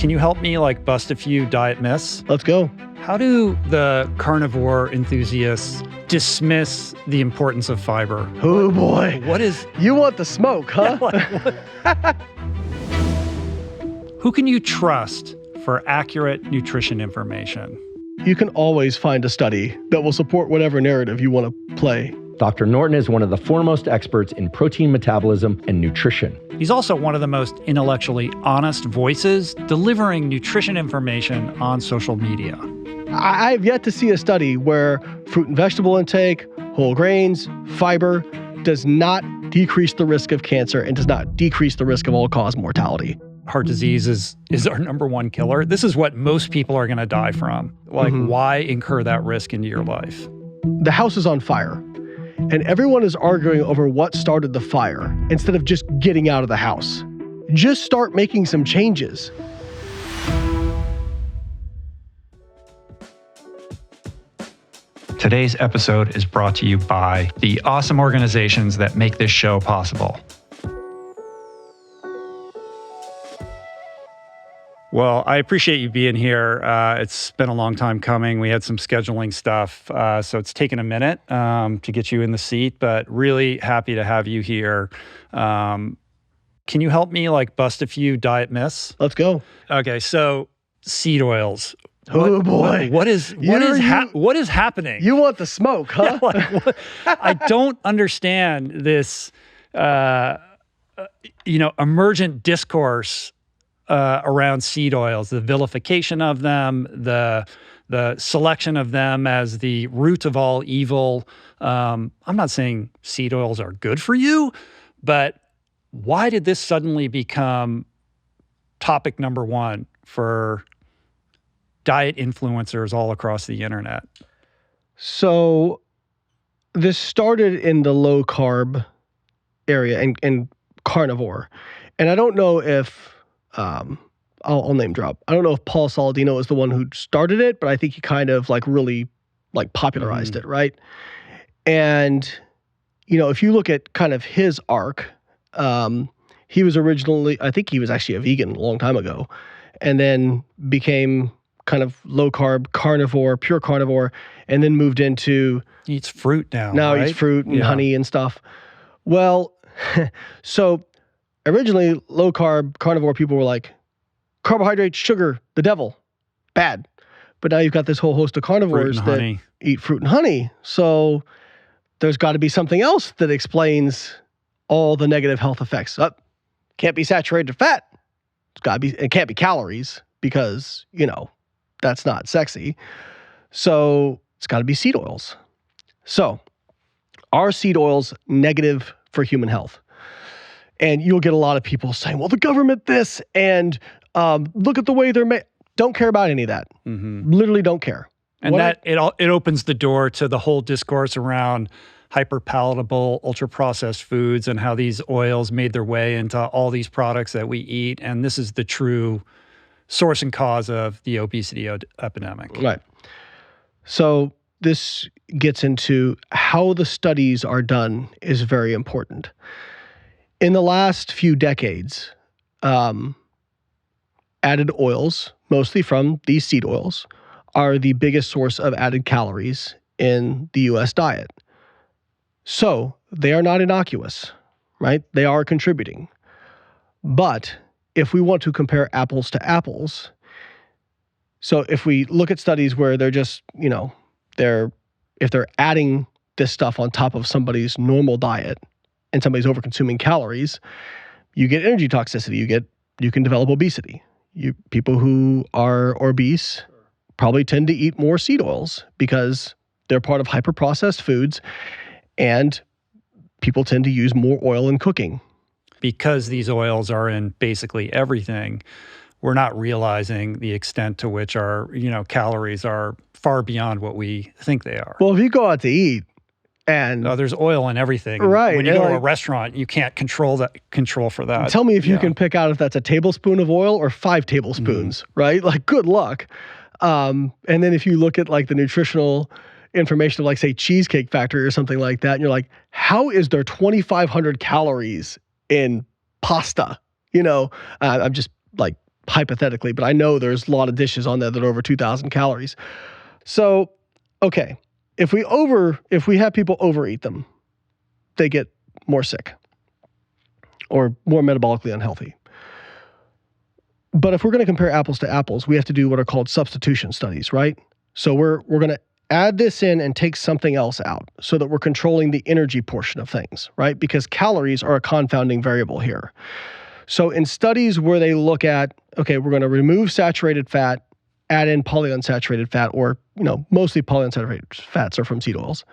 Can you help me bust a few diet myths? Let's go. How do the carnivore enthusiasts dismiss the importance of fiber? Oh boy. What is... You want the smoke, huh? Who can you trust for accurate nutrition information? You can always find a study that will support whatever narrative you want to play. Dr. Norton is one of the foremost experts in protein metabolism and nutrition. He's also one of the most intellectually honest voices delivering nutrition information on social media. I have yet to see a study where fruit and vegetable intake, whole grains, fiber does not decrease the risk of cancer and does not decrease the risk of all-cause mortality. Heart disease is our number one killer. This is what most people are going to die from. Why incur that risk into your life? The house is on fire, and everyone is arguing over what started the fire instead of just getting out of the house. Just start making some changes. Today's episode is brought to you by the awesome organizations that make this show possible. Well, I appreciate you being here. It's been a long time coming. We had some scheduling stuff, so it's taken a minute to get you in the seat, but really happy to have you here. Can you help me bust a few diet myths? Let's go. Okay, so seed oils. Oh boy. What is happening? You want the smoke, huh? I don't understand this emergent discourse around seed oils, the vilification of them, the selection of them as the root of all evil. I'm not saying seed oils are good for you, but why did this suddenly become topic number one for diet influencers all across the internet? So this started in the low carb area and carnivore. And I don't know if I'll name drop. I don't know if Paul Saladino is the one who started it, but I think he kind of really popularized it, right? And if you look at kind of his arc, he was originally, I think he was actually a vegan a long time ago, and then became kind of low carb carnivore, pure carnivore, and then moved into... He eats fruit now, right? Eats fruit and honey and stuff. Well, so originally low carb carnivore people were like, carbohydrates, sugar, the devil, bad. But now you've got this whole host of carnivores that eat fruit and honey. So there's got to be something else that explains all the negative health effects. Can't be saturated fat. It can't be calories because, that's not sexy. So it's got to be seed oils. So are seed oils negative for human health? And you'll get a lot of people saying, well, the government this, and look at the way they're made. Don't care about any of that. Mm-hmm. Literally don't care. And it opens the door to the whole discourse around hyper-palatable, ultra-processed foods and how these oils made their way into all these products that we eat. And this is the true source and cause of the obesity epidemic. Right. So this gets into how the studies are done is very important. In the last few decades, added oils, mostly from these seed oils, are the biggest source of added calories in the U.S. diet. So they are not innocuous, right? They are contributing. But if we want to compare apples to apples, so if we look at studies where they're just, if they're adding this stuff on top of somebody's normal diet and somebody's over-consuming calories, you get energy toxicity. You can develop obesity. People who are obese probably tend to eat more seed oils because they're part of hyper-processed foods, and people tend to use more oil in cooking. Because these oils are in basically everything, we're not realizing the extent to which our, calories are far beyond what we think they are. Well, if you go out to eat and there's oil in everything. Right. When you go to a restaurant, you can't control for that. Tell me if you can pick out if that's a tablespoon of oil or 5 tablespoons, right? Good luck. And then if you look at the nutritional information of say Cheesecake Factory or something like that, and you're like, how is there 2,500 calories in pasta? I'm just hypothetically, but I know there's a lot of dishes on there that are over 2,000 calories. So, okay, if we have people overeat them, they get more sick or more metabolically unhealthy. But if we're going to compare apples to apples, we have to do what are called substitution studies, right? So we're going to add this in and take something else out so that we're controlling the energy portion of things, right? Because calories are a confounding variable here. So in studies where they look at, okay, we're going to remove saturated fat, add in polyunsaturated fat, or, mostly polyunsaturated fats are from seed oils.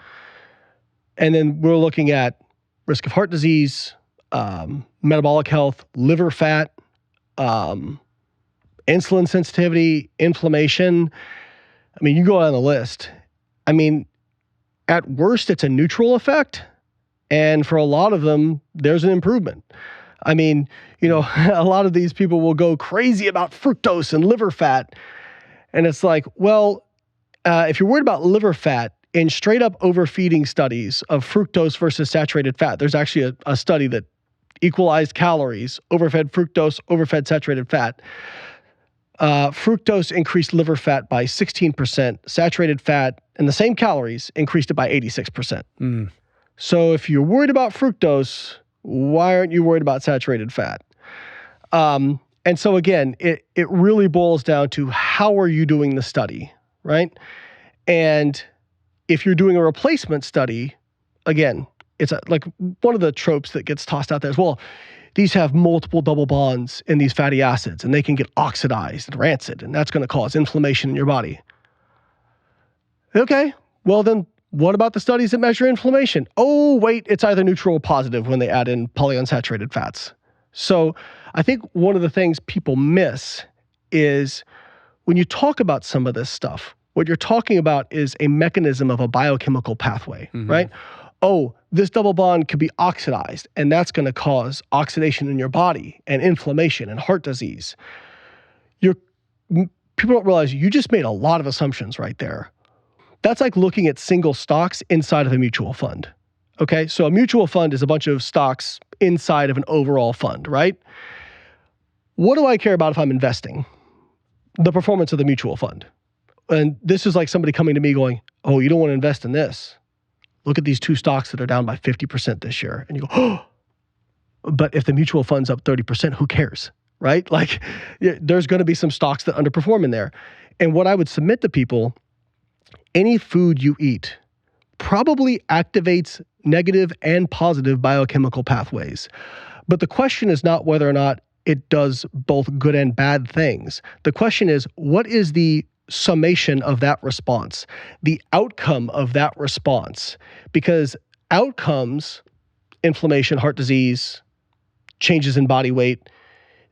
And then we're looking at risk of heart disease, metabolic health, liver fat, insulin sensitivity, inflammation. I mean, you go down the list. I mean, at worst, it's a neutral effect. And for a lot of them, there's an improvement. I mean, a lot of these people will go crazy about fructose and liver fat. And it's like, well, if you're worried about liver fat, in straight up overfeeding studies of fructose versus saturated fat, there's actually a study that equalized calories, overfed fructose, overfed saturated fat. Fructose increased liver fat by 16%, saturated fat, and the same calories increased it by 86%. So if you're worried about fructose, why aren't you worried about saturated fat? And so again, it really boils down to how are you doing the study, right? And if you're doing a replacement study, again, it's like one of the tropes that gets tossed out there as well. These have multiple double bonds in these fatty acids, and they can get oxidized and rancid, and that's going to cause inflammation in your body. Okay, well then, what about the studies that measure inflammation? Oh, wait, it's either neutral or positive when they add in polyunsaturated fats. So I think one of the things people miss is when you talk about some of this stuff, what you're talking about is a mechanism of a biochemical pathway, right? Oh, this double bond could be oxidized, and that's going to cause oxidation in your body and inflammation and heart disease. People don't realize you just made a lot of assumptions right there. That's like looking at single stocks inside of a mutual fund. Okay, so a mutual fund is a bunch of stocks inside of an overall fund, right? What do I care about if I'm investing? The performance of the mutual fund. And this is like somebody coming to me going, oh, you don't want to invest in this. Look at these two stocks that are down by 50% this year. And you go, oh, but if the mutual fund's up 30%, who cares, right? Like there's going to be some stocks that underperform in there. And what I would submit to people, any food you eat probably activates negative and positive biochemical pathways. But the question is not whether or not it does both good and bad things. The question is, what is the summation of that response, the outcome of that response? Because outcomes, inflammation, heart disease, changes in body weight,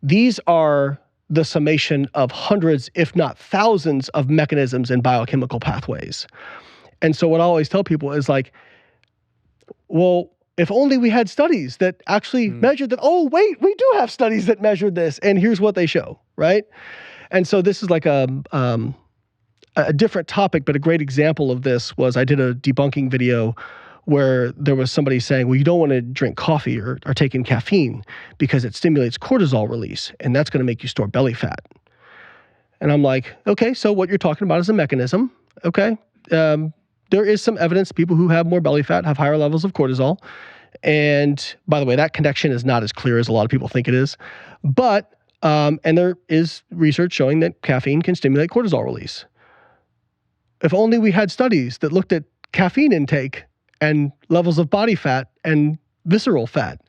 these are the summation of hundreds, if not thousands, of mechanisms and biochemical pathways. And so what I always tell people is like, well, if only we had studies that actually measured that. Oh, wait, we do have studies that measured this, and here's what they show, right? And so this is like a different topic, but a great example of this was I did a debunking video where there was somebody saying, well, you don't want to drink coffee or take in caffeine because it stimulates cortisol release, and that's going to make you store belly fat. And I'm like, okay, so what you're talking about is a mechanism. Okay. There is some evidence people who have more belly fat have higher levels of cortisol. And by the way, that connection is not as clear as a lot of people think it is. But, and there is research showing that caffeine can stimulate cortisol release. If only we had studies that looked at caffeine intake and levels of body fat and visceral fat.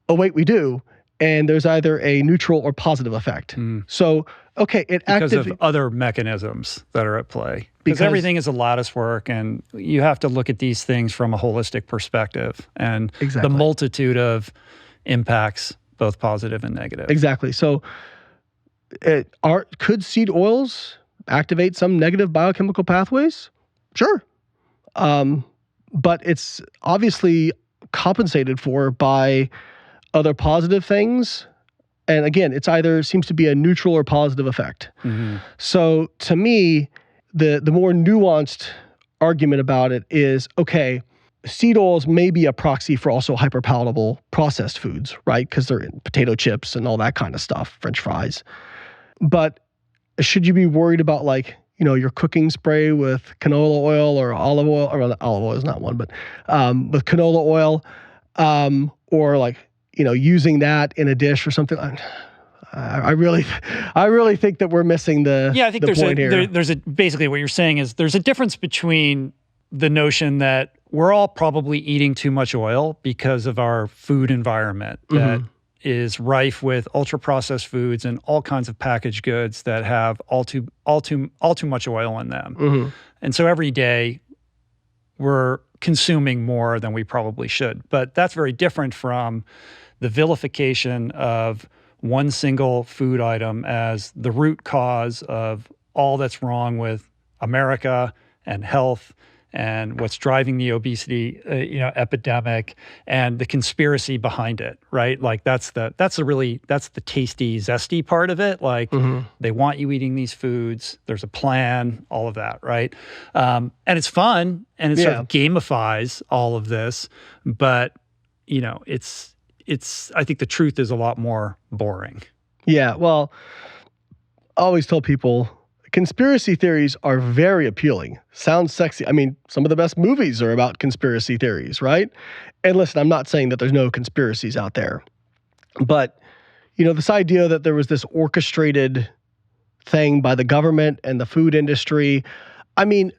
Oh, wait, we do. And there's either a neutral or positive effect. So, okay, because of other mechanisms that are at play. Because everything is a lattice work, and you have to look at these things from a holistic perspective and the multitude of impacts, both positive and negative. Exactly. So, could seed oils activate some negative biochemical pathways? Sure. But it's obviously compensated for by other positive things. And again, it's either seems to be a neutral or positive effect. So to me, the more nuanced argument about it is, okay, seed oils may be a proxy for also hyperpalatable processed foods, right? Because they're in potato chips and all that kind of stuff, French fries. But should you be worried about like, your cooking spray with canola oil or olive oil, or olive oil is not one, but with canola oil, or like, using that in a dish or something? I really think that we're missing the I think there's basically what you're saying is there's a difference between the notion that we're all probably eating too much oil because of our food environment that is rife with ultra processed foods and all kinds of packaged goods that have all too much oil in them. And so every day we're consuming more than we probably should. But that's very different from the vilification of one single food item as the root cause of all that's wrong with America and health and what's driving the obesity, epidemic and the conspiracy behind it, right? Like that's the tasty, zesty part of it. Like they want you eating these foods. There's a plan, all of that, right? And it's fun and it sort of gamifies all of this, but I think the truth is a lot more boring. Yeah, well, I always tell people conspiracy theories are very appealing. Sounds sexy. I mean, some of the best movies are about conspiracy theories, right? And listen, I'm not saying that there's no conspiracies out there, but this idea that there was this orchestrated thing by the government and the food industry. I mean,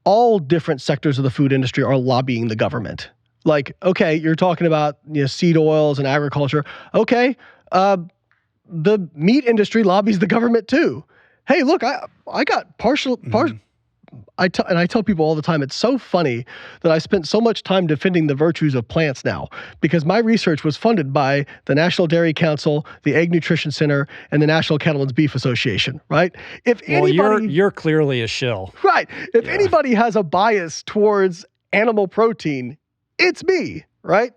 all different sectors of the food industry are lobbying the government. Like, okay, you're talking about seed oils and agriculture. Okay, the meat industry lobbies the government too. Hey, look, I got partial. I tell people all the time, it's so funny that I spent so much time defending the virtues of plants now, because my research was funded by the National Dairy Council, the Egg Nutrition Center, and the National Cattlemen's Beef Association, right? You're clearly a shill. Right. If anybody has a bias towards animal protein, it's me, right?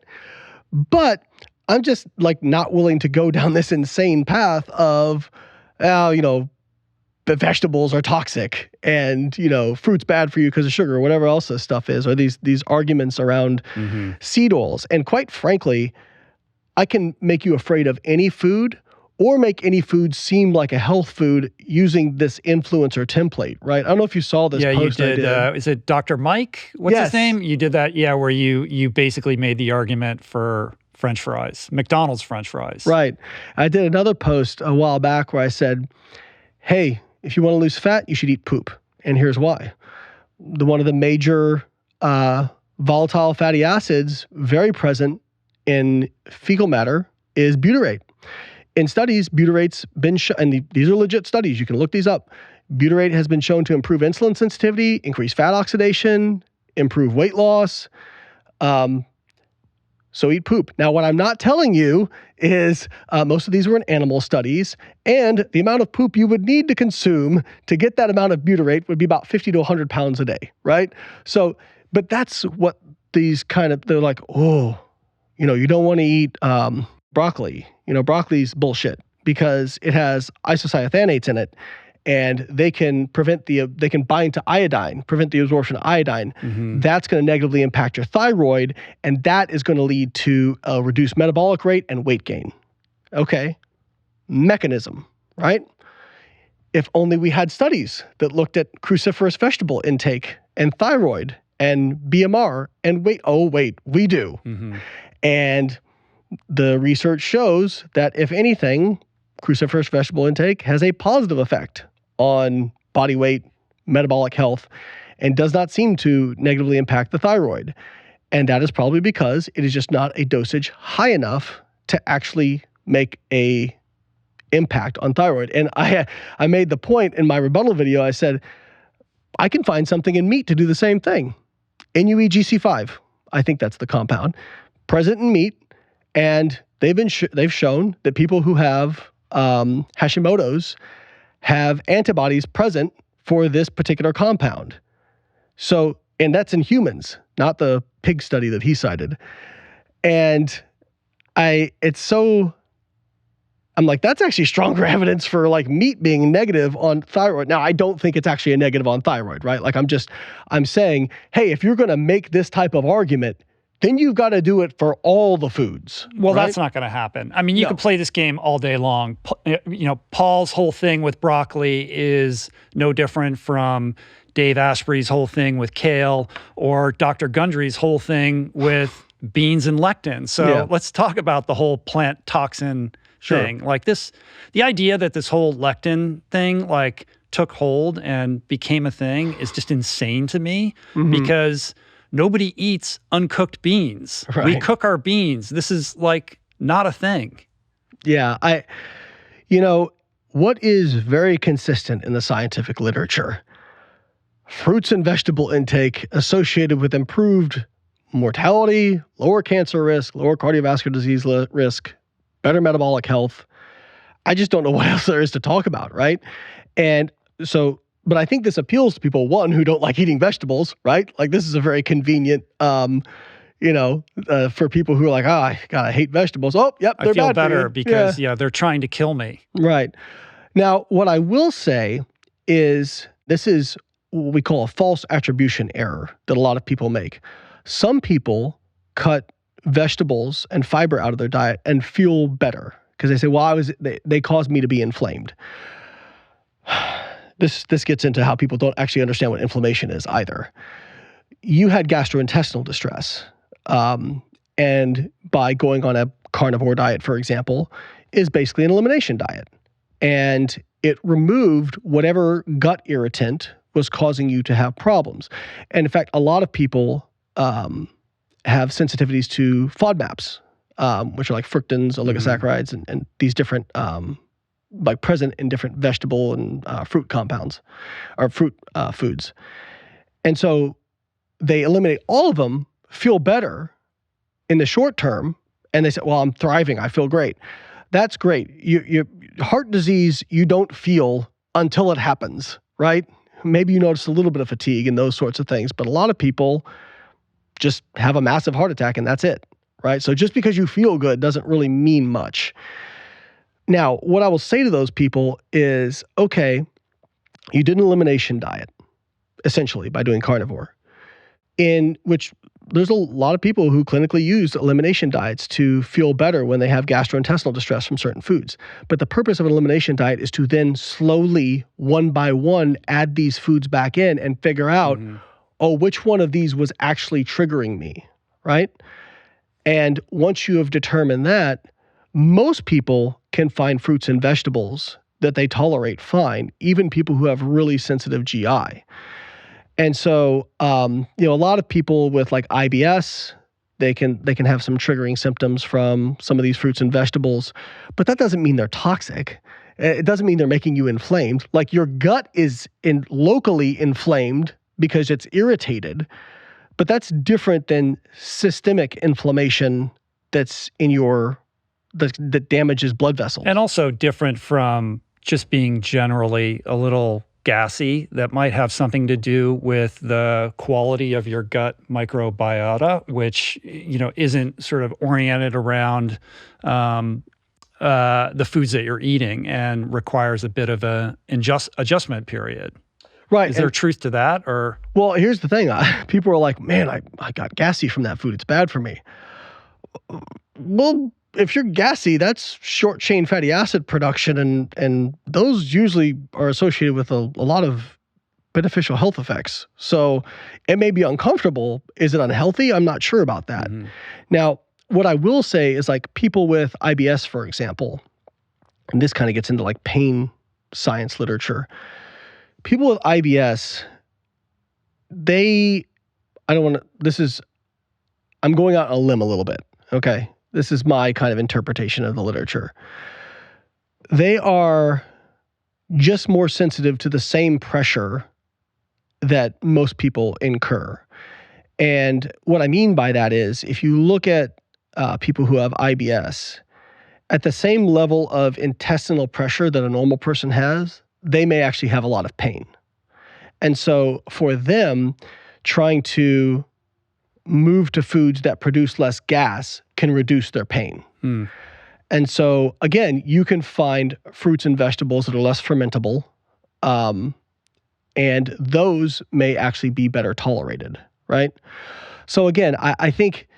But I'm just like not willing to go down this insane path of, the vegetables are toxic and, fruit's bad for you because of sugar or whatever else this stuff is, or these arguments around seed oils. And quite frankly, I can make you afraid of any food or make any food seem like a health food using this influencer template, right? I don't know if you saw this post you did. I did. Is it Dr. Mike? What's his name? You did that, where you basically made the argument for French fries, McDonald's French fries. Right. I did another post a while back where I said, hey, if you want to lose fat, you should eat poop. And here's why. One of the major volatile fatty acids very present in fecal matter is butyrate. In studies, butyrate's been shown, and these are legit studies, you can look these up. Butyrate has been shown to improve insulin sensitivity, increase fat oxidation, improve weight loss. So eat poop. Now, what I'm not telling you is most of these were in animal studies, and the amount of poop you would need to consume to get that amount of butyrate would be about 50 to 100 pounds a day, right? So, but that's what these they're like, you don't want to eat broccoli. Broccoli's bullshit because it has isocyanates in it, and they can bind to iodine, prevent the absorption of iodine. That's going to negatively impact your thyroid, and that is going to lead to a reduced metabolic rate and weight gain. Okay, mechanism, right? If only we had studies that looked at cruciferous vegetable intake and thyroid and BMR and weight. Oh, wait, we do. And the research shows that if anything, cruciferous vegetable intake has a positive effect on body weight, metabolic health, and does not seem to negatively impact the thyroid. And that is probably because it is just not a dosage high enough to actually make a impact on thyroid. And I made the point in my rebuttal video, I said, I can find something in meat to do the same thing. NUEGC5, I think that's the compound, present in meat, and they've shown that people who have Hashimoto's have antibodies present for this particular compound. So, and that's in humans, not the pig study that he cited. And I'm like, that's actually stronger evidence for like meat being negative on thyroid. Now, I don't think it's actually a negative on thyroid, right? Like I'm saying, hey, if you're going to make this type of argument, then you've got to do it for all the foods. Well, right? that's not going to happen. I mean, you can play this game all day long. Paul's whole thing with broccoli is no different from Dave Asprey's whole thing with kale or Dr. Gundry's whole thing with beans and lectins. So let's talk about the whole plant toxin thing. Like the idea that this whole lectin thing like took hold and became a thing is just insane to me because nobody eats uncooked beans. Right. We cook our beans. This is like not a thing. Yeah. What is very consistent in the scientific literature, fruits and vegetable intake associated with improved mortality, lower cancer risk, lower cardiovascular disease risk, better metabolic health. I just don't know what else there is to talk about, right? And so, but I think this appeals to people, one, who don't like eating vegetables, right? Like this is a very convenient, for people who are like, I hate vegetables. Oh, yep, they're bad for you. I feel better because, they're trying to kill me. Right. Now, what I will say is this is what we call a false attribution error that a lot of people make. Some people cut vegetables and fiber out of their diet and feel better because they say, well, they caused me to be inflamed. This gets into how people don't actually understand what inflammation is either. You had gastrointestinal distress, and by going on a carnivore diet, for example, is basically an elimination diet. And it removed whatever gut irritant was causing you to have problems. And in fact, a lot of people have sensitivities to FODMAPs, which are like fructans, oligosaccharides, and these different like present in different vegetable and fruit compounds or fruit foods. And so they eliminate all of them, feel better in the short term, and they say, well, I'm thriving, I feel great. That's great. Your heart disease, you don't feel until it happens, right? Maybe you notice a little bit of fatigue and those sorts of things, but a lot of people just have a massive heart attack and that's it, right? So just because you feel good doesn't really mean much. Now, what I will say to those people is, okay, you did an elimination diet, essentially, by doing carnivore, in which there's a lot of people who clinically use elimination diets to feel better when they have gastrointestinal distress from certain foods. But the purpose of an elimination diet is to then slowly, one by one, add these foods back in and figure out, which one of these was actually triggering me, right? And once you have determined that, most people can find fruits and vegetables that they tolerate fine, even people who have really sensitive GI. And so, a lot of people with like IBS, they can have some triggering symptoms from some of these fruits and vegetables, but that doesn't mean they're toxic. It doesn't mean they're making you inflamed. Like your gut is locally inflamed because it's irritated, but that's different than systemic inflammation that's in that damages blood vessels. And also different from just being generally a little gassy. That might have something to do with the quality of your gut microbiota, which, isn't sort of oriented around the foods that you're eating and requires a bit of a adjustment period. Right. Is there truth to that? Or well, here's the thing. People are like, man, I got gassy from that food. It's bad for me. Well, if you're gassy, that's short chain fatty acid production, and those usually are associated with a lot of beneficial health effects. So it may be uncomfortable. Is it unhealthy? I'm not sure about that. Now, what I will say is like people with IBS, for example, and this kind of gets into like pain science literature. People with IBS, I'm going out on a limb a little bit, okay? This is my kind of interpretation of the literature. They are just more sensitive to the same pressure that most people incur. And what I mean by that is, if you look at people who have IBS, at the same level of intestinal pressure that a normal person has, they may actually have a lot of pain. And so for them, trying to move to foods that produce less gas can reduce their pain. And so again, you can find fruits and vegetables that are less fermentable, and those may actually be better tolerated, right? So again, I think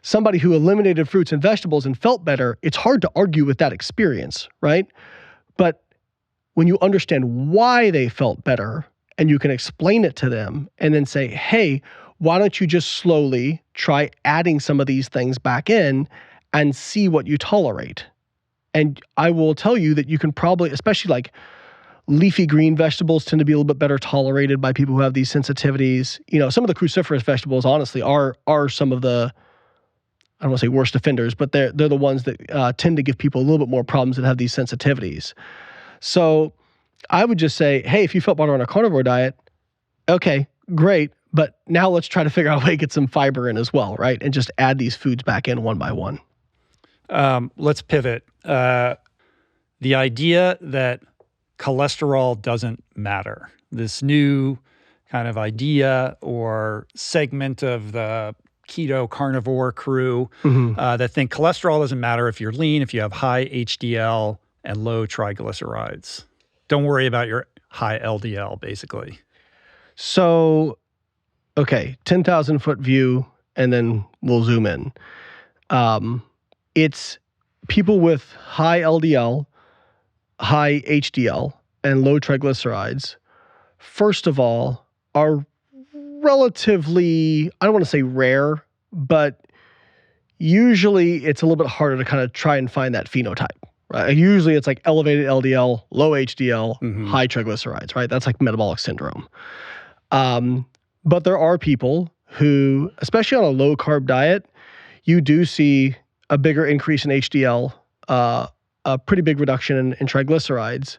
somebody who eliminated fruits and vegetables and felt better, it's hard to argue with that experience, right? But when you understand why they felt better and you can explain it to them and then say, hey, why don't you just slowly try adding some of these things back in and see what you tolerate? And I will tell you that you can probably, especially like leafy green vegetables tend to be a little bit better tolerated by people who have these sensitivities. You know, some of the cruciferous vegetables, honestly, are some of the, I don't want to say worst offenders, but they're the ones that tend to give people a little bit more problems that have these sensitivities. So I would just say, hey, if you felt better on a carnivore diet, okay, great. But now let's try to figure out a way to get some fiber in as well, right? And just add these foods back in one by one. Let's pivot. The idea that cholesterol doesn't matter. This new kind of idea or segment of the keto carnivore crew that think cholesterol doesn't matter if you're lean, if you have high HDL and low triglycerides. Don't worry about your high LDL, basically. So, okay, 10,000 foot view, and then we'll zoom in. It's people with high LDL, high HDL, and low triglycerides, first of all, are relatively, I don't want to say rare, but usually it's a little bit harder to kind of try and find that phenotype. Right? Usually it's like elevated LDL, low HDL, high triglycerides, right? That's like metabolic syndrome. But there are people who, especially on a low carb diet, you do see a bigger increase in HDL, a pretty big reduction in triglycerides,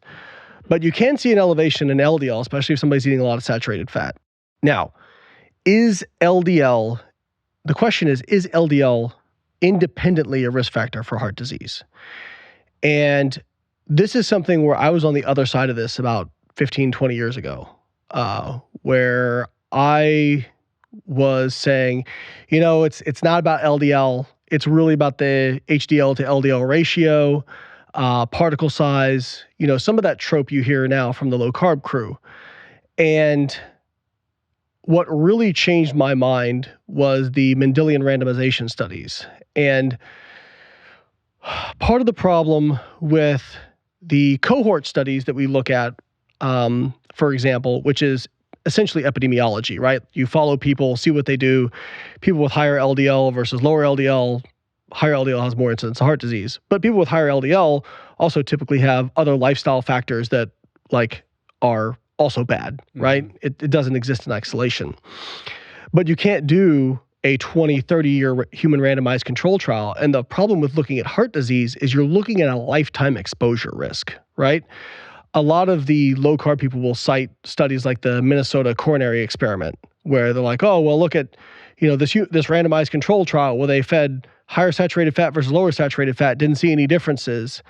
but you can see an elevation in LDL, especially if somebody's eating a lot of saturated fat. Now, the question is LDL independently a risk factor for heart disease? And this is something where I was on the other side of this about 15, 20 years ago, where I was saying, you know, it's not about LDL. It's really about the HDL to LDL ratio, particle size, you know, some of that trope you hear now from the low carb crew. And what really changed my mind was the Mendelian randomization studies. And part of the problem with the cohort studies that we look at, for example, which is essentially epidemiology, right? You follow people, see what they do. People with higher LDL versus lower LDL. Higher LDL has more incidence of heart disease. But people with higher LDL also typically have other lifestyle factors that like are also bad, right? It doesn't exist in isolation. But you can't do a 20, 30-year human randomized control trial. And the problem with looking at heart disease is you're looking at a lifetime exposure risk, right? A lot of the low-carb people will cite studies like the Minnesota coronary experiment, where they're like, oh, well, look at, you know, this randomized control trial where they fed higher saturated fat versus lower saturated fat, didn't see any differences.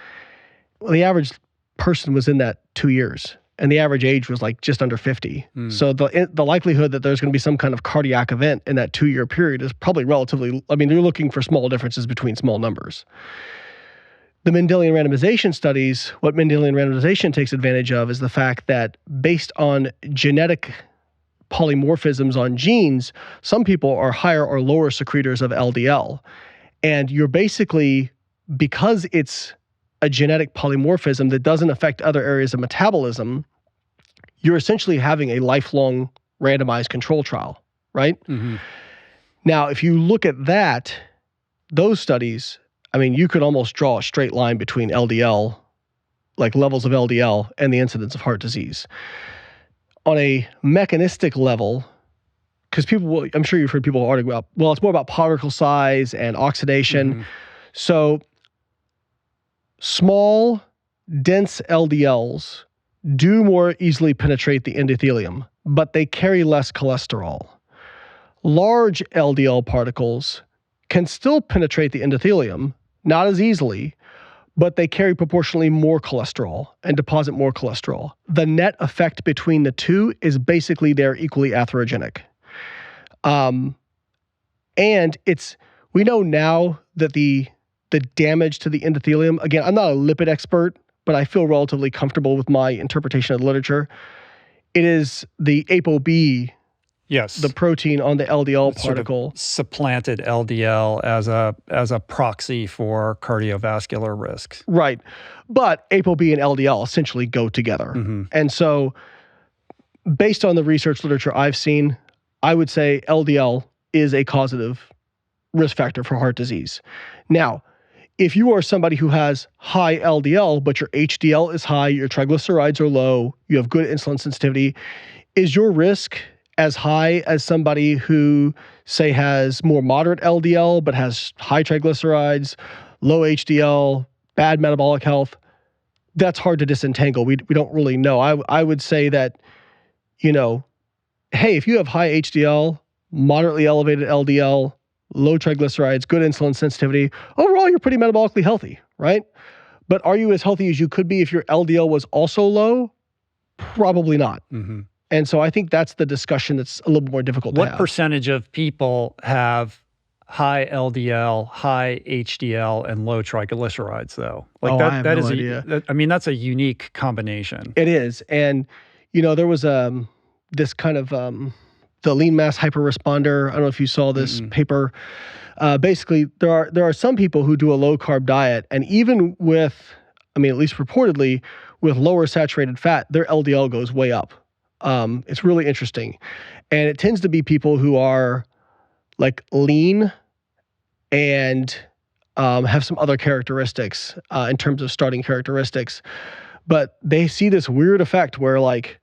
Well, the average person was in that 2 years, and the average age was like just under 50. So the likelihood that there's going to be some kind of cardiac event in that 2 year period is probably relatively, I mean, you're looking for small differences between small numbers. The Mendelian randomization studies, what Mendelian randomization takes advantage of is the fact that based on genetic polymorphisms on genes, some people are higher or lower secretors of LDL. And you're basically, because it's a genetic polymorphism that doesn't affect other areas of metabolism, you're essentially having a lifelong randomized control trial, right? Now, if you look at those studies, I mean, you could almost draw a straight line between LDL, like levels of LDL, and the incidence of heart disease. On a mechanistic level, because I'm sure you've heard people argue about, well, it's more about particle size and oxidation. So small, dense LDLs do more easily penetrate the endothelium, but they carry less cholesterol. Large LDL particles can still penetrate the endothelium, not as easily, but they carry proportionally more cholesterol and deposit more cholesterol. The net effect between the two is basically they're equally atherogenic. And we know now that the damage to the endothelium, again, I'm not a lipid expert, but I feel relatively comfortable with my interpretation of the literature. It is the ApoB Yes. the protein on the LDL particle. Sort of supplanted LDL as a proxy for cardiovascular risks. Right. But ApoB and LDL essentially go together. And so based on the research literature I've seen, I would say LDL is a causative risk factor for heart disease. Now, if you are somebody who has high LDL, but your HDL is high, your triglycerides are low, you have good insulin sensitivity, is your risk as high as somebody who, say, has more moderate LDL, but has high triglycerides, low HDL, bad metabolic health? That's hard to disentangle. We don't really know. I would say that, hey, if you have high HDL, moderately elevated LDL, low triglycerides, good insulin sensitivity, overall, you're pretty metabolically healthy, right? But are you as healthy as you could be if your LDL was also low? Probably not. And so I think that's the discussion that's a little more difficult to have. What percentage of people have high LDL, high HDL, and low triglycerides, though? I have no idea. That's a unique combination. It is. And, there was this kind of the lean mass hyperresponder. I don't know if you saw this paper. Basically, there are some people who do a low carb diet, and even with, at least reportedly, with lower saturated fat, their LDL goes way up. It's really interesting. And it tends to be people who are like lean and have some other characteristics in terms of starting characteristics. But they see this weird effect where like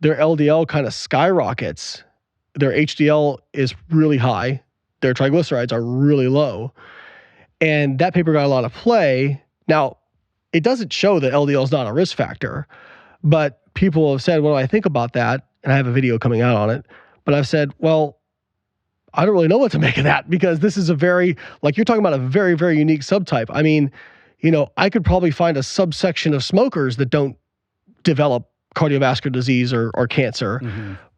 their LDL kind of skyrockets. Their HDL is really high. Their triglycerides are really low. And that paper got a lot of play. Now, it doesn't show that LDL is not a risk factor, but people have said, what do I think about that? And I have a video coming out on it. But I've said, well, I don't really know what to make of that, because this is you're talking about a very, very unique subtype. I could probably find a subsection of smokers that don't develop cardiovascular disease or cancer.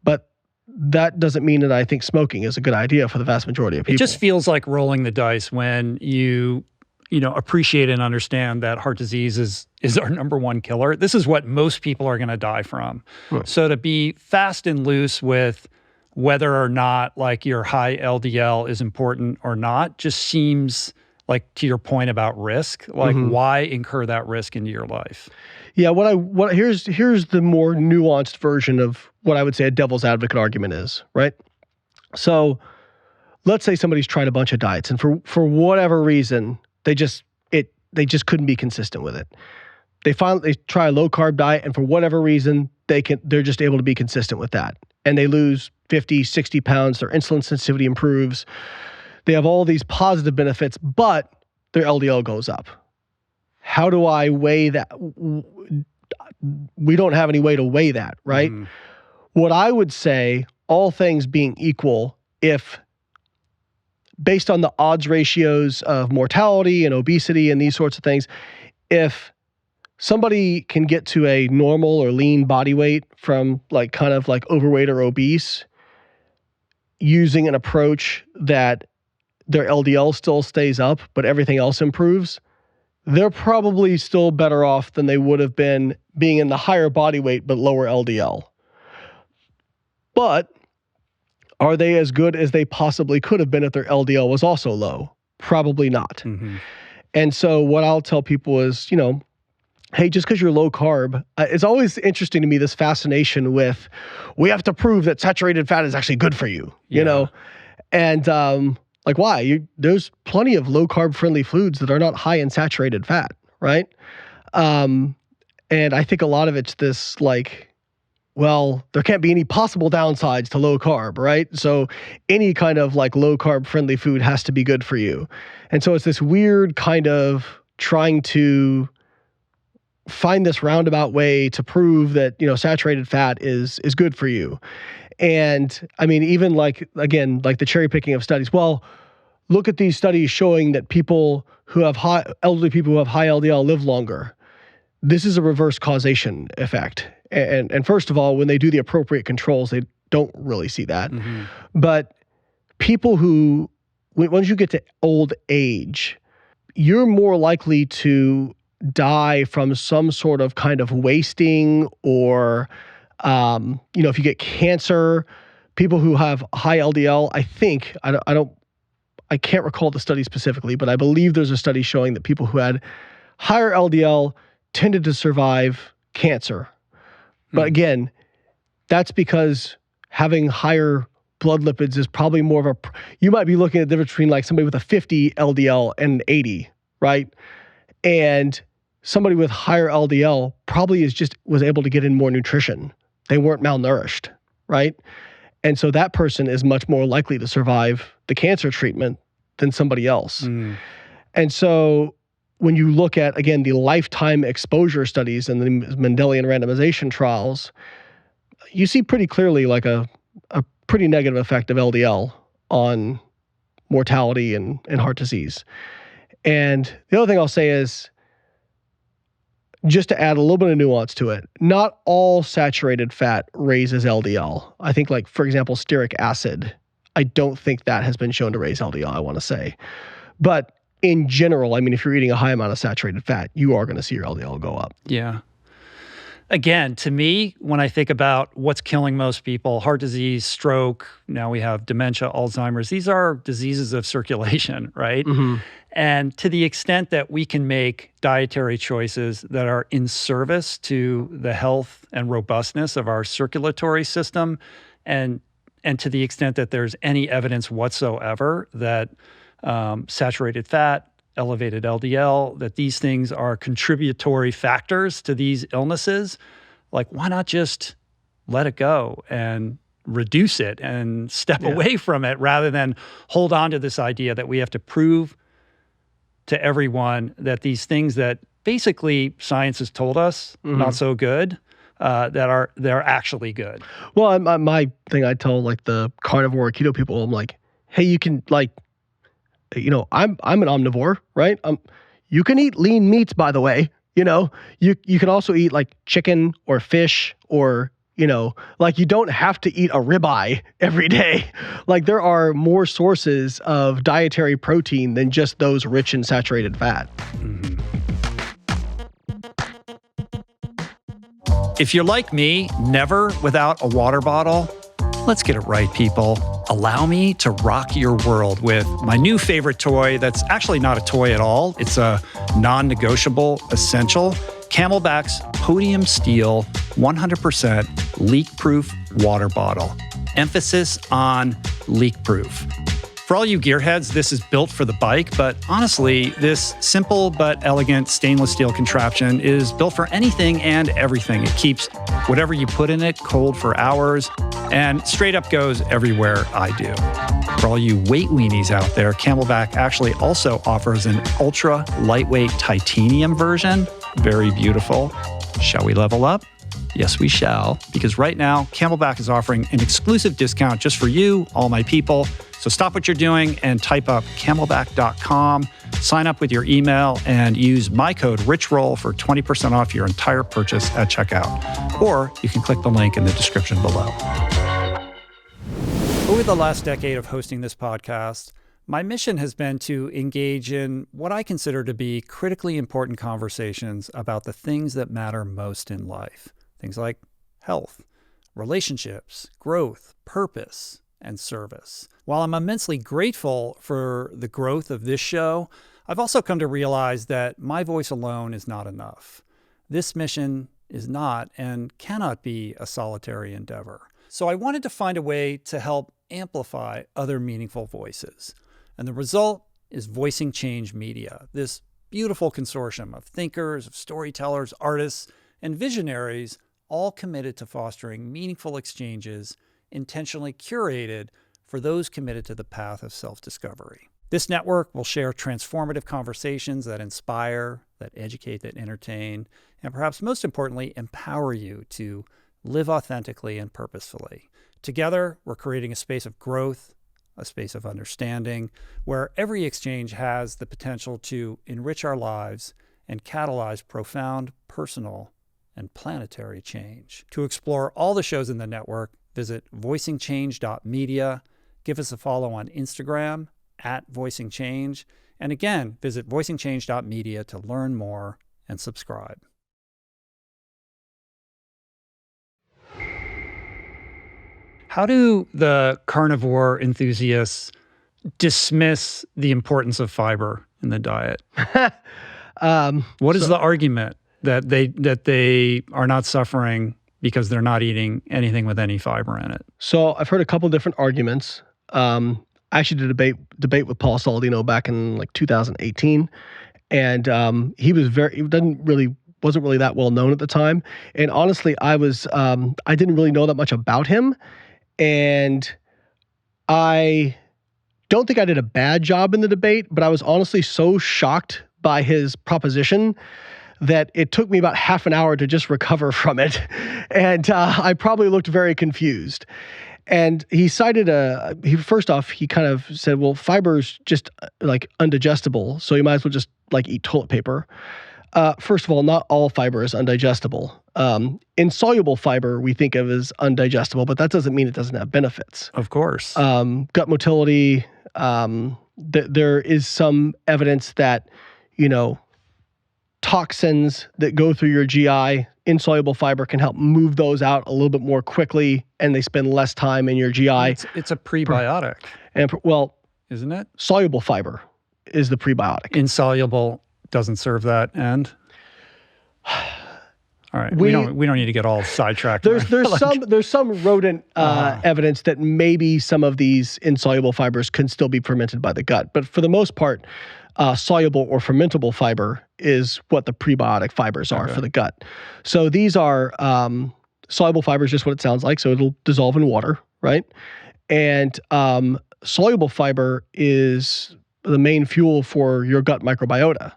But that doesn't mean that I think smoking is a good idea for the vast majority of people. It just feels like rolling the dice when you appreciate and understand that heart disease is our number one killer. This is what most people are going to die from. So to be fast and loose with whether or not like your high LDL is important or not just seems like, to your point about risk, like why incur that risk into your life? Yeah, here's the more nuanced version of what I would say a devil's advocate argument is, right? So let's say somebody's tried a bunch of diets, and for whatever reason, they just couldn't be consistent with it. They try a low carb diet, and for whatever reason, they're just able to be consistent with that. And they lose 50, 60 pounds, their insulin sensitivity improves. They have all these positive benefits, but their LDL goes up. How do I weigh that? We don't have any way to weigh that, right? What I would say, all things being equal, if based on the odds ratios of mortality and obesity and these sorts of things, if somebody can get to a normal or lean body weight from like kind of like overweight or obese using an approach that their LDL still stays up, but everything else improves, they're probably still better off than they would have been being in the higher body weight but lower LDL. But are they as good as they possibly could have been if their LDL was also low? Probably not. And so what I'll tell people is, hey, just because you're low carb, it's always interesting to me, this fascination with, we have to prove that saturated fat is actually good for you, And like, why? There's plenty of low carb friendly foods that are not high in saturated fat, right? And I think a lot of it's this like, well, there can't be any possible downsides to low carb, right? So any kind of like low carb friendly food has to be good for you. And so it's this weird kind of trying to find this roundabout way to prove that, saturated fat is good for you. And even like, again, like the cherry picking of studies, well, look at these studies showing that elderly people who have high LDL live longer. This is a reverse causation effect. And first of all, when they do the appropriate controls, they don't really see that. But people who, once you get to old age, you're more likely to die from some sort of kind of wasting or, if you get cancer, people who have high LDL, I can't recall the study specifically, but I believe there's a study showing that people who had higher LDL tended to survive cancer. But again, that's because having higher blood lipids is probably more of you might be looking at the difference between like somebody with a 50 LDL and 80, right? And somebody with higher LDL probably was able to get in more nutrition. They weren't malnourished, right? And so that person is much more likely to survive the cancer treatment than somebody else. And so when you look at, again, the lifetime exposure studies and the Mendelian randomization trials, you see pretty clearly like a pretty negative effect of LDL on mortality and heart disease. And the other thing I'll say is, just to add a little bit of nuance to it, not all saturated fat raises LDL. I think, like, for example, stearic acid, I don't think that has been shown to raise LDL, I want to say. But in general, I mean, if you're eating a high amount of saturated fat, you are going to see your LDL go up. Yeah. Again, to me, when I think about what's killing most people, heart disease, stroke, now we have dementia, Alzheimer's, these are diseases of circulation, right? And to the extent that we can make dietary choices that are in service to the health and robustness of our circulatory system, and to the extent that there's any evidence whatsoever that saturated fat, elevated LDL, that these things are contributory factors to these illnesses, like, why not just let it go and reduce it and step away from it, rather than hold on to this idea that we have to prove to everyone that these things that basically science has told us not so good, they're actually good. Well, my thing, I tell like the carnivore keto people, I'm like, hey, you can, like, you know, I'm an omnivore, right? You can eat lean meats, by the way. You know, you can also eat like chicken or fish, or, you know, like, you don't have to eat a ribeye every day. Like, there are more sources of dietary protein than just those rich in saturated fat. If you're like me, never without a water bottle, let's get it right, people. Allow me to rock your world with my new favorite toy that's actually not a toy at all. It's a non-negotiable essential, CAMELBAK's Podium Steel 100% leak-proof water bottle. Emphasis on leak-proof. For all you gearheads, this is built for the bike, but honestly, this simple but elegant stainless steel contraption is built for anything and everything. It keeps whatever you put in it cold for hours, and straight up goes everywhere I do. For all you weight weenies out there, CAMELBAK actually also offers an ultra lightweight titanium version. Very beautiful. Shall we level up? Yes, we shall, because right now, CAMELBAK is offering an exclusive discount just for you, all my people. So stop what you're doing and type up camelbak.com, sign up with your email, and use my code RICHROLL for 20% off your entire purchase at checkout. Or you can click the link in the description below. Over the last decade of hosting this podcast, my mission has been to engage in what I consider to be critically important conversations about the things that matter most in life. Things like health, relationships, growth, purpose, and service. While I'm immensely grateful for the growth of this show, I've also come to realize that my voice alone is not enough. This mission is not and cannot be a solitary endeavor. So I wanted to find a way to help amplify other meaningful voices. And the result is Voicing Change Media, this beautiful consortium of thinkers, of storytellers, artists, and visionaries, all committed to fostering meaningful exchanges, intentionally curated for those committed to the path of self-discovery. This network will share transformative conversations that inspire, that educate, that entertain, and perhaps most importantly, empower you to live authentically and purposefully. Together, we're creating a space of growth, a space of understanding, where every exchange has the potential to enrich our lives and catalyze profound personal and planetary change. To explore all the shows in the network, visit voicingchange.media, give us a follow on Instagram @voicingchange, and again, visit voicingchange.media to learn more and subscribe. How do the carnivore enthusiasts dismiss the importance of fiber in the diet? What is the argument that they are not suffering because they're not eating anything with any fiber in it? So I've heard a couple different arguments. I actually did a debate with Paul Saladino back in like 2018, and he wasn't really that well known at the time. And honestly, I didn't really know that much about him, and I don't think I did a bad job in the debate, but I was honestly so shocked by his proposition that it took me about half an hour to just recover from it. And I probably looked very confused. And he cited first off, he kind of said, well, fiber's just like undigestible, so you might as well just like eat toilet paper. First of all, not all fiber is undigestible. Insoluble fiber we think of as undigestible, but that doesn't mean it doesn't have benefits. Of course. Gut motility, there is some evidence that, toxins that go through your GI, insoluble fiber can help move those out a little bit more quickly, and they spend less time in your GI. It's a prebiotic. Isn't it? Soluble fiber is the prebiotic. Insoluble doesn't serve that end. All right, we don't need to get all sidetracked. There's some rodent evidence that maybe some of these insoluble fibers can still be fermented by the gut, but for the most part, soluble or fermentable fiber is what the prebiotic fibers are for the gut. So these are soluble fibers, just what it sounds like. So it'll dissolve in water, right? And soluble fiber is the main fuel for your gut microbiota.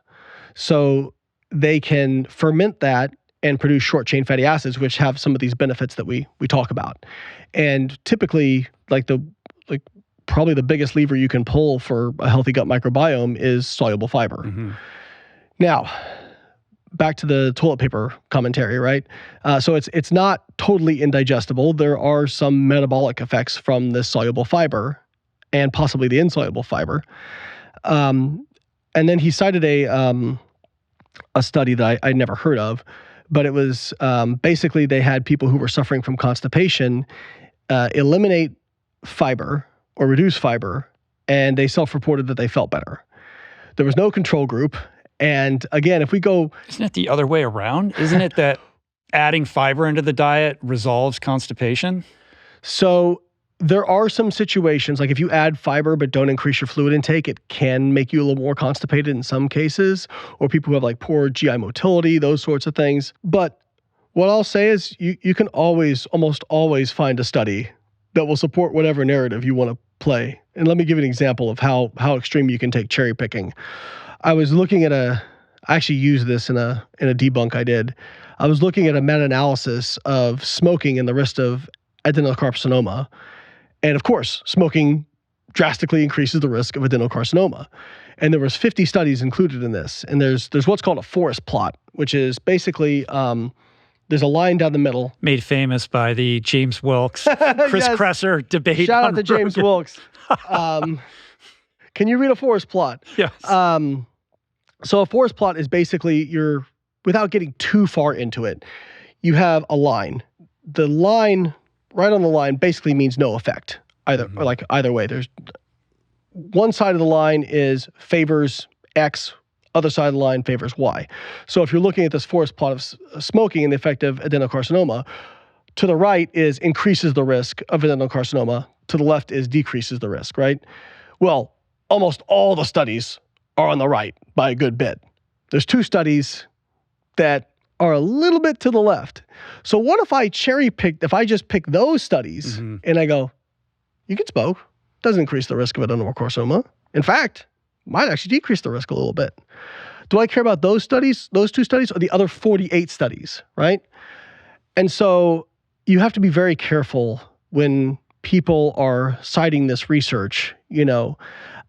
So they can ferment that and produce short-chain fatty acids, which have some of these benefits that we talk about. And typically, probably the biggest lever you can pull for a healthy gut microbiome is soluble fiber. Mm-hmm. Now, back to the toilet paper commentary, right? So it's not totally indigestible. There are some metabolic effects from this soluble fiber and possibly the insoluble fiber. And then he cited a study that I'd never heard of, but it was basically they had people who were suffering from constipation eliminate fiber or reduce fiber, and they self-reported that they felt better. There was no control group. And again, if we go... Isn't it the other way around? Isn't it that adding fiber into the diet resolves constipation? So there are some situations, like if you add fiber but don't increase your fluid intake, it can make you a little more constipated in some cases, or people who have like poor GI motility, those sorts of things. But what I'll say is you can almost always find a study that will support whatever narrative you want to play. And let me give you an example of how extreme you can take cherry picking. I was looking at I actually used this in a debunk I did. I was looking at a meta-analysis of smoking and the risk of adenocarcinoma. And of course, smoking drastically increases the risk of adenocarcinoma. And there was 50 studies included in this. And there's what's called a forest plot, which is basically there's a line down the middle. Made famous by the James Wilkes, Chris Yes. Kresser debate. Shout out to James Wilkes. Can you read a forest plot? Yes. So a forest plot is basically without getting too far into it, you have a line. The line, right on the line, basically means no effect. Either way. There's one side of the line is favors X, other side of the line favors Y. So if you're looking at this forest plot of smoking and the effect of adenocarcinoma, to the right is increases the risk of adenocarcinoma. To the left is decreases the risk, right? Well, almost all the studies are on the right by a good bit. There's 2 studies that are a little bit to the left. So what if I just pick those studies and I go, you can smoke, doesn't increase the risk of adenocarcinoma. In fact, might actually decrease the risk a little bit. Do I care about those 2 studies, or the other 48 studies, right? And so you have to be very careful when people are citing this research,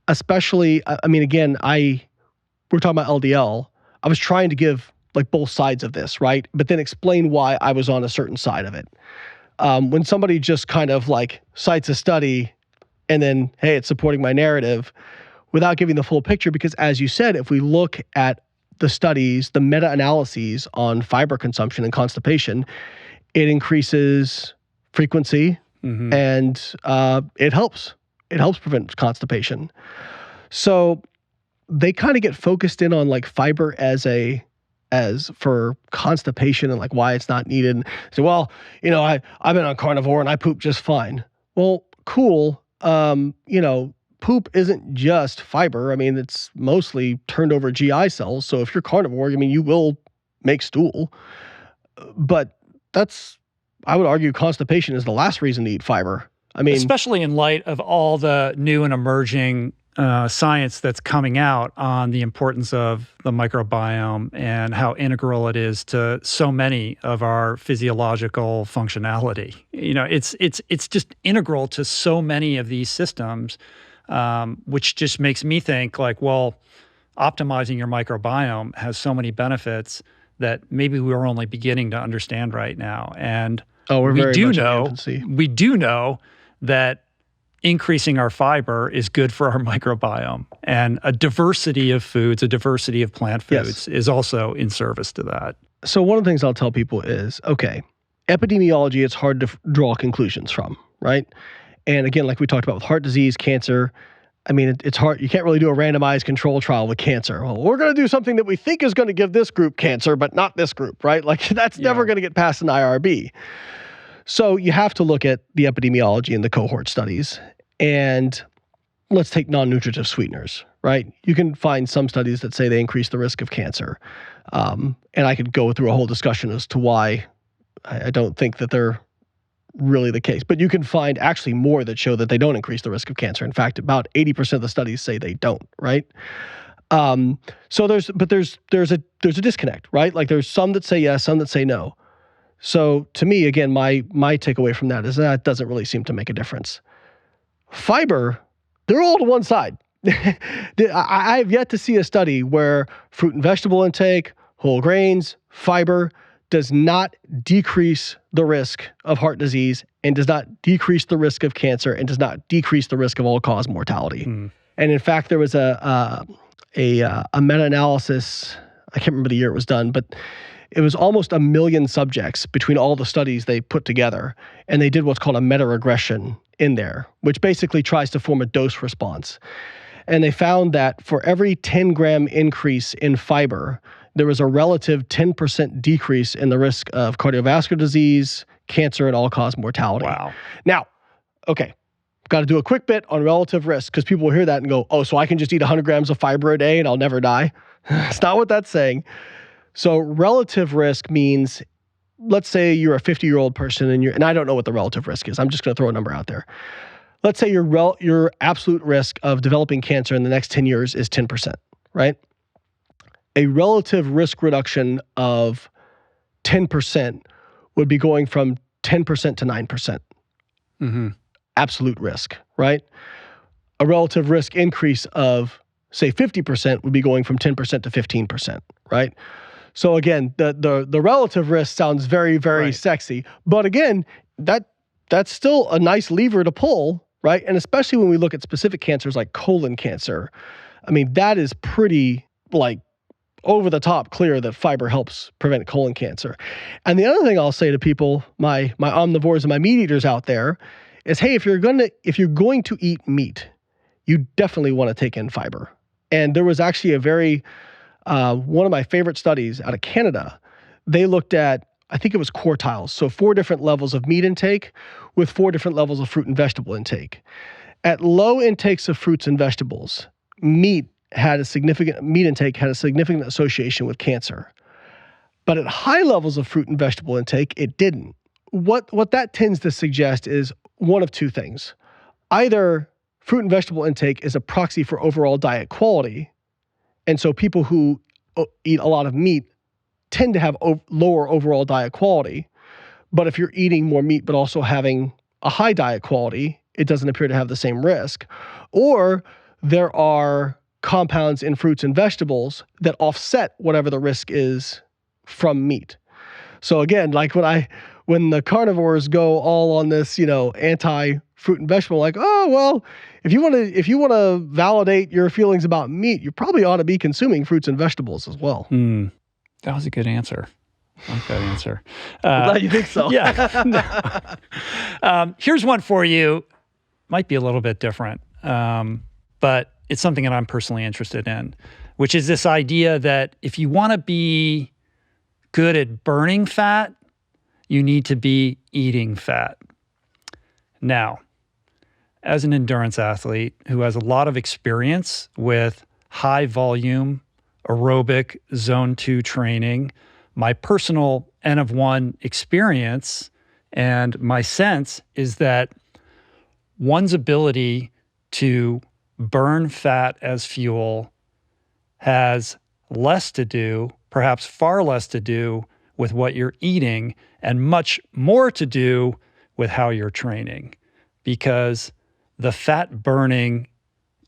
especially, again, we're talking about LDL. I was trying to give like both sides of this, right? But then explain why I was on a certain side of it. When somebody just kind of like cites a study and then, hey, it's supporting my narrative without giving the full picture, because as you said, if we look at the studies, the meta-analyses on fiber consumption and constipation, it increases frequency, and it helps. It helps prevent constipation. So they kind of get focused in on like fiber as for constipation and like why it's not needed. And say, well, you know, I've been on carnivore and I poop just fine. Well, cool. You know, poop isn't just fiber. I mean, it's mostly turned over GI cells. So if you're carnivore, I mean, you will make stool. But I would argue constipation is the last reason to eat fiber. I mean, especially in light of all the new and emerging science that's coming out on the importance of the microbiome and how integral it is to so many of our physiological functionality. You know, it's just integral to so many of these systems, which just makes me think like, well, optimizing your microbiome has so many benefits that maybe we're only beginning to understand right now. And we do know that increasing our fiber is good for our microbiome, and a diversity of foods, a diversity of plant foods is also in service to that. So one of the things I'll tell people is, okay, epidemiology, it's hard to draw conclusions from, right? And again, like we talked about with heart disease, cancer, I mean, it's hard. You can't really do a randomized control trial with cancer. Well, we're going to do something that we think is going to give this group cancer, but not this group, right? Like that's never going to get past an IRB. So you have to look at the epidemiology in the cohort studies. And let's take non-nutritive sweeteners, right? You can find some studies that say they increase the risk of cancer. And I could go through a whole discussion as to why I don't think that they're really the case. But you can find actually more that show that they don't increase the risk of cancer. In fact, about 80% of the studies say they don't, right? So there's a disconnect, right? Like there's some that say yes, some that say no. So to me, again, my takeaway from that is that doesn't really seem to make a difference. Fiber, they're all to one side. I have yet to see a study where fruit and vegetable intake, whole grains, fiber does not decrease the risk of heart disease and does not decrease the risk of cancer and does not decrease the risk of all-cause mortality. And in fact, there was a meta-analysis, I can't remember the year it was done, but it was almost 1 million subjects between all the studies they put together, and they did what's called a meta-regression in there, which basically tries to form a dose response. And they found that for every 10-gram increase in fiber, there was a relative 10% decrease in the risk of cardiovascular disease, cancer, and all-cause mortality. Wow. Now, okay, got to do a quick bit on relative risk because people will hear that and go, oh, so I can just eat 100 grams of fiber a day and I'll never die? It's not what that's saying. So relative risk means, let's say you're a 50-year-old person and I don't know what the relative risk is. I'm just going to throw a number out there. Let's say your absolute risk of developing cancer in the next 10 years is 10%, right? A relative risk reduction of 10% would be going from 10% to 9%. Absolute risk, right? A relative risk increase of, say, 50% would be going from 10% to 15%, right? So again, the relative risk sounds very, very sexy, but again, that's still a nice lever to pull, right? And especially when we look at specific cancers like colon cancer, I mean, that is pretty like over the top clear that fiber helps prevent colon cancer. And the other thing I'll say to people, my omnivores and my meat eaters out there, is hey, if you're going to eat meat, you definitely want to take in fiber. And there was actually a very one of my favorite studies out of Canada. They looked at, I think it was quartiles, so 4 different levels of meat intake with 4 different levels of fruit and vegetable intake. At low intakes of fruits and vegetables, meat intake had a significant association with cancer. But at high levels of fruit and vegetable intake, it didn't. What that tends to suggest is one of two things. Either fruit and vegetable intake is a proxy for overall diet quality, and so people who eat a lot of meat tend to have lower overall diet quality. But if you're eating more meat but also having a high diet quality, it doesn't appear to have the same risk. Or there are compounds in fruits and vegetables that offset whatever the risk is from meat. So again, like when the carnivores go all on this, anti-fruit and vegetable, like, oh, well, if you want to validate your feelings about meat, you probably ought to be consuming fruits and vegetables as well. That was a good answer. I like that answer. I'm glad you think so. Yeah. Here's one for you. Might be a little bit different, but it's something that I'm personally interested in, which is this idea that if you want to be good at burning fat, you need to be eating fat. Now, as an endurance athlete who has a lot of experience with high volume aerobic zone 2 training, my personal N of 1 experience and my sense is that one's ability to burn fat as fuel has less to do, perhaps far less to do, with what you're eating and much more to do with how you're training. Because the fat burning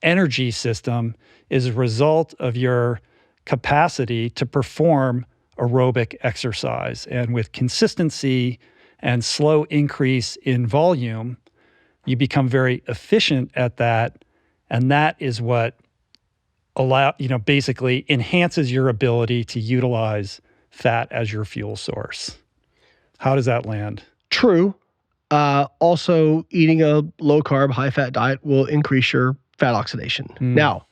energy system is a result of your capacity to perform aerobic exercise. And with consistency and slow increase in volume, you become very efficient at that. And that is what basically enhances your ability to utilize fat as your fuel source. How does that land? True. Also, eating a low-carb, high-fat diet will increase your fat oxidation. Now,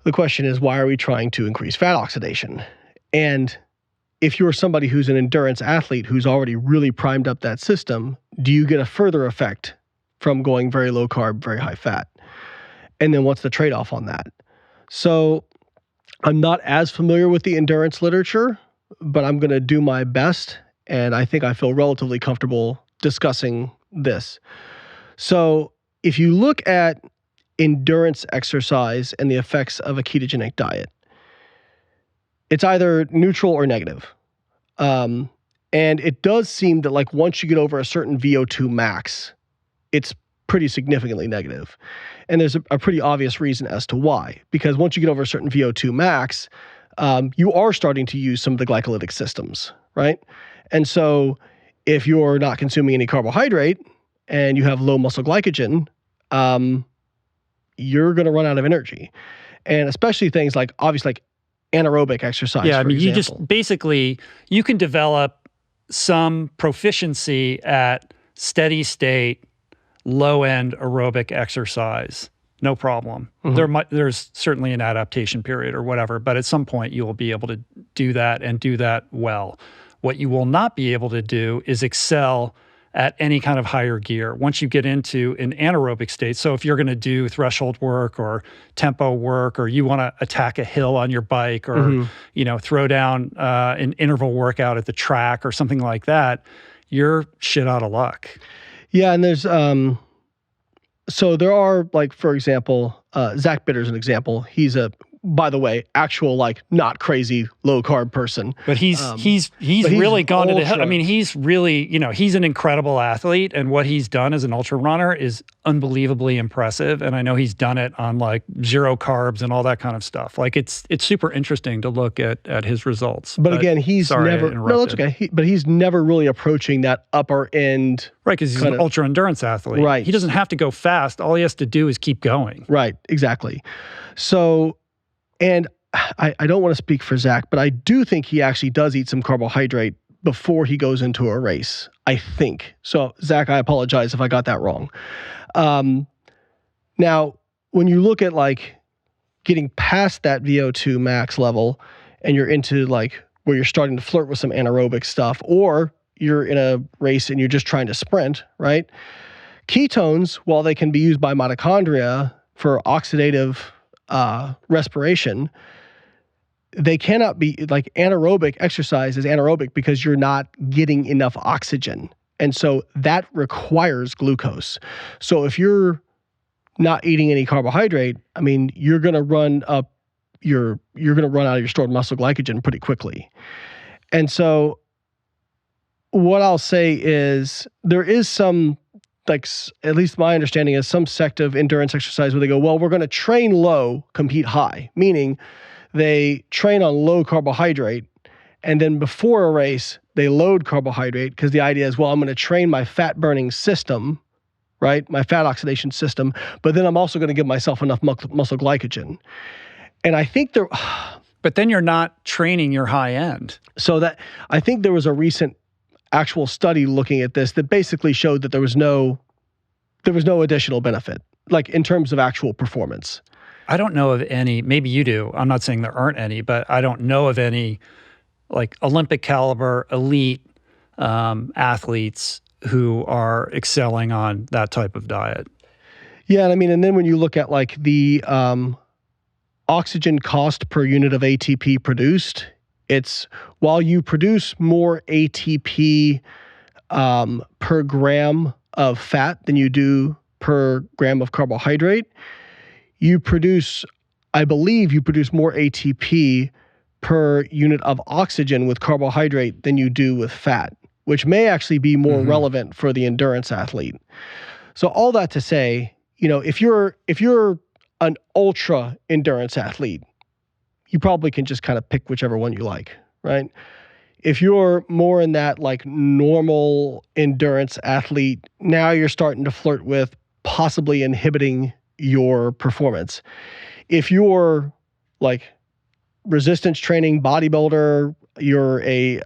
the question is, why are we trying to increase fat oxidation? And if you're somebody who's an endurance athlete who's already really primed up that system, do you get a further effect from going very low-carb, very high-fat? And then what's the trade-off on that? So I'm not as familiar with the endurance literature, but I'm going to do my best. And I think I feel relatively comfortable discussing this. So if you look at endurance exercise and the effects of a ketogenic diet, it's either neutral or negative. And it does seem that like once you get over a certain VO2 max, it's pretty significantly negative. And there's a pretty obvious reason as to why. Because once you get over a certain VO2 max, you are starting to use some of the glycolytic systems, right? And so if you're not consuming any carbohydrate and you have low muscle glycogen, you're going to run out of energy. And especially things like, obviously, like anaerobic exercise, yeah, I mean, example. you just basically, you can develop some proficiency at steady state, low-end aerobic exercise. No problem. There's certainly an adaptation period or whatever, but at some point you will be able to do that and do that well. What you will not be able to do is excel at any kind of higher gear once you get into an anaerobic state. So if you're going to do threshold work or tempo work, or you want to attack a hill on your bike, or throw down an interval workout at the track or something like that, you're shit out of luck. Yeah, and there's so there are, like, for example, Zach Bitter's an example. He's a, by the way, actual, like, not crazy low carb person. But he's really gone to the hill. I mean, he's really, he's an incredible athlete, and what he's done as an ultra runner is unbelievably impressive. And I know he's done it on like zero carbs and all that kind of stuff. Like it's super interesting to look at his results. But again, he's that's okay. But he's never really approaching that upper end. Right, because he's an ultra endurance athlete. Right. He doesn't have to go fast. All he has to do is keep going. Right, exactly. So, and I don't want to speak for Zach, but I do think he actually does eat some carbohydrate before he goes into a race, I think. So, Zach, I apologize if I got that wrong. Now, when you look at like getting past that VO2 max level and you're into like where you're starting to flirt with some anaerobic stuff, or you're in a race and you're just trying to sprint, right? Ketones, while they can be used by mitochondria for oxidative respiration, they cannot be, like, anaerobic exercise is anaerobic because you're not getting enough oxygen. And so that requires glucose. So if you're not eating any carbohydrate, I mean, you're going to run up you're going to run out of your stored muscle glycogen pretty quickly. And so what I'll say is there is some, like, at least my understanding is some sect of endurance exercise where they go, well, we're going to train low, compete high, meaning they train on low carbohydrate, and then before a race, they load carbohydrate because the idea is, well, I'm going to train my fat burning system, right? My fat oxidation system, but then I'm also going to give myself enough muscle glycogen. And I think there... But then you're not training your high end. So that, I think there was a recent actual study looking at this that basically showed that there was no additional benefit, like in terms of actual performance. I don't know of any, maybe you do. I'm not saying there aren't any, but I don't know of any like Olympic caliber, elite athletes who are excelling on that type of diet. Yeah, and I mean, and then when you look at like the oxygen cost per unit of ATP produced, it's while you produce more ATP per gram of fat than you do per gram of carbohydrate, you produce, I believe you produce more ATP per unit of oxygen with carbohydrate than you do with fat, which may actually be more relevant for the endurance athlete. So all that to say, you know, if you're an ultra endurance athlete, you probably can just kind of pick whichever one you like, right? If you're more in that like normal endurance athlete, now you're starting to flirt with possibly inhibiting your performance. If you're like resistance training bodybuilder, you're a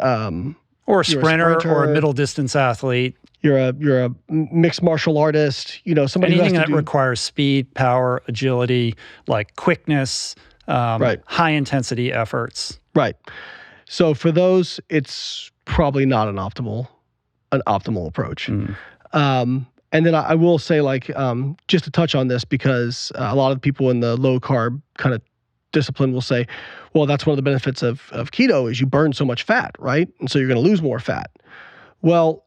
or a sprinter or a middle distance athlete. You're a mixed martial artist, you know, somebody anything who has that requires speed, power, agility, like quickness, right. high intensity efforts. Right. So for those, it's probably not an optimal approach. And then I will say, like, just to touch on this, because a lot of people in the low carb kind of discipline will say, well, that's one of the benefits of keto is you burn so much fat, right? And so you're going to lose more fat. Well,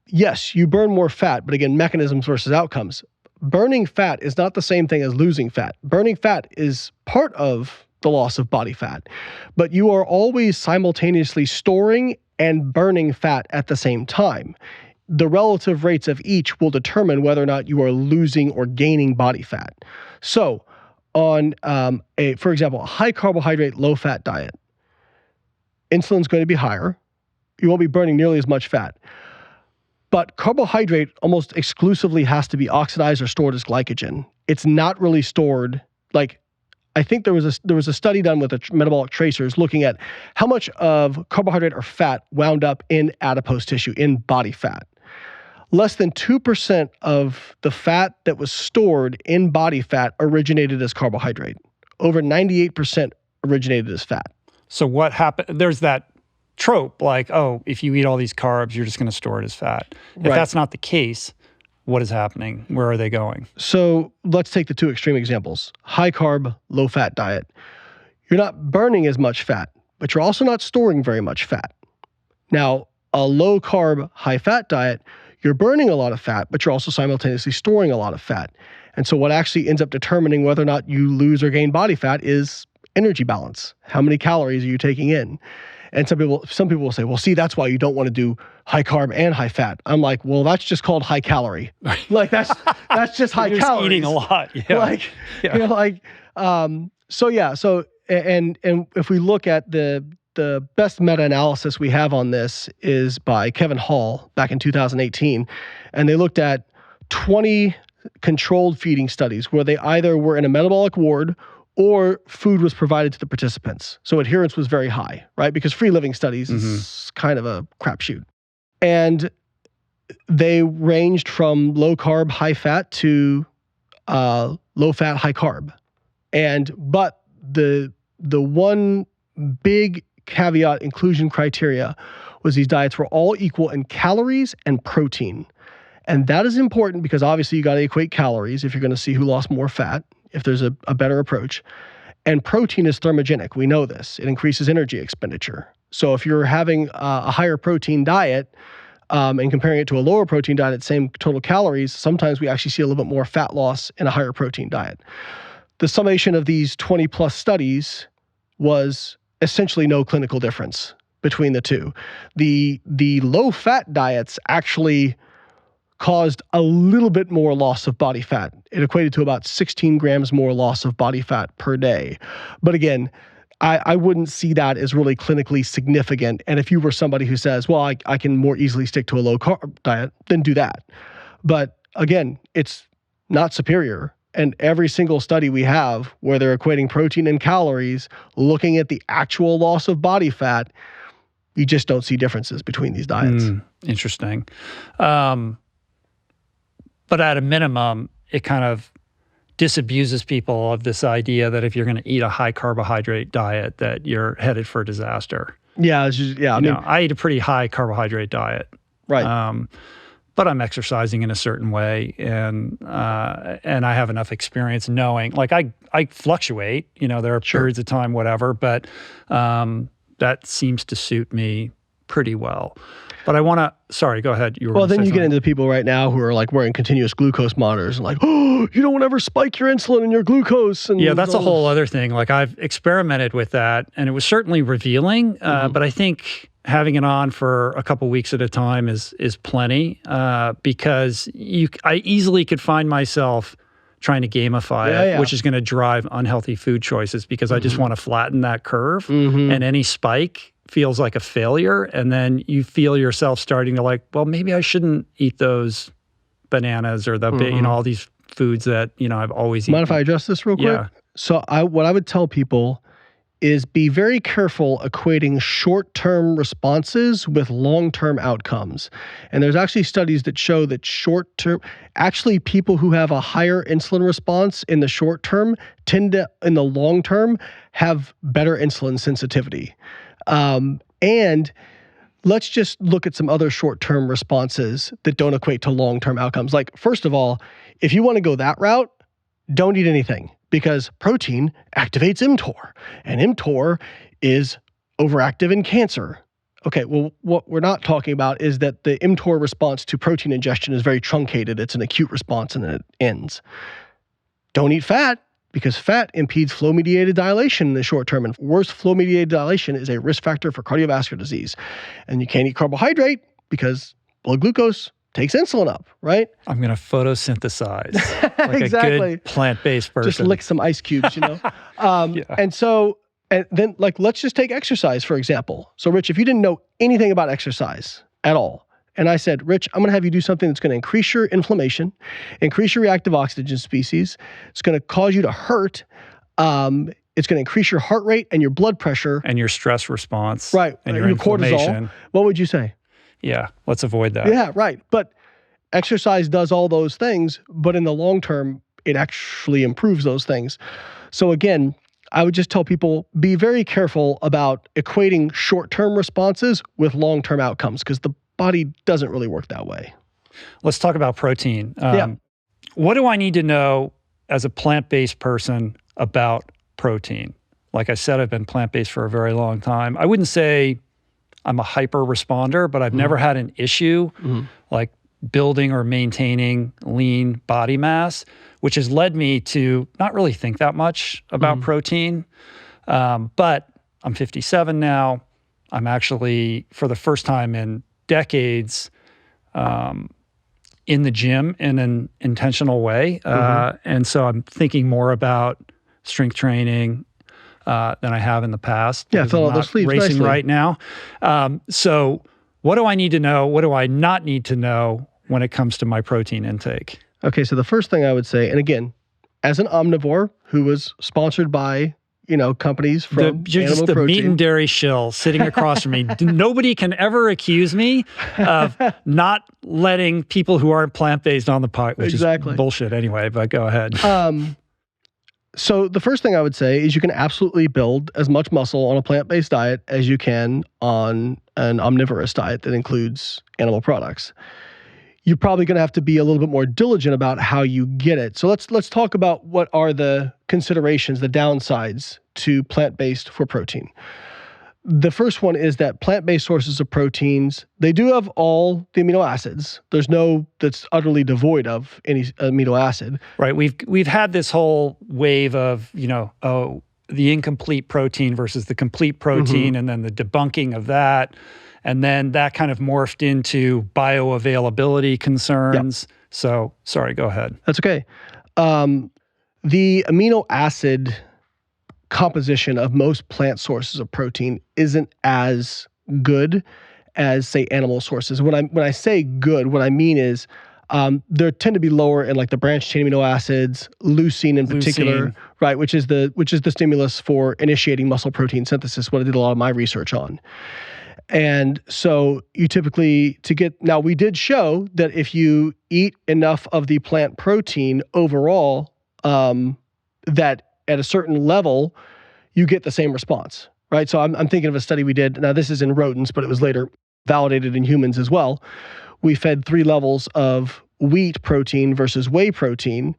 yes, you burn more fat, but again, mechanisms versus outcomes. Burning fat is not the same thing as losing fat. Burning fat is part of the loss of body fat, but you are always simultaneously storing and burning fat at the same time. The relative rates of each will determine whether or not you are losing or gaining body fat. So on for example, a high carbohydrate, low fat diet, insulin's going to be higher. You won't be burning nearly as much fat. But carbohydrate almost exclusively has to be oxidized or stored as glycogen. It's not really stored. Like, I think there was a study done with the metabolic tracers looking at how much of carbohydrate or fat wound up in adipose tissue, in body fat. Less than 2% of the fat that was stored in body fat originated as carbohydrate. Over 98% originated as fat. So what happened? There's that trope, like, oh, if you eat all these carbs, you're just going to store it as fat. If that's not the case, what is happening? Where are they going? So let's take the two extreme examples. High carb, low fat diet. You're not burning as much fat, but you're also not storing very much fat. Now, a low carb, high fat diet, you're burning a lot of fat, but you're also simultaneously storing a lot of fat. And so what actually ends up determining whether or not you lose or gain body fat is energy balance. How many calories are you taking in? And some people will say, well, see, that's why you don't want to do high carb and high fat. I'm like, well, that's just called high calorie. Like that's just high you're calories. Just eating a lot. Yeah. You know, like, so if we look at the best meta-analysis we have on this is by Kevin Hall back in 2018. And they looked at 20 controlled feeding studies where they either were in a metabolic ward or food was provided to the participants. So adherence was very high, right? Because free living studies is kind of a crapshoot. And they ranged from low carb, high fat to low fat, high carb. But the one big caveat inclusion criteria was these diets were all equal in calories and protein. And that is important because obviously you got to equate calories if you're going to see who lost more fat, if there's a better approach. And protein is thermogenic. We know this. It increases energy expenditure. So if you're having a higher protein diet and comparing it to a lower protein diet at the same total calories, sometimes we actually see a little bit more fat loss in a higher protein diet. The summation of these 20 plus studies was essentially no clinical difference between the two. The low fat diets actually caused a little bit more loss of body fat. It equated to about 16 grams more loss of body fat per day. But again, I wouldn't see that as really clinically significant. And if you were somebody who says, well, I can more easily stick to a low carb diet, then do that. But again, it's not superior. And every single study we have where they're equating protein and calories, looking at the actual loss of body fat, You just don't see differences between these diets. Interesting. But at a minimum, it kind of disabuses people of this idea that if you're going to eat a high carbohydrate diet, that you're headed for disaster. Yeah, it's just, yeah. I eat a pretty high carbohydrate diet. Right. But I'm exercising in a certain way, and I have enough experience knowing, like I fluctuate, there are periods of time, whatever, but that seems to suit me pretty well. But I want to, sorry, go ahead. Well, then you get into people right now who are like wearing continuous glucose monitors and like, oh, you don't ever spike your insulin and your glucose. And yeah, that's a whole other thing. Like I've experimented with that, and it was certainly revealing, but I think having it on for a couple weeks at a time is plenty, because I easily could find myself trying to gamify it, which is going to drive unhealthy food choices, because I just want to flatten that curve, and any spike feels like a failure, and then you feel yourself starting to like, well, maybe I shouldn't eat those bananas or the all these foods that I've always eaten. Mind if I address this real quick? Yeah. So what I would tell people is be very careful equating short-term responses with long-term outcomes. And there's actually studies that show that short-term, actually people who have a higher insulin response in the short term tend to, in the long term, have better insulin sensitivity. And let's just look at some other short-term responses that don't equate to long-term outcomes. Like, first of all, if you want to go that route, don't eat anything, because protein activates mTOR, and mTOR is overactive in cancer. Okay, well, what we're not talking about is that the mTOR response to protein ingestion is very truncated. It's an acute response and it ends. Don't eat fat, because fat impedes flow-mediated dilation in the short term, and worse flow-mediated dilation is a risk factor for cardiovascular disease. And you can't eat carbohydrate because blood glucose takes insulin up, right? I'm going to photosynthesize like exactly. a good plant-based person. Just lick some ice cubes, And so, and then like, let's just take exercise, for example. So Rich, if you didn't know anything about exercise at all, and I said, Rich, I'm going to have you do something that's going to increase your inflammation, increase your reactive oxygen species. It's going to cause you to hurt. It's going to increase your heart rate and your blood pressure. And your stress response. Right. And your inflammation. Cortisol. What would you say? Yeah, let's avoid that. Yeah, right. But exercise does all those things, but in the long term, it actually improves those things. So again, I would just tell people, be very careful about equating short-term responses with long-term outcomes, because the body doesn't really work that way. Let's talk about protein. What do I need to know as a plant-based person about protein? Like I said, I've been plant-based for a very long time. I wouldn't say I'm a hyper responder, but I've never had an issue like building or maintaining lean body mass, which has led me to not really think that much about protein. But I'm 57 now. I'm actually, for the first time in decades, in the gym in an intentional way. And so I'm thinking more about strength training than I have in the past. Yeah, fill out those sleeves racing nicely right now. So what do I need to know? What do I not need to know when it comes to my protein intake? Okay, so the first thing I would say, and again, as an omnivore who was sponsored by companies from just the meat and dairy shill sitting across from me. Nobody can ever accuse me of not letting people who aren't plant-based on the pot, which is bullshit anyway, but go ahead. So the first thing I would say is you can absolutely build as much muscle on a plant-based diet as you can on an omnivorous diet that includes animal products. You're probably going to have to be a little bit more diligent about how you get it. So let's talk about what are the considerations, the downsides to plant-based for protein. The first one is that plant-based sources of proteins, they do have all the amino acids. There's no that's utterly devoid of any amino acid. Right. We've had this whole wave of, the incomplete protein versus the complete protein, and then the debunking of that. And then that kind of morphed into bioavailability concerns. Yep. So, sorry, go ahead. That's okay. The amino acid composition of most plant sources of protein isn't as good as, say, animal sources. When I say good, what I mean is there tend to be lower in like the branched chain amino acids, leucine in particular, right? Which is the stimulus for initiating muscle protein synthesis. What I did a lot of my research on. And so you typically, now we did show that if you eat enough of the plant protein overall, that at a certain level, you get the same response, right? So I'm thinking of a study we did. Now this is in rodents, but it was later validated in humans as well. We fed 3 levels of wheat protein versus whey protein,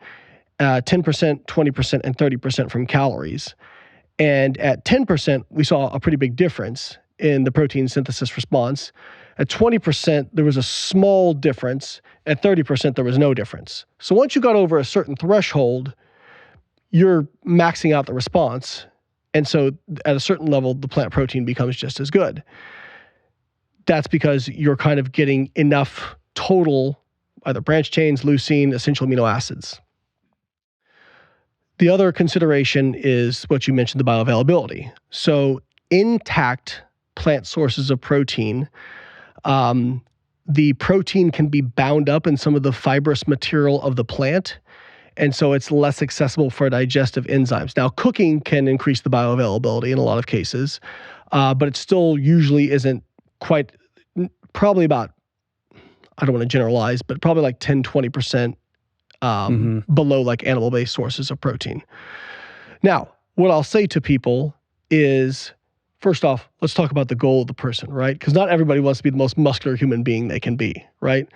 10%, 20%, and 30% from calories. And at 10%, we saw a pretty big difference in the protein synthesis response. At 20%, there was a small difference. At 30%, there was no difference. So once you got over a certain threshold, you're maxing out the response. And so at a certain level, the plant protein becomes just as good. That's because you're kind of getting enough total, either branch chains, leucine, essential amino acids. The other consideration is what you mentioned, the bioavailability. So intact plant sources of protein, the protein can be bound up in some of the fibrous material of the plant, and so it's less accessible for digestive enzymes. Now, cooking can increase the bioavailability in a lot of cases, but it still usually isn't quite, probably about, I don't want to generalize, but probably like 10, 20% below like animal-based sources of protein. Now, what I'll say to people is, first off, let's talk about the goal of the person, right? Because not everybody wants to be the most muscular human being they can be, right?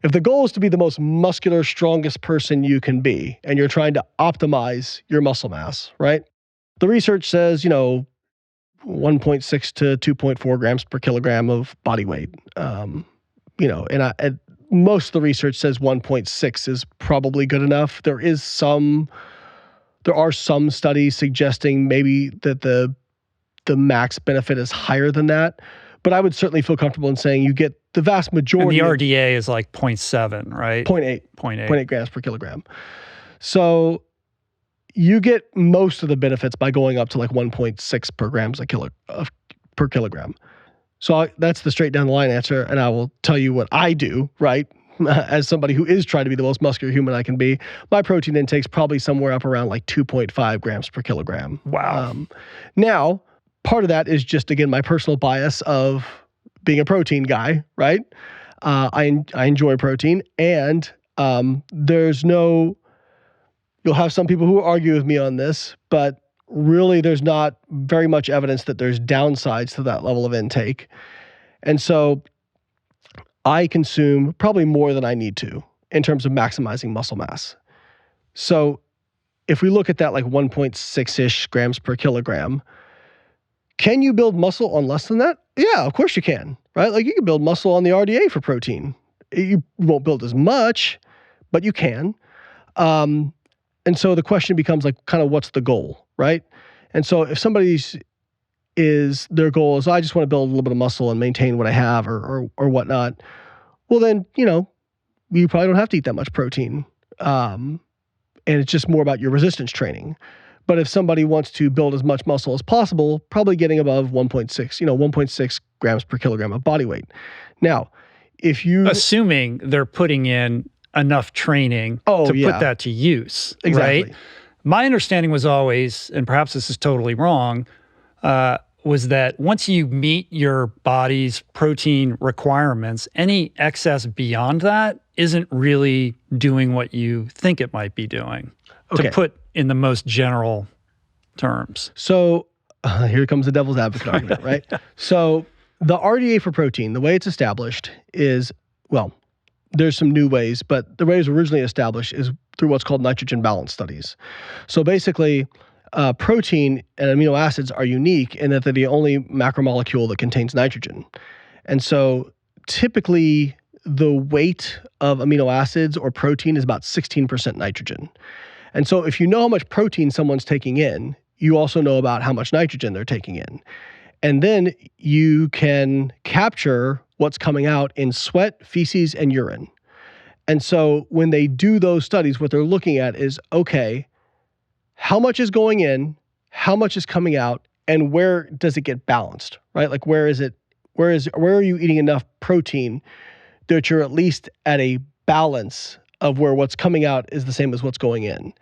If the goal is to be the most muscular, strongest person you can be, and you're trying to optimize your muscle mass, right? The research says, 1.6 to 2.4 grams per kilogram of body weight. And most of the research says 1.6 is probably good enough. There are some studies suggesting maybe that the max benefit is higher than that, but I would certainly feel comfortable in saying you get the vast majority. And the RDA is like 0.7, right? 0.8 grams per kilogram. So you get most of the benefits by going up to like 1.6 per grams per kilogram. So that's the straight down the line answer, and I will tell you what I do, right? As somebody who is trying to be the most muscular human I can be, my protein intake's probably somewhere up around like 2.5 grams per kilogram. Wow. Now, part of that is just, again, my personal bias of being a protein guy, right? I enjoy protein, and you'll have some people who argue with me on this, but really there's not very much evidence that there's downsides to that level of intake. And so I consume probably more than I need to in terms of maximizing muscle mass. So if we look at that like 1.6-ish grams per kilogram, can you build muscle on less than that? Yeah, of course you can, right? Like you can build muscle on the RDA for protein. You won't build as much, but you can. And so the question becomes like, kind of what's the goal, right? And so if their goal is, I just want to build a little bit of muscle and maintain what I have or whatnot, well then, you probably don't have to eat that much protein. And it's just more about your resistance training. But if somebody wants to build as much muscle as possible, probably getting above 1.6 grams per kilogram of body weight. Now, assuming they're putting in enough training to put that to use, exactly. Right? My understanding was always, and perhaps this is totally wrong, was that once you meet your body's protein requirements, any excess beyond that isn't really doing what you think it might be doing, to put in the most general terms. So here comes the devil's advocate argument, right? So the RDA for protein, the way it's established is, there's some new ways, but the way it was originally established is through what's called nitrogen balance studies. So basically, protein and amino acids are unique in that they're the only macromolecule that contains nitrogen. And so typically, the weight of amino acids or protein is about 16% nitrogen. And so if you know how much protein someone's taking in, you also know about how much nitrogen they're taking in. And then you can capture what's coming out in sweat, feces, and urine. And so when they do those studies, what they're looking at is, okay, how much is going in, how much is coming out, and where does it get balanced, right? Like where are you eating enough protein that you're at least at a balance of where what's coming out is the same as what's going in.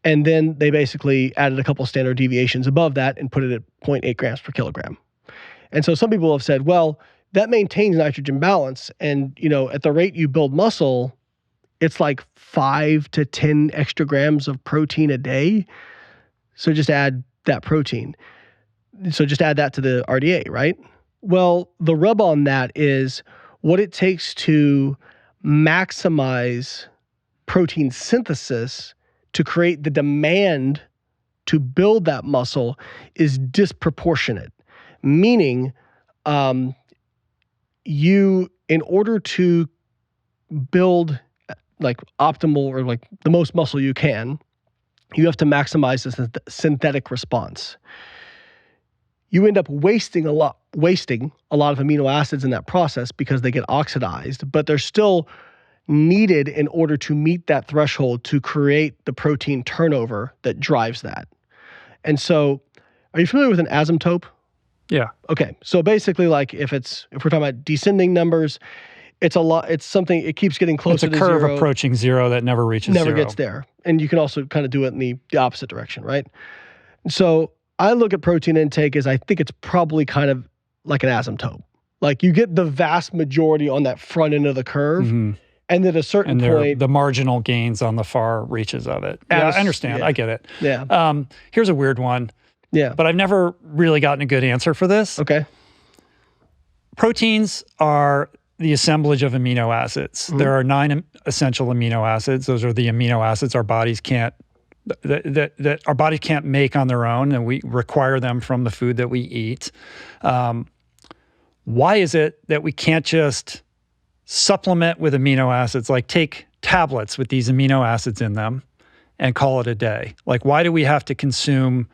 And then they basically added a couple standard deviations above that and put it at 0.8 grams per kilogram. And so some people have said, well, that maintains nitrogen balance. And, at the rate you build muscle, it's like 5 to 10 extra grams of protein a day. So just add that protein. So just add that to the RDA, right? Well, the rub on that is what it takes to maximize protein synthesis to create the demand to build that muscle is disproportionate. Meaning, in order to build like optimal or like the most muscle you can, you have to maximize the synthetic response. You end up wasting a lot of amino acids in that process because they get oxidized, but they're still needed in order to meet that threshold to create the protein turnover that drives that. And so, are you familiar with an asymptote? Yeah. Okay. So basically, like if we're talking about descending numbers, it keeps getting closer to zero. It's a curve approaching zero that never reaches zero. Never gets there. And you can also kind of do it in the opposite direction, right? So I look at protein intake as I think it's probably kind of like an asymptote. Like you get the vast majority on that front end of the curve. Mm-hmm. And at a certain point, the marginal gains on the far reaches of it. Yeah, I understand. Yeah. I get it. Yeah. Here's a weird one. Yeah. But I've never really gotten a good answer for this. Okay. Proteins are the assemblage of amino acids. Mm-hmm. There are 9 essential amino acids. Those are the amino acids our bodies can't that our bodies can't make on their own, and we require them from the food that we eat. Why is it that we can't just supplement with amino acids, like take tablets with these amino acids in them and call it a day? Like, why do we have to consume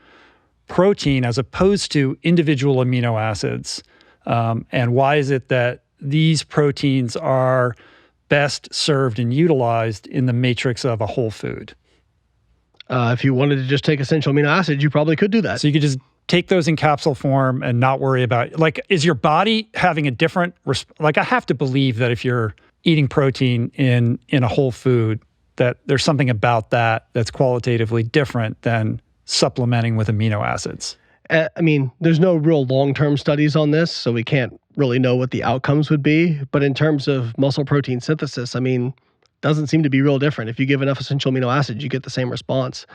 protein as opposed to individual amino acids? And why is it that these proteins are best served and utilized in the matrix of a whole food? If you wanted to just take essential amino acids, you probably could do that. So you could just take those in capsule form and not worry about, like, is your body having a different, like, I have to believe that if you're eating protein in a whole food, that there's something about that that's qualitatively different than supplementing with amino acids. I mean, there's no real long-term studies on this, so we can't really know what the outcomes would be. But in terms of muscle protein synthesis, I mean, doesn't seem to be real different. If you give enough essential amino acids, you get the same response.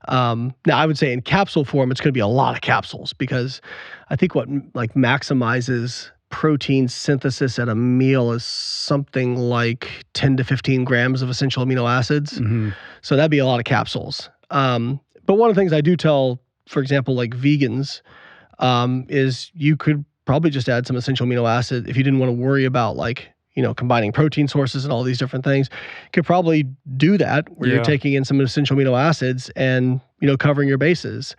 Now, I would say in capsule form, it's going to be a lot of capsules, because I think what like maximizes protein synthesis at a meal is something like 10 to 15 grams of essential amino acids. Mm-hmm. So that'd be a lot of capsules. But one of the things I do tell, for example, like vegans, is you could probably just add some essential amino acid if you didn't want to worry about, like, combining protein sources and all these different things. You could probably do that where you're taking in some essential amino acids and, covering your bases.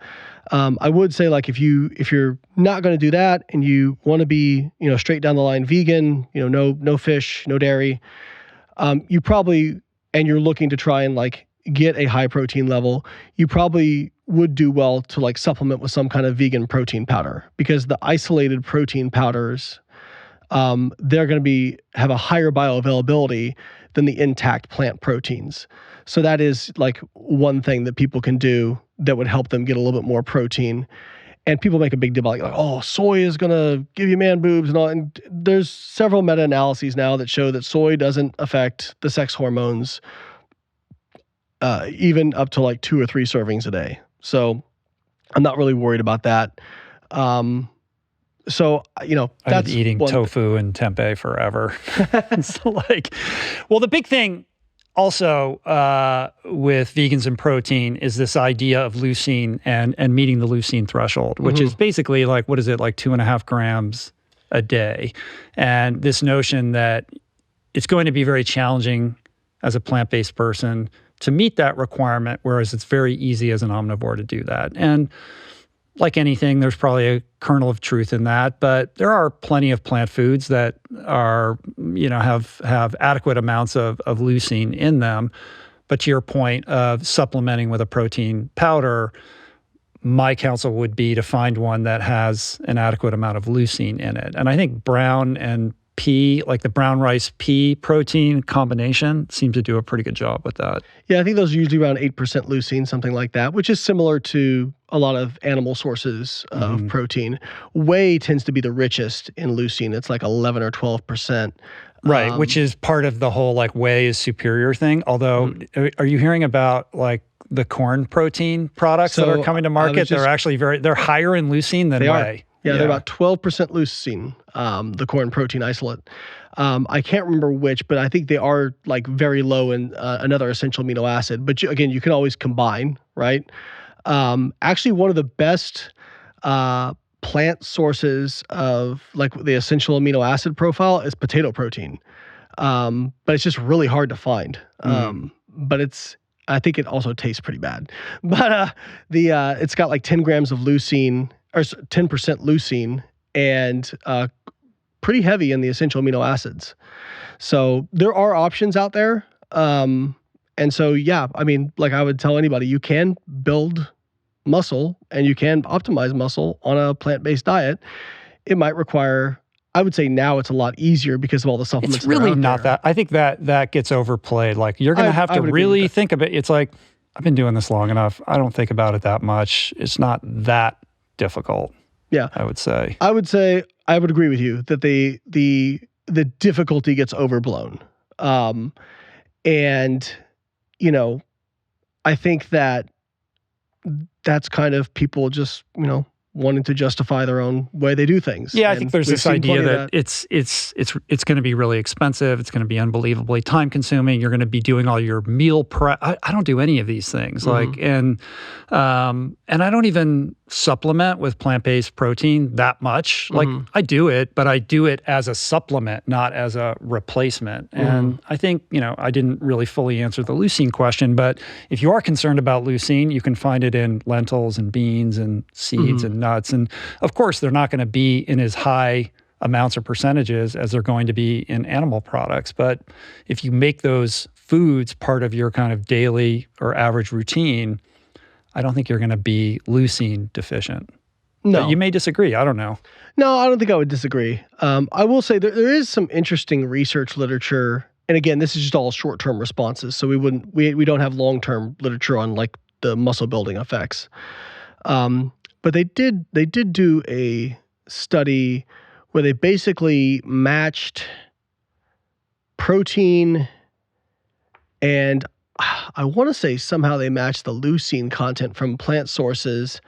I would say, like, if you're not going to do that and you want to be, straight down the line vegan, no fish, no dairy, you probably, and you're looking to try and like get a high protein level, you probably would do well to like supplement with some kind of vegan protein powder, because the isolated protein powders, they're going to have a higher bioavailability than the intact plant proteins. So that is like one thing that people can do that would help them get a little bit more protein. And people make a big deal about like, oh, soy is going to give you man boobs and all. And there's several meta-analyses now that show that soy doesn't affect the sex hormones, even up to like 2 or 3 servings a day. So I'm not really worried about that. So, that's I've been eating tofu and tempeh forever. So like, well, the big thing also with vegans and protein is this idea of leucine and meeting the leucine threshold, which is basically like, what is it, like 2.5 grams a day. And this notion that it's going to be very challenging as a plant-based person to meet that requirement, whereas it's very easy as an omnivore to do that. And like anything, there's probably a kernel of truth in that, but there are plenty of plant foods that are, have adequate amounts of leucine in them. But to your point of supplementing with a protein powder, my counsel would be to find one that has an adequate amount of leucine in it. And I think brown and pea, like the brown rice pea protein combination, seems to do a pretty good job with that. Yeah, I think those are usually around 8% leucine, something like that, which is similar to a lot of animal sources of protein. Whey tends to be the richest in leucine. It's like 11 or 12%. Right, which is part of the whole like whey is superior thing. Although, are you hearing about like the corn protein products that are coming to market? They're actually they're higher in leucine than whey. Yeah, they're about 12% leucine, the corn protein isolate. I can't remember which, but I think they are like very low in another essential amino acid. But again, you can always combine, right? Actually, one of the best plant sources of like the essential amino acid profile is potato protein. But it's just really hard to find. But I think it also tastes pretty bad. But it's got like 10 grams of leucine, or 10% leucine, and pretty heavy in the essential amino acids. So there are options out there. And so, yeah, I mean, like I would tell anybody, you can build muscle and you can optimize muscle on a plant-based diet. It might require, I would say now it's a lot easier because of all the supplements. It's really not that. I think that gets overplayed. Like you're going to have to really think of it. It's like, I've been doing this long enough. I don't think about it that much. It's not that difficult. Yeah, I would say I would agree with you that the difficulty gets overblown. And you know, I think that's kind of people just, wanting to justify their own way they do things. Yeah, I think there's this idea that it's going to be really expensive. It's going to be unbelievably time consuming. You're going to be doing all your meal prep. I don't do any of these things. And I don't even supplement with plant-based protein that much. Like I do it, but I do it as a supplement, not as a replacement. And I think, I didn't really fully answer the leucine question, but if you are concerned about leucine, you can find it in lentils and beans and seeds and nuts. And of course, they're not going to be in as high amounts or percentages as they're going to be in animal products. But if you make those foods part of your kind of daily or average routine, I don't think you're going to be leucine deficient. No. But you may disagree. I don't know. No, I don't think I would disagree. I will say there is some interesting research literature. And again, this is just all short-term responses. So we don't have long-term literature on like the muscle building effects. But they did do a study where they basically matched protein and I want to say somehow they matched the leucine content from plant sources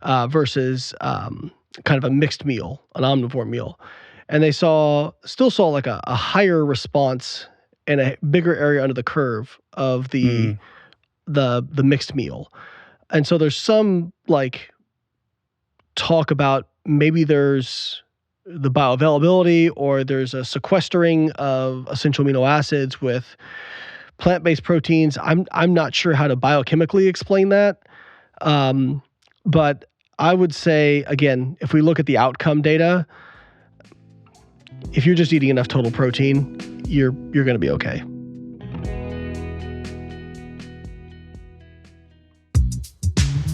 versus kind of a mixed meal, an omnivore meal. And they still saw like a higher response and a bigger area under the curve of the mixed meal. And so there's some like talk about maybe there's the bioavailability or there's a sequestering of essential amino acids with plant-based proteins. I'm not sure how to biochemically explain that. But I would say, again, if we look at the outcome data, if you're just eating enough total protein, you're going to be okay.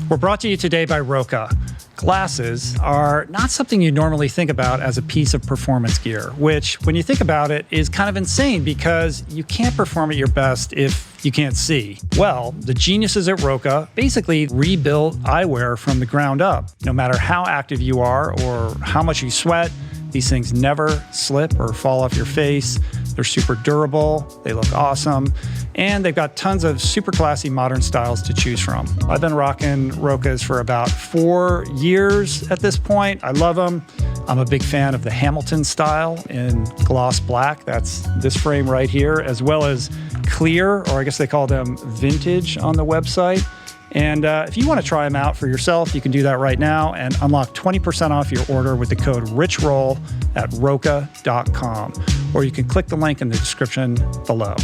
We're brought to you today by ROKA. Glasses are not something you normally think about as a piece of performance gear, which, when you think about it, is kind of insane because you can't perform at your best if you can't see. Well, the geniuses at ROKA basically rebuilt eyewear from the ground up. No matter how active you are or how much you sweat, these things never slip or fall off your face. They're super durable, they look awesome, and they've got tons of super classy modern styles to choose from. I've been rocking ROKAs for about 4 years at this point. I love them. I'm a big fan of the Hamilton style in gloss black. That's this frame right here, as well as clear, or I guess they call them vintage on the website. And if you want to try them out for yourself, you can do that right now and unlock 20% off your order with the code RICHROLL at ROKA.com. Or you can click the link in the description below.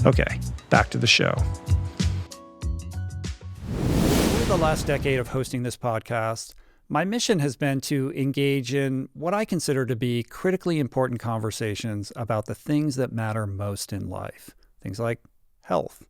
Okay, back to the show. Over the last decade of hosting this podcast, my mission has been to engage in what I consider to be critically important conversations about the things that matter most in life. Things like health,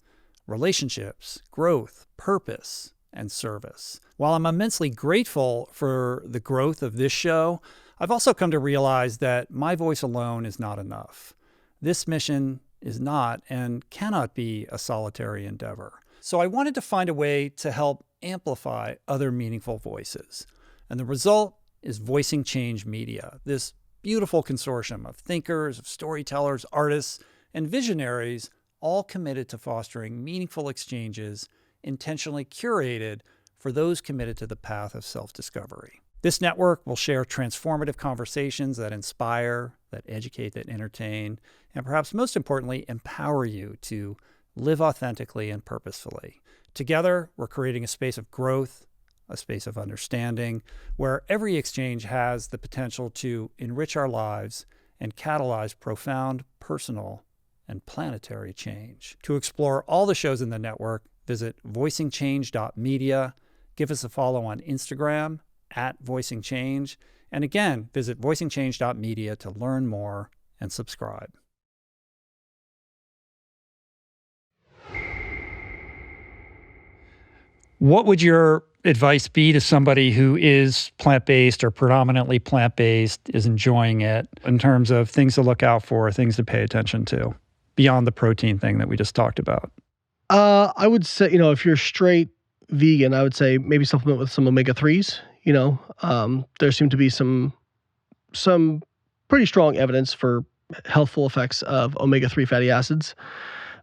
relationships, growth, purpose, and service. While I'm immensely grateful for the growth of this show, I've also come to realize that my voice alone is not enough. This mission is not and cannot be a solitary endeavor. So I wanted to find a way to help amplify other meaningful voices. And the result is Voicing Change Media, this beautiful consortium of thinkers, of storytellers, artists, and visionaries, all committed to fostering meaningful exchanges, intentionally curated for those committed to the path of self-discovery. This network will share transformative conversations that inspire, that educate, that entertain, and perhaps most importantly, empower you to live authentically and purposefully. Together, we're creating a space of growth, a space of understanding, where every exchange has the potential to enrich our lives and catalyze profound personal and planetary change. To explore all the shows in the network, visit voicingchange.media, give us a follow on Instagram @voicingchange, and again, visit voicingchange.media to learn more and subscribe. What would your advice be to somebody who is plant-based or predominantly plant-based, is enjoying it, in terms of things to look out for, things to pay attention to, beyond the protein thing that we just talked about? I would say, if you're straight vegan, I would say maybe supplement with some omega-3s. There seem to be some pretty strong evidence for healthful effects of omega-3 fatty acids.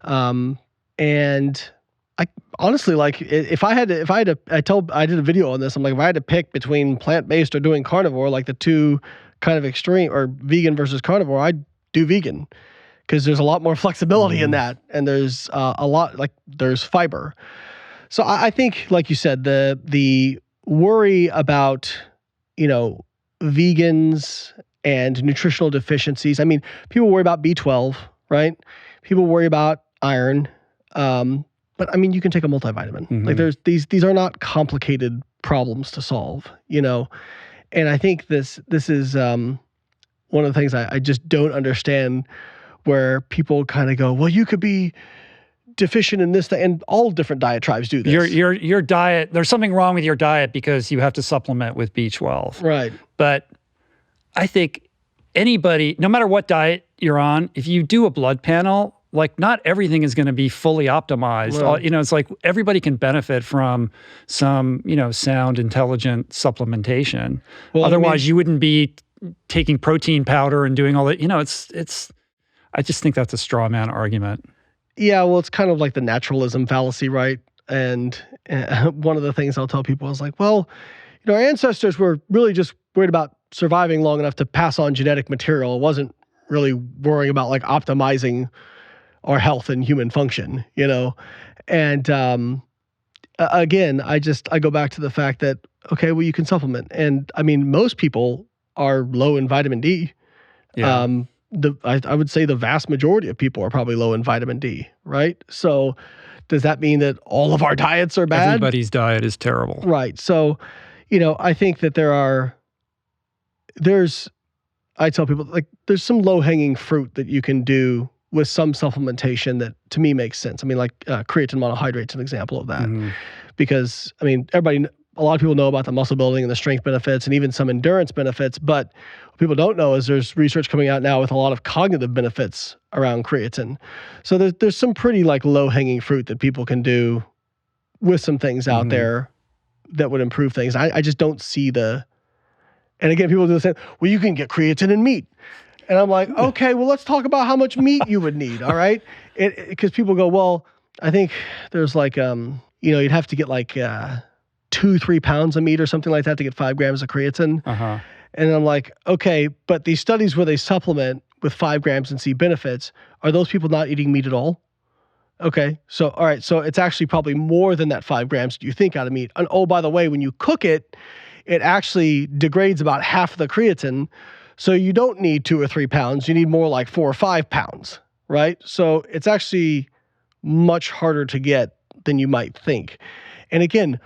And I honestly, if I did a video on this. I'm like, if I had to pick between plant-based or doing carnivore, like the two kind of extreme, or vegan versus carnivore, I'd do vegan because there's a lot more flexibility in that. And there's there's fiber. So I think, like you said, the worry about, vegans and nutritional deficiencies. I mean, people worry about B12, right? People worry about iron. But I mean, you can take a multivitamin. Mm-hmm. Like these are not complicated problems to solve, And I think this is one of the things I just don't understand, where people kind of go, well, you could be deficient in this, and all different diet tribes do this. Your diet, there's something wrong with your diet because you have to supplement with B12. Right. But I think anybody, no matter what diet you're on, if you do a blood panel, like not everything is going to be fully optimized. No. It's like everybody can benefit from some, sound, intelligent supplementation. Well, otherwise you wouldn't be taking protein powder and doing all that. I just think that's a straw man argument. Yeah, well, it's kind of like the naturalism fallacy, right? And one of the things I'll tell people is like, well, our ancestors were really just worried about surviving long enough to pass on genetic material. It wasn't really worrying about like optimizing our health and human function, And again, I go back to the fact that, okay, well, you can supplement. And I mean, most people are low in vitamin D. Yeah. I would say the vast majority of people are probably low in vitamin D, right? So does that mean that all of our diets are bad? Everybody's diet is terrible. Right. So, I think that I tell people, like, there's some low-hanging fruit that you can do with some supplementation that to me makes sense. I mean, like creatine monohydrate's an example of that. Mm-hmm. Because, I mean, a lot of people know about the muscle building and the strength benefits and even some endurance benefits, but what people don't know is there's research coming out now with a lot of cognitive benefits around creatine. So there's some pretty like low-hanging fruit that people can do with some things out there that would improve things. I just don't see and again, people do the same, well, you can get creatine in meat. And I'm like, okay, well, let's talk about how much meat you would need, all right? Because people go, well, I think there's like, you'd have to get like 2-3 pounds of meat or something like that to get 5 grams of creatine. Uh-huh. And I'm like, okay, but these studies where they supplement with 5 grams and see benefits, are those people not eating meat at all? Okay, so all right, so it's actually probably more than that 5 grams you think out of meat. And oh, by the way, when you cook it, it actually degrades about half the creatine. So you don't need 2 or 3 pounds. You need more like 4 or 5 pounds, right? So it's actually much harder to get than you might think. And again,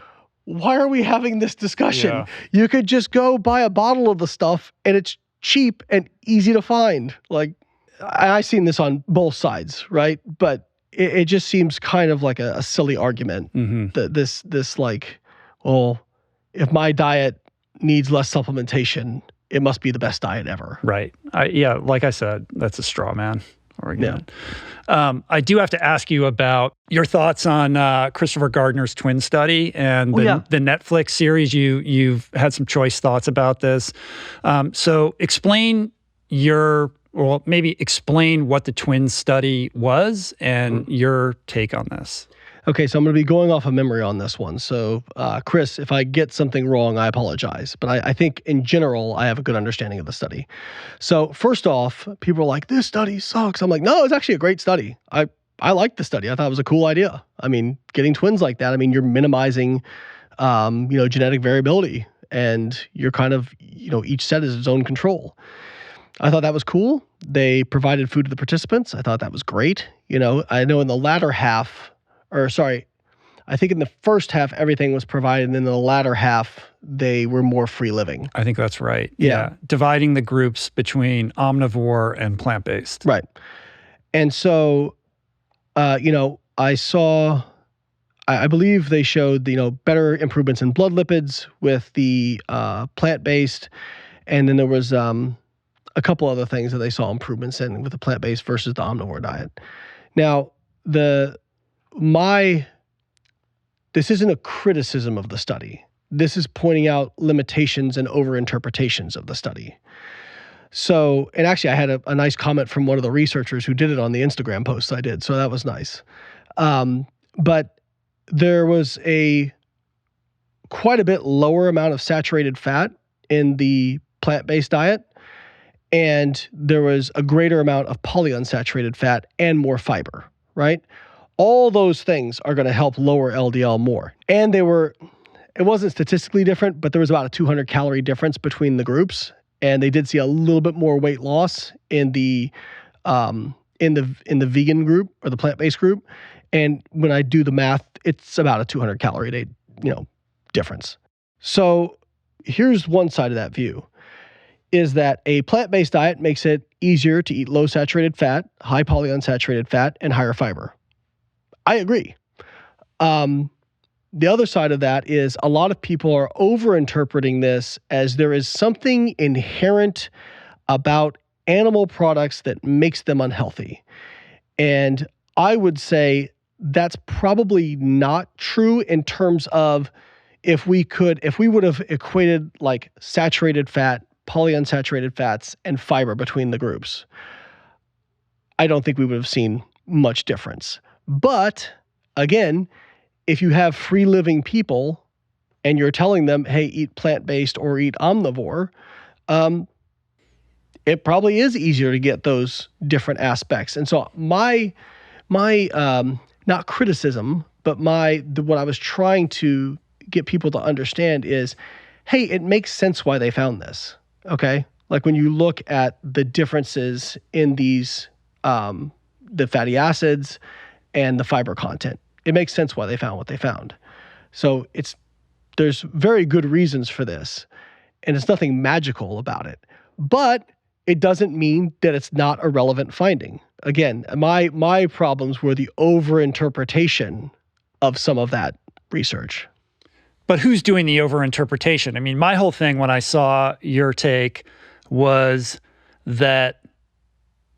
why are we having this discussion? Yeah. You could just go buy a bottle of the stuff and it's cheap and easy to find. Like, I've seen this on both sides, right? But it just seems kind of like a silly argument. That this like, well, if my diet needs less supplementation, it must be the best diet ever. Right. Yeah, like I said, that's a straw man argument. Yeah. I do have to ask you about your thoughts on Christopher Gardner's twin study and the Netflix series. You've had some choice thoughts about this. So explain explain what the twin study was and your take on this. Okay, so I'm going to be going off of memory on this one. So, Chris, if I get something wrong, I apologize. But I think in general, I have a good understanding of the study. So, first off, people are like, this study sucks. I'm like, no, it's actually a great study. I liked the study. I thought it was a cool idea. I mean, getting twins like that, I mean, you're minimizing, genetic variability. And you're kind of, each set is its own control. I thought that was cool. They provided food to the participants. I thought that was great. I know in the latter half, I think in the first half, everything was provided, and in the latter half, they were more free living. I think that's right. Yeah. Dividing the groups between omnivore and plant-based. Right. And so, I believe they showed, better improvements in blood lipids with the plant-based, and then there was a couple other things that they saw improvements in with the plant-based versus the omnivore diet. Now, this isn't a criticism of the study. This is pointing out limitations and overinterpretations of the study. So, and actually I had a nice comment from one of the researchers who did it on the Instagram posts I did. So that was nice. But there was quite a bit lower amount of saturated fat in the plant-based diet. And there was a greater amount of polyunsaturated fat and more fiber, right? All those things are going to help lower LDL more. And it wasn't statistically different, but there was about a 200 calorie difference between the groups. And they did see a little bit more weight loss in the vegan group or the plant-based group. And when I do the math, it's about a 200 calorie a day, difference. So here's one side of that view, is that a plant-based diet makes it easier to eat low saturated fat, high polyunsaturated fat, and higher fiber. I agree. The other side of that is a lot of people are overinterpreting this as there is something inherent about animal products that makes them unhealthy. And I would say that's probably not true in terms of if we would have equated like saturated fat, polyunsaturated fats, and fiber between the groups, I don't think we would have seen much difference. But again, if you have free living people and you're telling them, hey, eat plant-based or eat omnivore, it probably is easier to get those different aspects. And so my not criticism, but what I was trying to get people to understand is, hey, it makes sense why they found this. Okay? Like when you look at the differences in these, the fatty acids and the fiber content, it makes sense why they found what they found. So there's very good reasons for this, and it's nothing magical about it. But it doesn't mean that it's not a relevant finding. Again, my problems were the overinterpretation of some of that research. But who's doing the overinterpretation? I mean, my whole thing when I saw your take was that,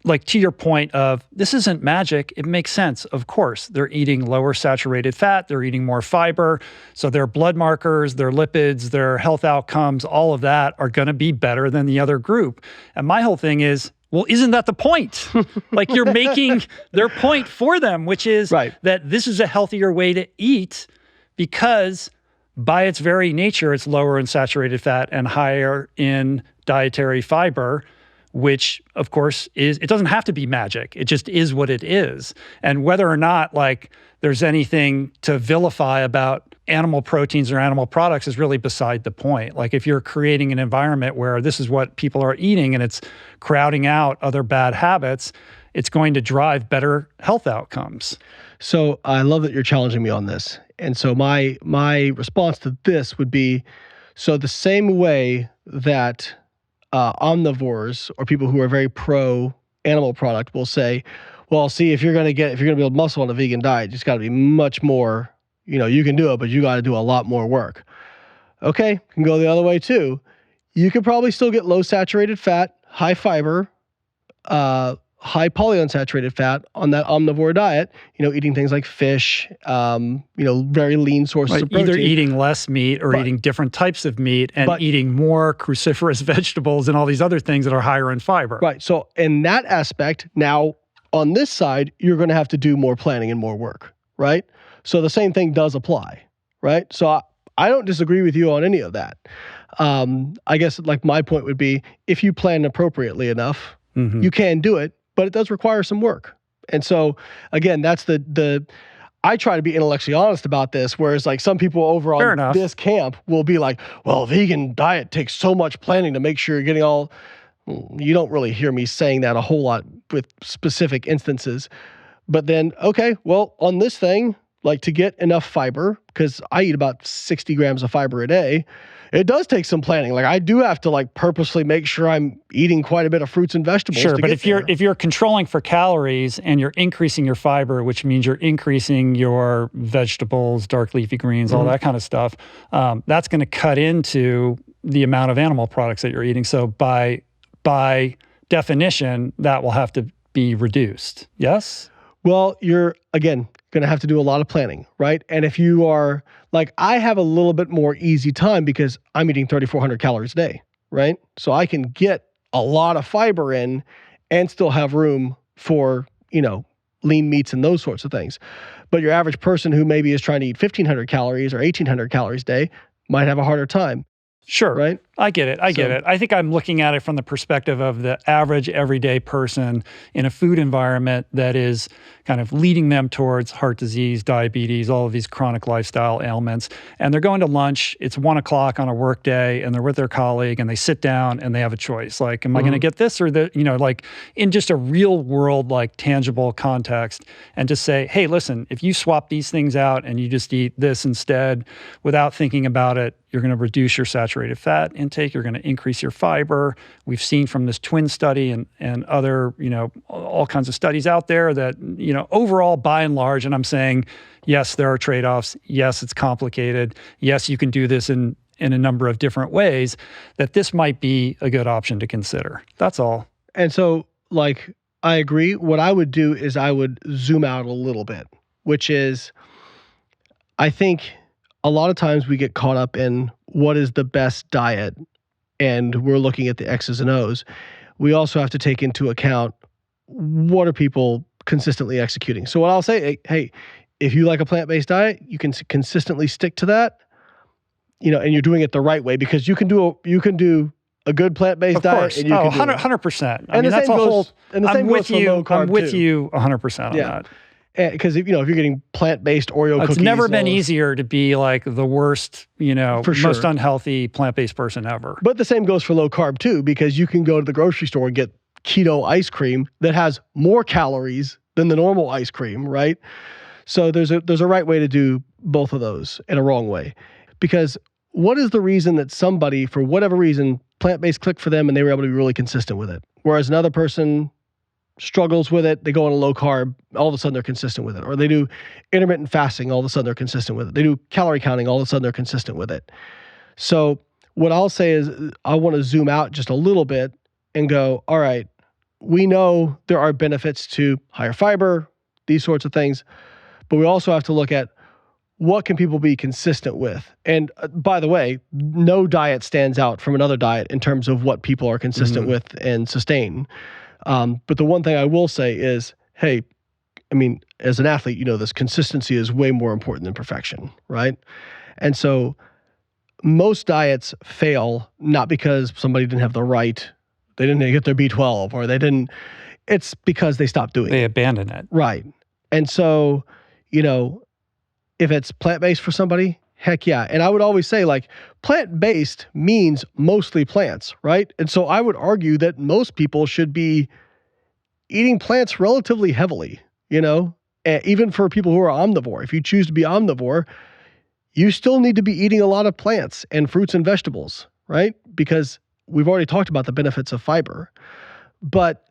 like, to your point of, this isn't magic, it makes sense. Of course, they're eating lower saturated fat, they're eating more fiber, so their blood markers, their lipids, their health outcomes, all of that are going to be better than the other group. And my whole thing is, well, isn't that the point? Like, you're making their point for them, which is that this is a healthier way to eat because by its very nature, it's lower in saturated fat and higher in dietary fiber, which of course it doesn't have to be magic. It just is what it is. And whether or not like there's anything to vilify about animal proteins or animal products is really beside the point. Like if you're creating an environment where this is what people are eating and it's crowding out other bad habits, it's going to drive better health outcomes. So I love that you're challenging me on this. And so my response to this would be, so the same way that omnivores or people who are very pro animal product will say, well, see, if you're going to build muscle on a vegan diet, it's got to be much more, you can do it, but you got to do a lot more work. Okay, can go the other way too. you could probably still get low saturated fat, high fiber, high polyunsaturated fat on that omnivore diet, eating things like fish, very lean sources of protein. Either eating less meat or eating different types of meat and eating more cruciferous vegetables and all these other things that are higher in fiber. Right. So in that aspect, now on this side, you're going to have to do more planning and more work, right? So the same thing does apply, right? So I don't disagree with you on any of that. I guess like my point would be, if you plan appropriately enough, you can do it, but it does require some work. And so again, that's I try to be intellectually honest about this, whereas like some people over on this camp will be like, well, vegan diet takes so much planning to make sure you're getting all. You don't really hear me saying that a whole lot with specific instances. But then, okay, well, on this thing, like to get enough fiber, because I eat about 60 grams of fiber a day, it does take some planning. Like I do have to like purposely make sure I'm eating quite a bit of fruits and vegetables. Sure, but if you're controlling for calories and you're increasing your fiber, which means you're increasing your vegetables, dark leafy greens, all that kind of stuff, that's going to cut into the amount of animal products that you're eating. So by definition, that will have to be reduced. Yes? Well, you're, again, going to have to do a lot of planning, right? And if you are, like, I have a little bit more easy time because I'm eating 3,400 calories a day, right? So I can get a lot of fiber in and still have room for, lean meats and those sorts of things. But your average person who maybe is trying to eat 1,500 calories or 1,800 calories a day might have a harder time. Sure. Right? I get it. I get it. I think I'm looking at it from the perspective of the average everyday person in a food environment that is kind of leading them towards heart disease, diabetes, all of these chronic lifestyle ailments. And they're going to lunch, it's 1 o'clock on a work day, and they're with their colleague and they sit down and they have a choice. Like, am I going to get this or the, like in just a real world, like tangible context, and just say, hey, listen, if you swap these things out and you just eat this instead without thinking about it, you're going to reduce your saturated fat intake. You're going to increase your fiber. We've seen from this twin study and other, all kinds of studies out there that, overall, by and large, and I'm saying, yes, there are trade-offs. Yes, it's complicated. Yes, you can do this in a number of different ways, that this might be a good option to consider. That's all. And so, like, I agree. What I would do is I would zoom out a little bit, which is, I think a lot of times we get caught up in what is the best diet, and we're looking at the X's and O's. We also have to take into account what are people consistently executing. So what I'll say, hey, if you like a plant-based diet, you can consistently stick to that, and you're doing it the right way, because you can do a good plant-based diet. And you can 100%. I mean, that's a whole. I'm with you 100% on that. Because if you're getting plant-based Oreo cookies, it's never been easier to be like the worst, most unhealthy plant-based person ever. But the same goes for low carb too, because you can go to the grocery store and get keto ice cream that has more calories than the normal ice cream, right? So there's a right way to do both of those and a wrong way. Because what is the reason that somebody, for whatever reason, plant-based clicked for them and they were able to be really consistent with it, whereas another person struggles with it, they go on a low carb, all of a sudden they're consistent with it. Or they do intermittent fasting, all of a sudden they're consistent with it. They do calorie counting, all of a sudden they're consistent with it. So what I'll say is I want to zoom out just a little bit and go, all right, we know there are benefits to higher fiber, these sorts of things, but we also have to look at what can people be consistent with. And by the way, no diet stands out from another diet in terms of what people are consistent with and sustain. But the one thing I will say is, hey, I mean, as an athlete, this consistency is way more important than perfection, right? And so most diets fail not because somebody didn't have they didn't get their B12 or it's because they stopped doing it. They abandon it. Right. And so, if it's plant-based for somebody, heck yeah. And I would always say, like, plant-based means mostly plants, right? And so I would argue that most people should be eating plants relatively heavily, even for people who are omnivore. If you choose to be omnivore, you still need to be eating a lot of plants and fruits and vegetables, right? Because we've already talked about the benefits of fiber. But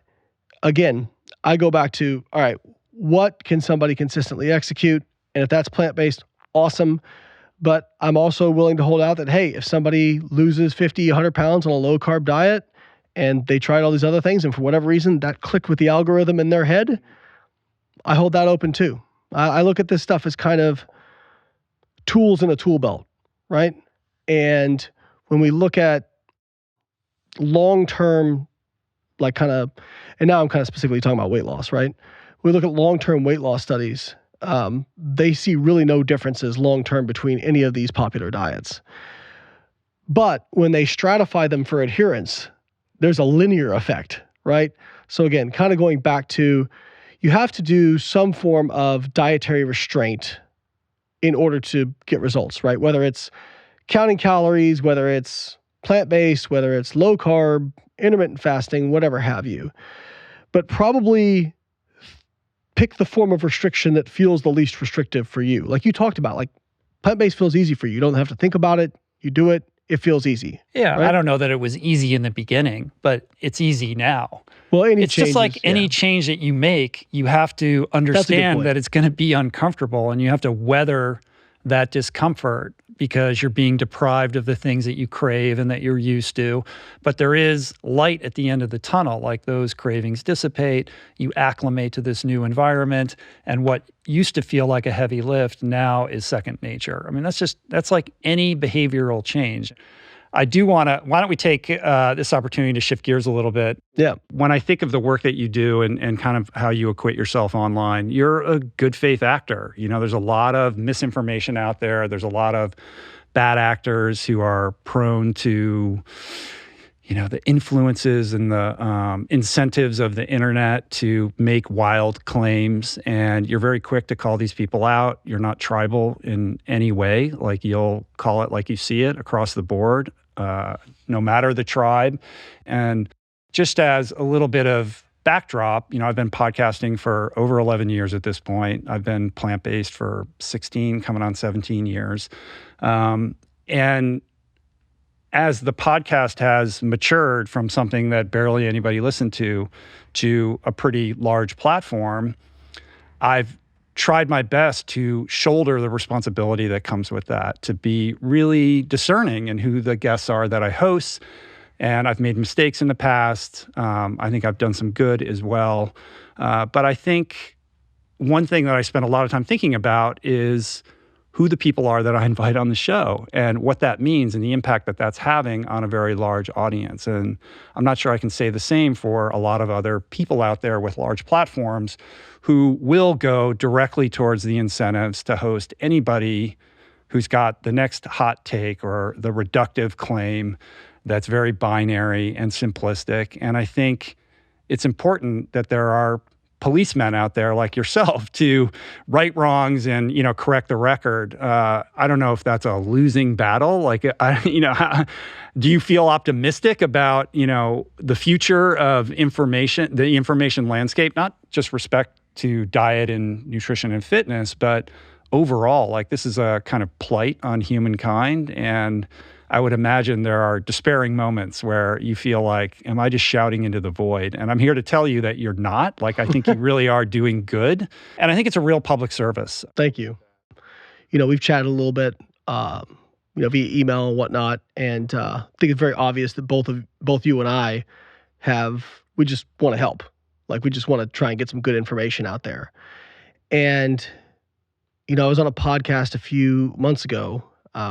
again, I go back to, all right, what can somebody consistently execute? And if that's plant-based, awesome. But I'm also willing to hold out that, hey, if somebody loses 50, 100 pounds on a low carb diet and they tried all these other things and for whatever reason that clicked with the algorithm in their head, I hold that open too. I look at this stuff as kind of tools in a tool belt, right? And when we look at long-term, like kind of, and now I'm kind of specifically talking about weight loss, right? We look at long-term weight loss studies. They see really no differences long-term between any of these popular diets. But when they stratify them for adherence, there's a linear effect, right? So again, kind of going back to, you have to do some form of dietary restraint in order to get results, right? Whether it's counting calories, whether it's plant-based, whether it's low carb, intermittent fasting, whatever have you. But probably pick the form of restriction that feels the least restrictive for you. Like you talked about, like plant-based feels easy for you. You don't have to think about it. You do it. It feels easy. Yeah, right? I don't know that it was easy in the beginning, but it's easy now. Well, it's just like any change that you make, you have to understand that it's going to be uncomfortable and you have to weather that discomfort because you're being deprived of the things that you crave and that you're used to. But there is light at the end of the tunnel, like those cravings dissipate, you acclimate to this new environment, and what used to feel like a heavy lift now is second nature. I mean, that's like any behavioral change. I do want to, why don't we take this opportunity to shift gears a little bit? Yeah. When I think of the work that you do and kind of how you acquit yourself online, you're a good faith actor. You know, there's a lot of misinformation out there. There's a lot of bad actors who are prone to, you know, the influences and the incentives of the internet to make wild claims. And you're very quick to call these people out. You're not tribal in any way. Like you'll call it like you see it across the board, no matter the tribe. And just as a little bit of backdrop, you know, I've been podcasting for over 11 years at this point. I've been plant-based for 16, coming on 17 years. And as the podcast has matured from something that barely anybody listened to a pretty large platform, I've tried my best to shoulder the responsibility that comes with that, to be really discerning in who the guests are that I host. And I've made mistakes in the past. I think I've done some good as well. But I think one thing that I spend a lot of time thinking about is who the people are that I invite on the show and what that means and the impact that that's having on a very large audience. And I'm not sure I can say the same for a lot of other people out there with large platforms who will go directly towards the incentives to host anybody who's got the next hot take or the reductive claim that's very binary and simplistic. And I think it's important that there are policemen out there like yourself to right wrongs and, you know, correct the record. I don't know if that's a losing battle. Like, do you feel optimistic about, you know, the future of information, the information landscape, not just respect to diet and nutrition and fitness, but overall, like this is a kind of plight on humankind. And I would imagine there are despairing moments where you feel like, am I just shouting into the void? And I'm here to tell you that you're not. Like, I think you really are doing good. And I think it's a real public service. Thank you. You know, we've chatted a little bit, via email and whatnot. And I think it's very obvious that both you and I we just want to help. Like, we just want to try and get some good information out there. And, you know, I was on a podcast a few months ago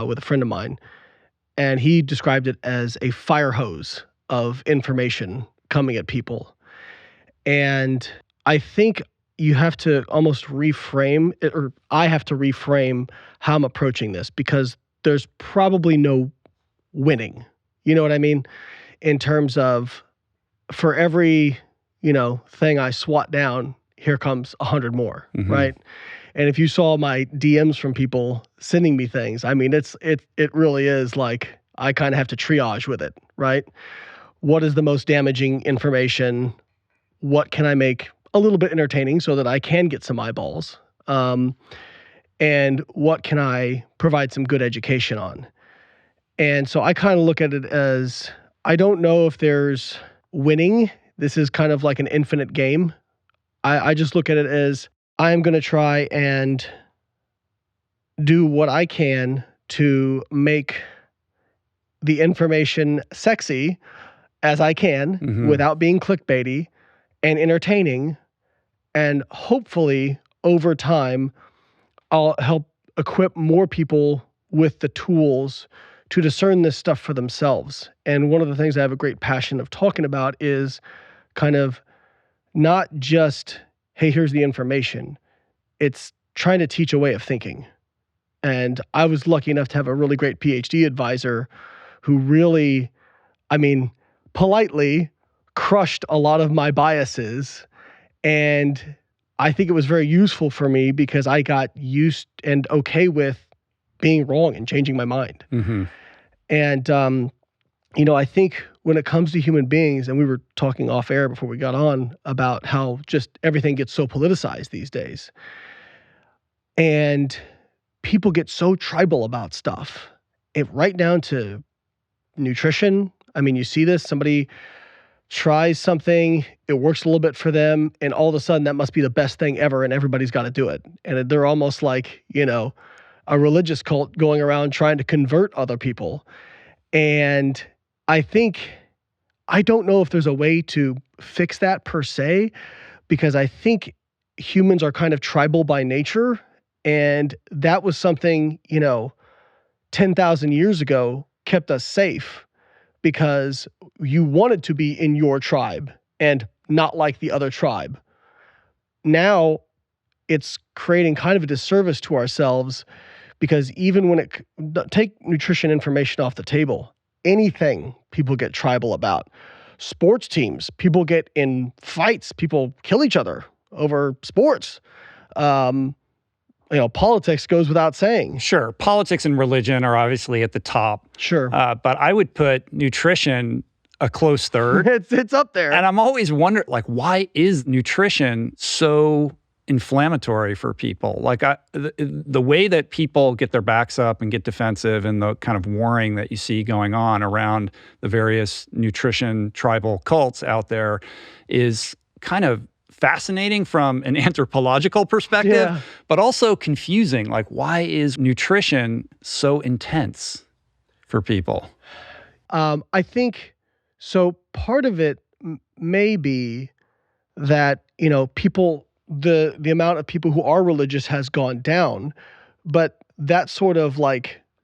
with a friend of mine, and he described it as a fire hose of information coming at people. And I think you have to almost reframe it, or I have to reframe how I'm approaching this, because there's probably no winning. You know what I mean? In terms of, for every, you know, thing I swat down, here comes 100 more, right? And if you saw my DMs from people sending me things, I mean, it really is like, I kind of have to triage with it, right? What is the most damaging information? What can I make a little bit entertaining so that I can get some eyeballs? And what can I provide some good education on? And so I kind of look at it as, I don't know if there's winning. This is kind of like an infinite game. I just look at it as, I'm going to try and do what I can to make the information sexy as I can without being clickbaity and entertaining. And hopefully over time, I'll help equip more people with the tools to discern this stuff for themselves. And one of the things I have a great passion of talking about is kind of not just, hey, here's the information. It's trying to teach a way of thinking. And I was lucky enough to have a really great PhD advisor who really, I mean, politely crushed a lot of my biases. And I think it was very useful for me because I got used and okay with being wrong and changing my mind. And, I think when it comes to human beings, and we were talking off air before we got on about how just everything gets so politicized these days. And people get so tribal about stuff. Right down to nutrition. I mean, you see this, somebody tries something, it works a little bit for them, and all of a sudden that must be the best thing ever and everybody's got to do it. And they're almost like, a religious cult going around trying to convert other people. And I don't know if there's a way to fix that per se, because I think humans are kind of tribal by nature. And that was something, 10,000 years ago kept us safe because you wanted to be in your tribe and not like the other tribe. Now it's creating kind of a disservice to ourselves because even when take nutrition information off the table, anything people get tribal about. Sports teams, people get in fights, people kill each other over sports. Politics goes without saying. Sure. Politics and religion are obviously at the top. Sure. But I would put nutrition a close third. It's up there. And I'm always wondering, why is nutrition so inflammatory for people? The way that people get their backs up and get defensive and the kind of warring that you see going on around the various nutrition tribal cults out there is kind of fascinating from an anthropological perspective, but also confusing. Why is nutrition so intense for people? I think, so part of it may be that, people, the amount of people who are religious has gone down, but that sort of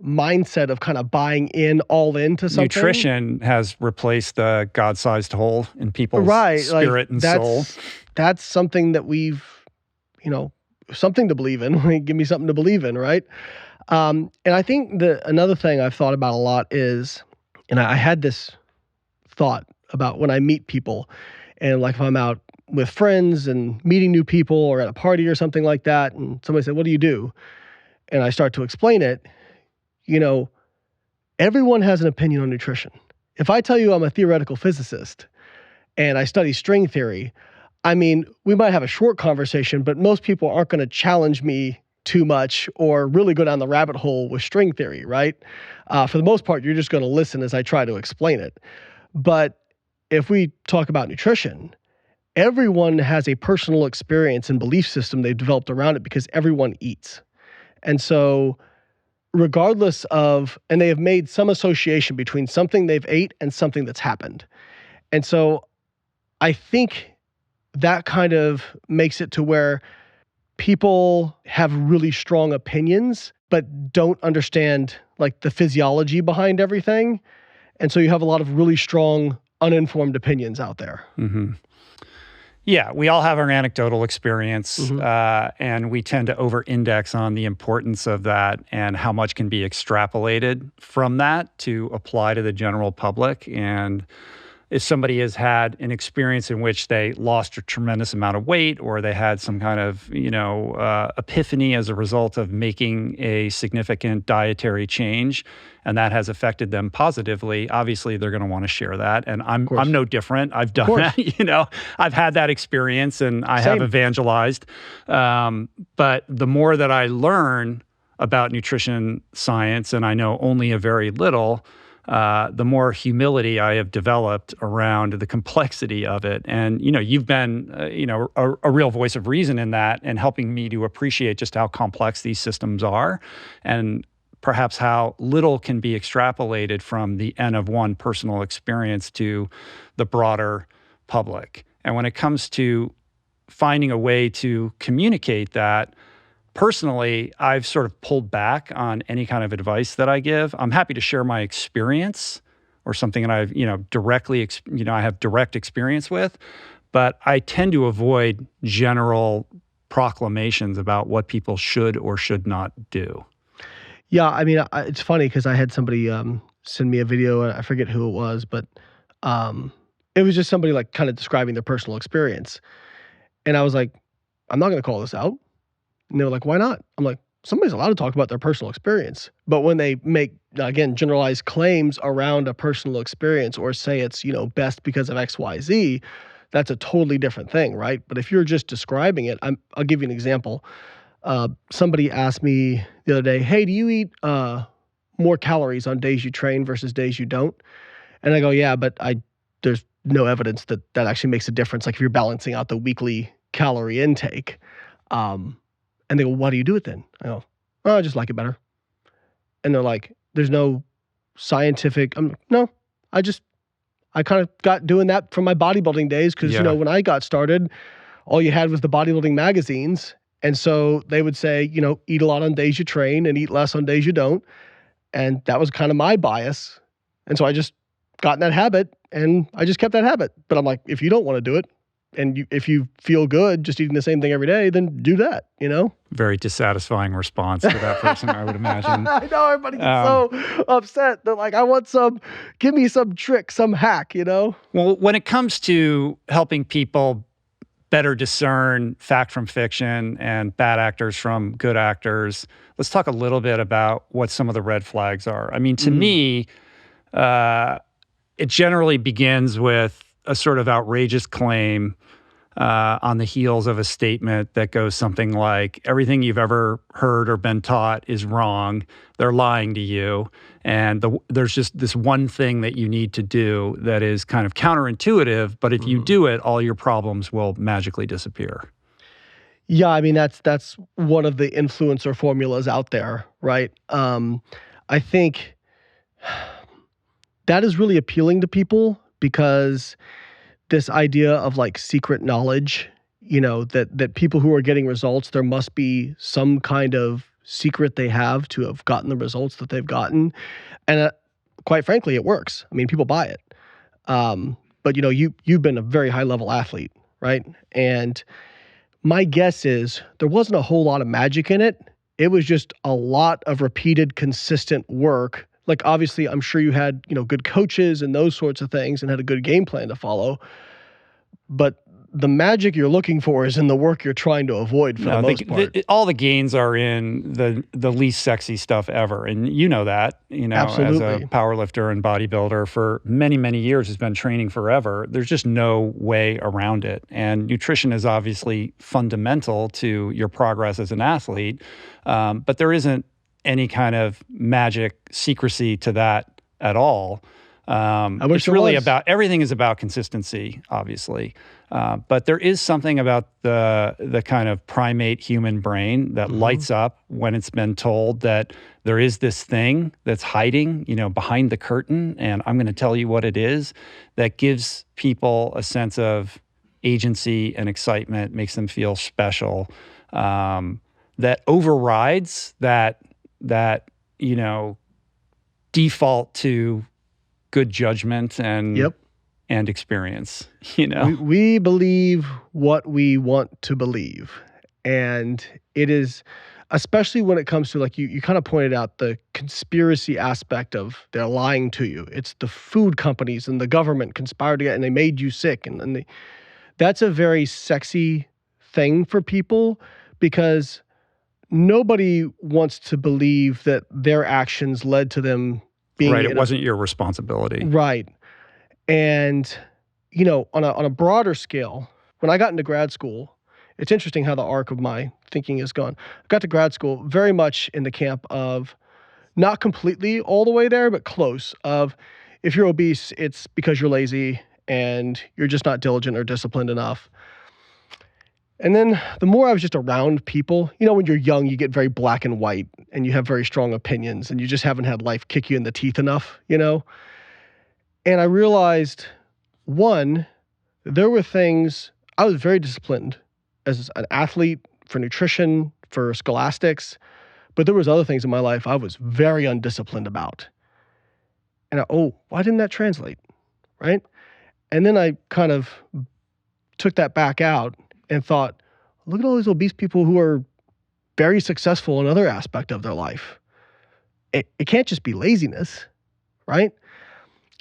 mindset of kind of buying in all into something. Nutrition has replaced the God-sized hole in people's spirit and soul. That's something that we've, something to believe in. Give me something to believe in, right? And I think another thing I've thought about a lot is, and I had this thought about when I meet people, and if I'm out with friends and meeting new people or at a party or something like that, and somebody said, "What do you do?" And I start to explain it, everyone has an opinion on nutrition. If I tell you I'm a theoretical physicist and I study string theory, I mean, we might have a short conversation, but most people aren't going to challenge me too much or really go down the rabbit hole with string theory, right? For the most part, you're just going to listen as I try to explain it. But if we talk about nutrition, everyone has a personal experience and belief system they've developed around it because everyone eats. And so regardless of, and they have made some association between something they've ate and something that's happened. And so I think that kind of makes it to where people have really strong opinions, but don't understand the physiology behind everything. And so you have a lot of really strong, uninformed opinions out there. Mm-hmm. Yeah, we all have our anecdotal experience, and we tend to over-index on the importance of that and how much can be extrapolated from that to apply to the general public. And if somebody has had an experience in which they lost a tremendous amount of weight or they had some kind of, epiphany as a result of making a significant dietary change, and that has affected them positively, obviously they're going to want to share that. And I'm no different. I've done that, I've had that experience and I have evangelized. But the more that I learn about nutrition science, and I know only a very little, the more humility I have developed around the complexity of it. And, you've been, a real voice of reason in that and helping me to appreciate just how complex these systems are. And perhaps how little can be extrapolated from the N of one personal experience to the broader public. And when it comes to finding a way to communicate that, personally, I've sort of pulled back on any kind of advice that I give. I'm happy to share my experience or something that I've, I have direct experience with, but I tend to avoid general proclamations about what people should or should not do. Yeah, I mean, it's funny because I had somebody send me a video, and I forget who it was, but it was just somebody like kind of describing their personal experience. And I was like, I'm not going to call this out. And they were like, why not? I'm like, somebody's allowed to talk about their personal experience. But when they make, again, generalized claims around a personal experience or say it's, best because of X, Y, Z, that's a totally different thing, right? But if you're just describing it, I'll give you an example. Somebody asked me the other day, hey, do you eat more calories on days you train versus days you don't? And I go, yeah, but there's no evidence that actually makes a difference. Like if you're balancing out the weekly calorie intake. And they go, why do you do it then? I go, oh, I just like it better. And they're like, there's no scientific, no, I kind of got doing that from my bodybuilding days because, when I got started, all you had was the bodybuilding magazines. And so they would say, eat a lot on days you train and eat less on days you don't. And that was kind of my bias. And so I just got in that habit and I just kept that habit. But I'm like, if you don't want to do it, and if you feel good just eating the same thing every day, then do that, Very dissatisfying response to that person, I would imagine. I know, everybody gets so upset. They're like, I want give me some trick, some hack, Well, when it comes to helping people better discern fact from fiction and bad actors from good actors, let's talk a little bit about what some of the red flags are. I mean, to me, it generally begins with a sort of outrageous claim on the heels of a statement that goes something like, everything you've ever heard or been taught is wrong, they're lying to you, and there's just this one thing that you need to do that is kind of counterintuitive, but if you do it, all your problems will magically disappear. Yeah, I mean, that's one of the influencer formulas out there, right? I think that is really appealing to people because this idea of like secret knowledge, that people who are getting results, there must be some kind of secret they have to have gotten the results that they've gotten. And quite frankly, it works. I mean, people buy it. But you've been a very high level athlete, right? And my guess is there wasn't a whole lot of magic in it. It was just a lot of repeated, consistent work. Like, obviously, I'm sure you had, good coaches and those sorts of things and had a good game plan to follow. But the magic you're looking for is in the work you're trying to avoid for the most part. All the gains are in the least sexy stuff ever. And you know that, Absolutely. As a powerlifter and bodybuilder for many, many years, has been training forever. There's just no way around it. And nutrition is obviously fundamental to your progress as an athlete. But there isn't any kind of magic secrecy to that at all. It's really about, everything is about consistency, obviously. But there is something about the kind of primate human brain that lights up when it's been told that there is this thing that's hiding, behind the curtain, and I'm going to tell you what it is, that gives people a sense of agency and excitement, makes them feel special, that overrides that default to good judgment and experience. We believe what we want to believe, and it is, especially when it comes to, like you kind of pointed out, the conspiracy aspect of they're lying to you. It's the food companies and the government conspired to get, and they made you sick, and that's a very sexy thing for people because nobody wants to believe that their actions led to them being right. It wasn't your responsibility. Right. And, on a broader scale, when I got into grad school, it's interesting how the arc of my thinking has gone. I got to grad school very much in the camp of not completely all the way there, but close, of if you're obese, it's because you're lazy and you're just not diligent or disciplined enough. And then the more I was just around people, when you're young, you get very black and white and you have very strong opinions and you just haven't had life kick you in the teeth enough, And I realized, one, there were things, I was very disciplined as an athlete, for nutrition, for scholastics, but there was other things in my life I was very undisciplined about. And why didn't that translate, right? And then I kind of took that back out and thought, look at all these obese people who are very successful in other aspect of their life. It can't just be laziness, right?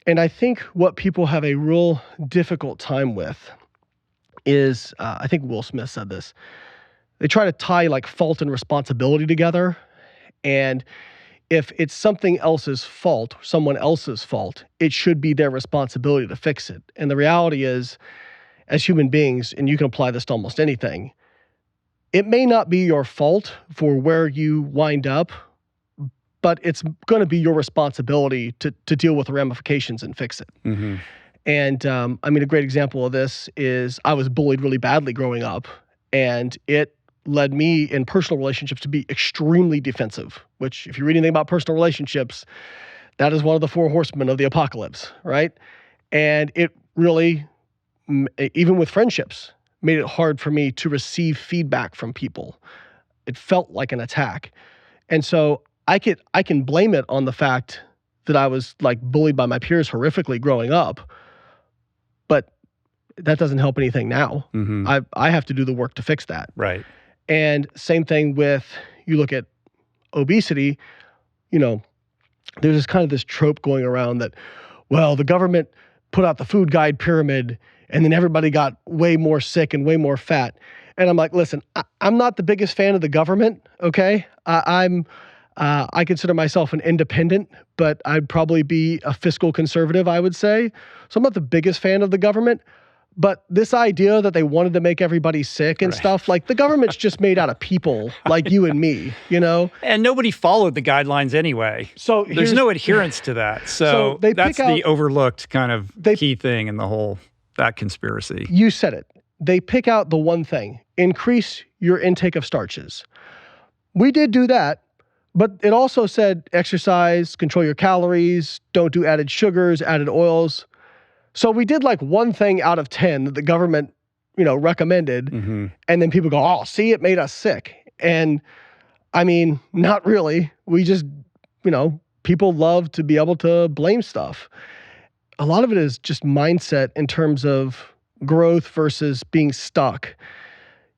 And I think what people have a real difficult time with is, I think Will Smith said this, they try to tie like fault and responsibility together. And if it's something else's fault, someone else's fault, it should be their responsibility to fix it. And the reality is, as human beings, and you can apply this to almost anything, it may not be your fault for where you wind up, but it's going to be your responsibility to deal with the ramifications and fix it. Mm-hmm. And a great example of this is I was bullied really badly growing up, and it led me in personal relationships to be extremely defensive, which if you read anything about personal relationships, that is one of the 4 horsemen of the apocalypse, right? And it really, even with friendships, made it hard for me to receive feedback from people. It felt like an attack. And so I can blame it on the fact that I was like bullied by my peers horrifically growing up, but that doesn't help anything now. Mm-hmm. I have to do the work to fix that. Right. And same thing with, you look at obesity, there's this kind of this trope going around that, well, the government put out the food guide pyramid and then everybody got way more sick and way more fat. And I'm like, listen, I'm not the biggest fan of the government, okay? I consider myself an independent, but I'd probably be a fiscal conservative, I would say. So I'm not the biggest fan of the government. But this idea that they wanted to make everybody sick and stuff, like the government's just made out of people like you and me, And nobody followed the guidelines anyway. So there's no adherence to that. So that's the overlooked kind of key thing in the whole, that conspiracy. You said it. They pick out the one thing, increase your intake of starches. We did do that, but it also said exercise, control your calories, don't do added sugars, added oils. So we did like one thing out of 10 that the government, recommended. Mm-hmm. And then people go, oh, see, it made us sick. And not really. We just, people love to be able to blame stuff. A lot of it is just mindset in terms of growth versus being stuck.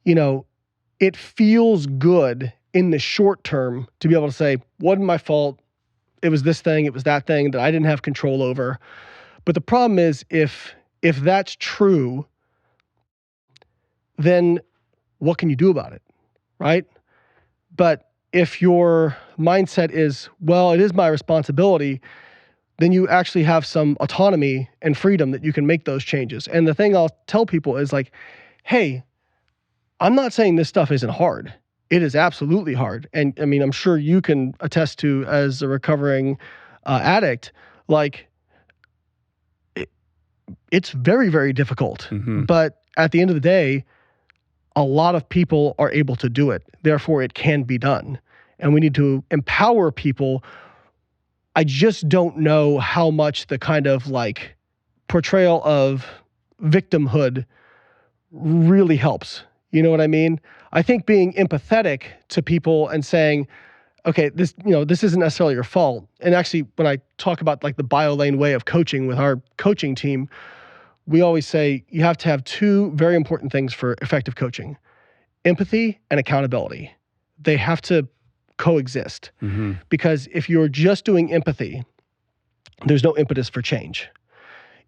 It feels good in the short term to be able to say, wasn't my fault. It was this thing, it was that thing that I didn't have control over. But the problem is, if that's true, then what can you do about it, right? But if your mindset is, well, it is my responsibility, then you actually have some autonomy and freedom that you can make those changes. And the thing I'll tell people is like, hey, I'm not saying this stuff isn't hard. It is absolutely hard. And I'm sure you can attest to, as a recovering addict, like, it's very, very difficult. Mm-hmm. But at the end of the day, a lot of people are able to do it. Therefore, it can be done. And we need to empower people. I just don't know how much the kind of like portrayal of victimhood really helps. You know what I mean? I think being empathetic to people and saying, okay, this isn't necessarily your fault. And actually, when I talk about like the Layne way of coaching with our coaching team, we always say you have to have 2 very important things for effective coaching: empathy and accountability. They have to coexist. Mm-hmm. Because if you're just doing empathy, there's no impetus for change.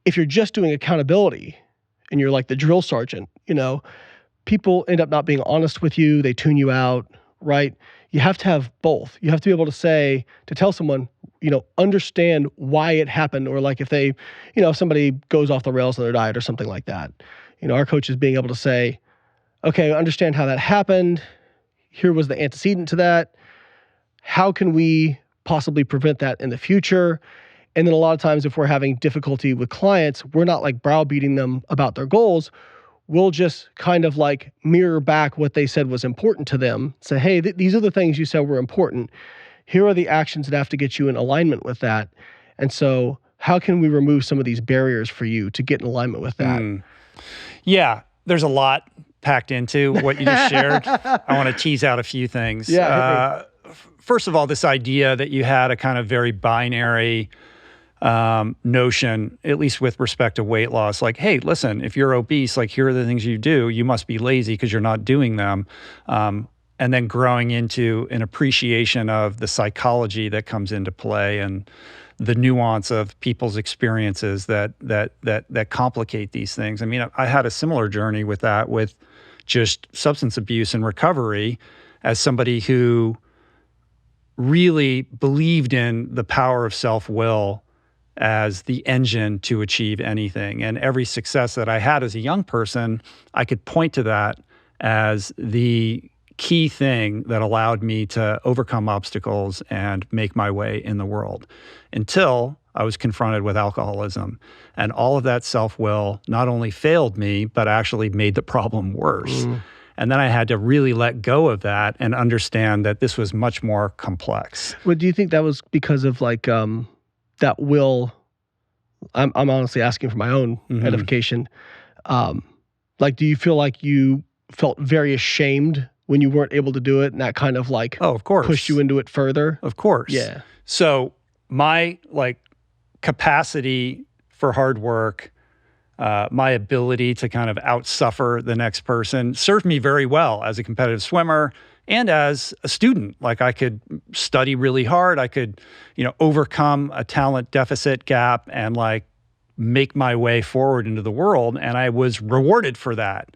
If you're just doing accountability and you're like the drill sergeant, people end up not being honest with you. They tune you out, right? You have to have both. You have to be able to tell someone, understand why it happened, or like if they, if somebody goes off the rails on their diet or something like that. Our coach is being able to say, okay, I understand how that happened. Here was the antecedent to that. How can we possibly prevent that in the future? And then a lot of times if we're having difficulty with clients, we're not like browbeating them about their goals. will just kind of like mirror back what they said was important to them. Say, hey, these are the things you said were important. Here are the actions that have to get you in alignment with that. And so how can we remove some of these barriers for you to get in alignment with that? Yeah, there's a lot packed into what you just shared. I want to tease out a few things. Yeah. First of all, this idea that you had a kind of very binary notion, at least with respect to weight loss, like, hey, listen, if you're obese, like, here are the things you do. You must be lazy because you're not doing them. And then growing into an appreciation of the psychology that comes into play and the nuance of people's experiences that complicate these things. I mean, I had a similar journey with that, with just substance abuse and recovery, as somebody who really believed in the power of self-will as the engine to achieve anything. And every success that I had as a young person, I could point to that as the key thing that allowed me to overcome obstacles and make my way in the world, until I was confronted with alcoholism. And all of that self-will not only failed me, but actually made the problem worse. And then I had to really let go of that and understand that this was much more complex. Well, do you think that was because of like that will? I'm honestly asking for my own edification. Like, do you feel like you felt very ashamed when you weren't able to do it, and that kind of like, oh, of course, pushed you into it further? Of course. Yeah. So my like capacity for hard work, my ability to kind of outsuffer the next person served me very well as a competitive swimmer and as a student. Like, I could study really hard. I could, overcome a talent deficit gap and like make my way forward into the world. And I was rewarded for that.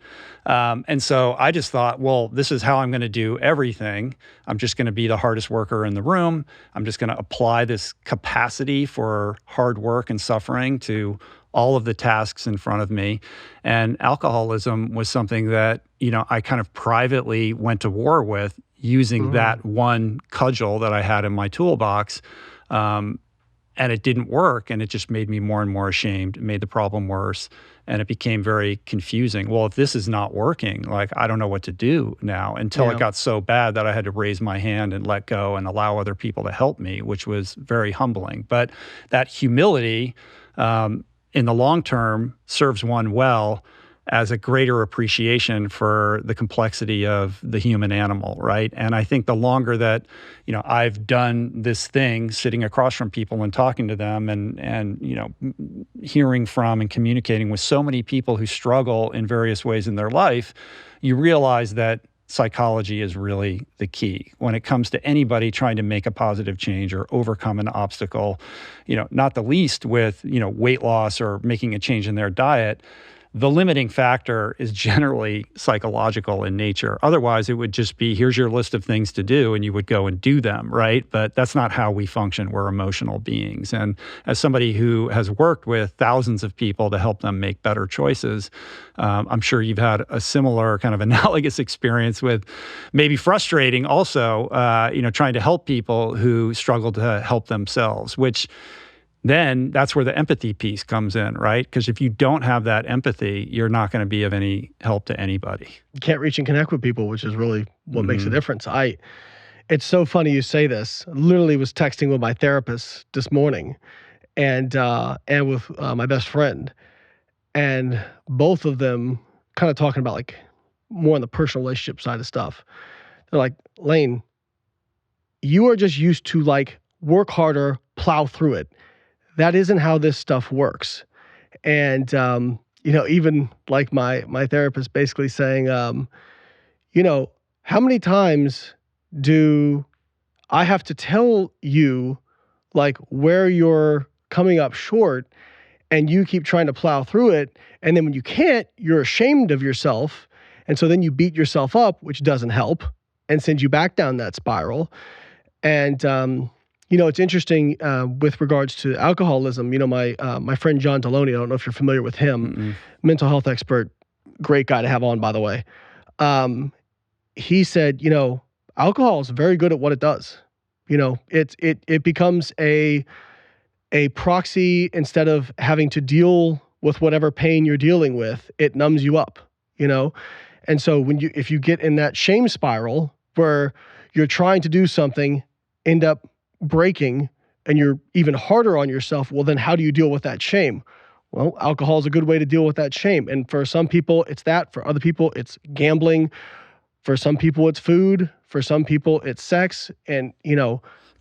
And so I just thought, well, this is how I'm going to do everything. I'm just going to be the hardest worker in the room. I'm just going to apply this capacity for hard work and suffering to all of the tasks in front of me. And alcoholism was something that, I kind of privately went to war with, using that one cudgel that I had in my toolbox. And it didn't work, and it just made me more and more ashamed. It made the problem worse, and it became very confusing. Well, if this is not working, like, I don't know what to do now, until it got so bad that I had to raise my hand and let go and allow other people to help me, which was very humbling. But that humility, in the long term, serves one well as a greater appreciation for the complexity of the human animal, right? And I think the longer that, I've done this thing, sitting across from people and talking to them and hearing from and communicating with so many people who struggle in various ways in their life, you realize that psychology is really the key when it comes to anybody trying to make a positive change or overcome an obstacle, not the least with, weight loss or making a change in their diet. The limiting factor is generally psychological in nature. Otherwise, it would just be, here's your list of things to do, and you would go and do them, right? But that's not how we function. We're emotional beings. And as somebody who has worked with thousands of people to help them make better choices, I'm sure you've had a similar kind of analogous experience with, maybe frustrating also, trying to help people who struggle to help themselves, which then that's where the empathy piece comes in, right? Because if you don't have that empathy, you're not going to be of any help to anybody. You can't reach and connect with people, which is really what makes a difference. It's so funny you say this. I literally was texting with my therapist this morning and with my best friend, and both of them kind of talking about like more on the personal relationship side of stuff. They're like, Layne, you are just used to like work harder, plow through it. That isn't how this stuff works. And, even like my therapist basically saying, how many times do I have to tell you like where you're coming up short, and you keep trying to plow through it. And then when you can't, you're ashamed of yourself. And so then you beat yourself up, which doesn't help and sends you back down that spiral. And, it's interesting with regards to alcoholism. My friend John Deloney, I don't know if you're familiar with him, mental health expert, great guy to have on, by the way. He said, alcohol is very good at what it does. It becomes a proxy. Instead of having to deal with whatever pain you're dealing with, it numbs you up. you know? And so if you get in that shame spiral where you're trying to do something, end up breaking, and you're even harder on yourself, well, then how do you deal with that shame? Well, alcohol is a good way to deal with that shame. And for some people, it's that. For other people, it's gambling. For some people, it's food. For some people, it's sex. And,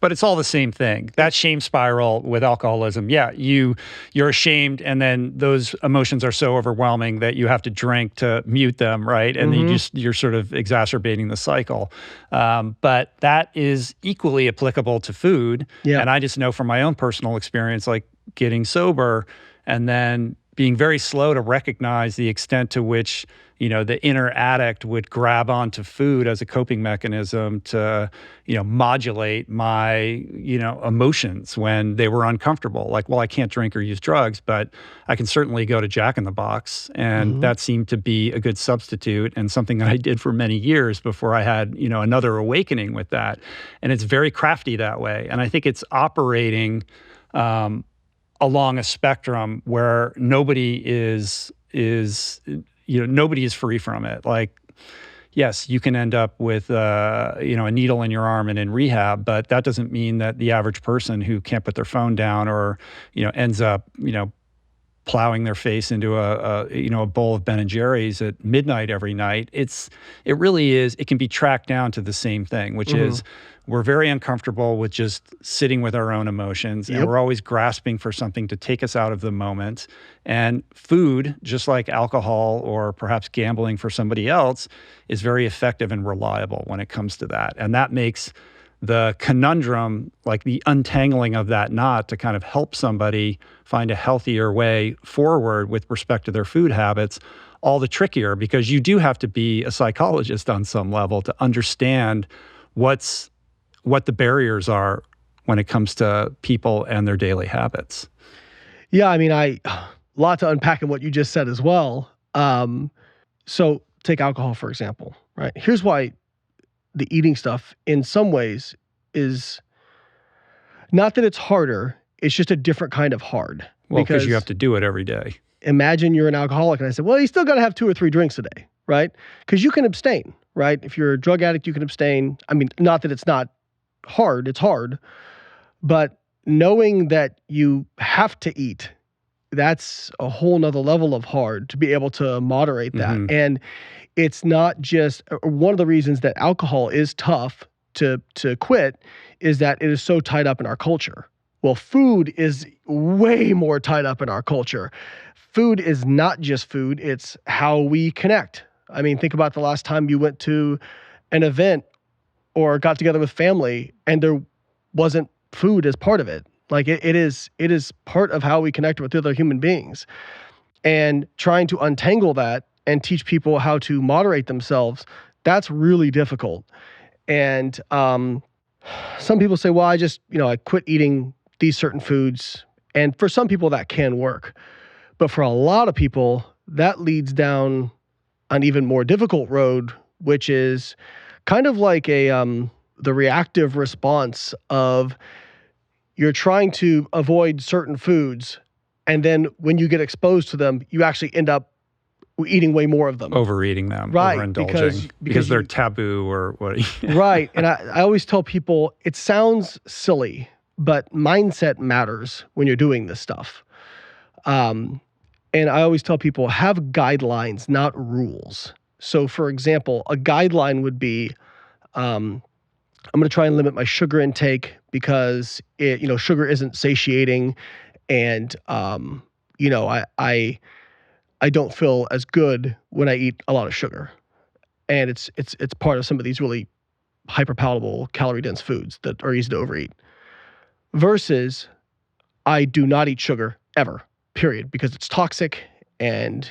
but it's all the same thing. That shame spiral with alcoholism, yeah, you're ashamed, and then those emotions are so overwhelming that you have to drink to mute them, right? And you're sort of exacerbating the cycle. But that is equally applicable to food. Yeah. And I just know from my own personal experience, like getting sober and then being very slow to recognize the extent to which, the inner addict would grab onto food as a coping mechanism to, modulate my, emotions when they were uncomfortable. Like, well, I can't drink or use drugs, but I can certainly go to Jack in the Box. And that seemed to be a good substitute and something that I did for many years before I had, another awakening with that. And it's very crafty that way. And I think it's operating along a spectrum where nobody is nobody is free from it. Like, yes, you can end up with, a needle in your arm and in rehab, but that doesn't mean that the average person who can't put their phone down or, ends up, plowing their face into a bowl of Ben and Jerry's at midnight every night. It really is, it can be tracked down to the same thing, which is we're very uncomfortable with just sitting with our own emotions, and we're always grasping for something to take us out of the moment. And food, just like alcohol or perhaps gambling for somebody else, is very effective and reliable when it comes to that. And that makes the conundrum, like the untangling of that knot to kind of help somebody find a healthier way forward with respect to their food habits, all the trickier, because you do have to be a psychologist on some level to understand what the barriers are when it comes to people and their daily habits. Yeah, I mean, a lot to unpack in what you just said as well. So take alcohol, for example, right? Here's why the eating stuff in some ways is not that it's harder, it's just a different kind of hard. Well, because you have to do it every day. Imagine you're an alcoholic and I said, well, you still got to have 2 or 3 drinks a day, right? Because you can abstain, right? If you're a drug addict, you can abstain. I mean, not that it's not hard, it's hard, but knowing that you have to eat, that's a whole nother level of hard to be able to moderate that. And it's not just one of the reasons that alcohol is tough to quit is that it is so tied up in our culture. Well, food is way more tied up in our culture. Food is not just food, it's how we connect. I mean, think about the last time you went to an event or got together with family and there wasn't food as part of it. Like it is part of how we connect with other human beings. And trying to untangle that and teach people how to moderate themselves, that's really difficult. And some people say, well, I quit eating these certain foods. And for some people that can work. But for a lot of people, that leads down an even more difficult road, which is kind of like the reactive response of you're trying to avoid certain foods, and then when you get exposed to them, you actually end up eating way more of them. Overeating them, right, overindulging, because they're taboo or what. Right, and I always tell people, it sounds silly, but mindset matters when you're doing this stuff. And I always tell people, have guidelines, not rules. So for example, a guideline would be, I'm going to try and limit my sugar intake because sugar isn't satiating, and I don't feel as good when I eat a lot of sugar, and it's part of some of these really hyperpalatable, calorie-dense foods that are easy to overeat. Versus, I do not eat sugar ever, period, because it's toxic, and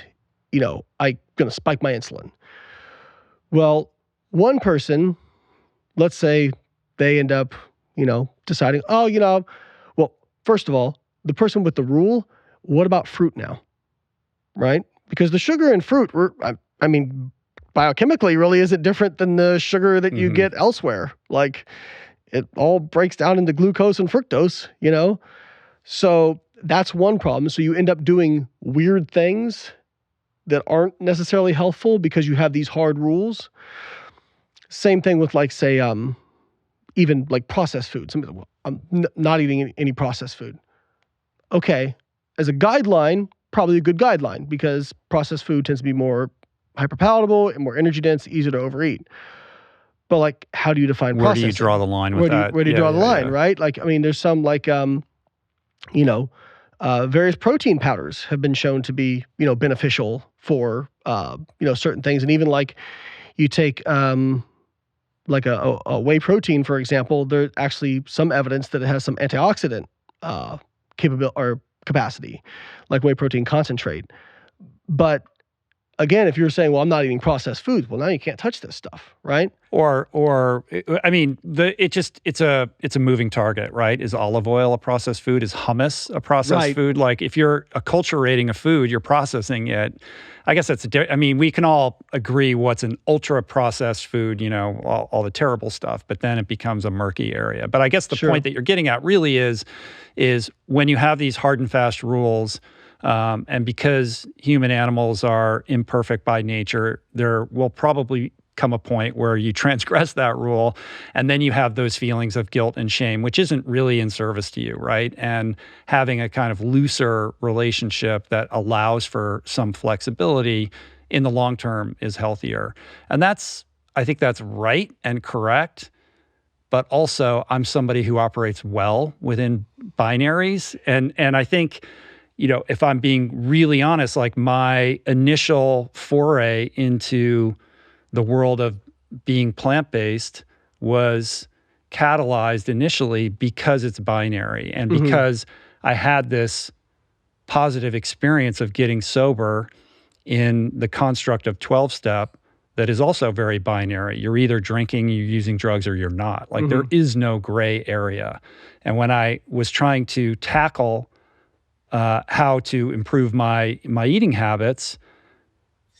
I'm going to spike my insulin. Well, one person, let's say they end up, deciding, well, first of all, the person with the rule, what about fruit now? Right? Because the sugar in fruit, biochemically really isn't different than the sugar that you get elsewhere. Like, it all breaks down into glucose and fructose, So that's one problem. So you end up doing weird things that aren't necessarily healthful because you have these hard rules. Same thing with like, say, even like processed food. I'm not eating any processed food. Okay, as a guideline, probably a good guideline because processed food tends to be more hyperpalatable and more energy dense, easier to overeat. But like, how do you define processing? Where do you draw the line with that? Where do you draw the line, right? Like, I mean, there's some like, various protein powders have been shown to be, beneficial for, certain things. And even like you take, like a whey protein, for example, there's actually some evidence that it has some antioxidant capability or capacity, like whey protein concentrate. But again, if you're saying, well, I'm not eating processed foods, well, now you can't touch this stuff, right? Or I mean, it's a moving target, right? Is olive oil a processed food? Is hummus a processed food? Like if you're acculturating a food, you're processing it. I guess we can all agree what's an ultra processed food, all the terrible stuff, but then it becomes a murky area. But I guess the point that you're getting at really is when you have these hard and fast rules, and because human animals are imperfect by nature, there will probably come a point where you transgress that rule, and then you have those feelings of guilt and shame, which isn't really in service to you, right? And having a kind of looser relationship that allows for some flexibility in the long term is healthier. And I think that's right and correct. But also, I'm somebody who operates well within binaries, and I think, if I'm being really honest, like my initial foray into the world of being plant-based was catalyzed initially because it's binary and because I had this positive experience of getting sober in the construct of 12-step that is also very binary. You're either drinking, you're using drugs, or you're not. Like there is no gray area. And when I was trying to tackle how to improve my eating habits,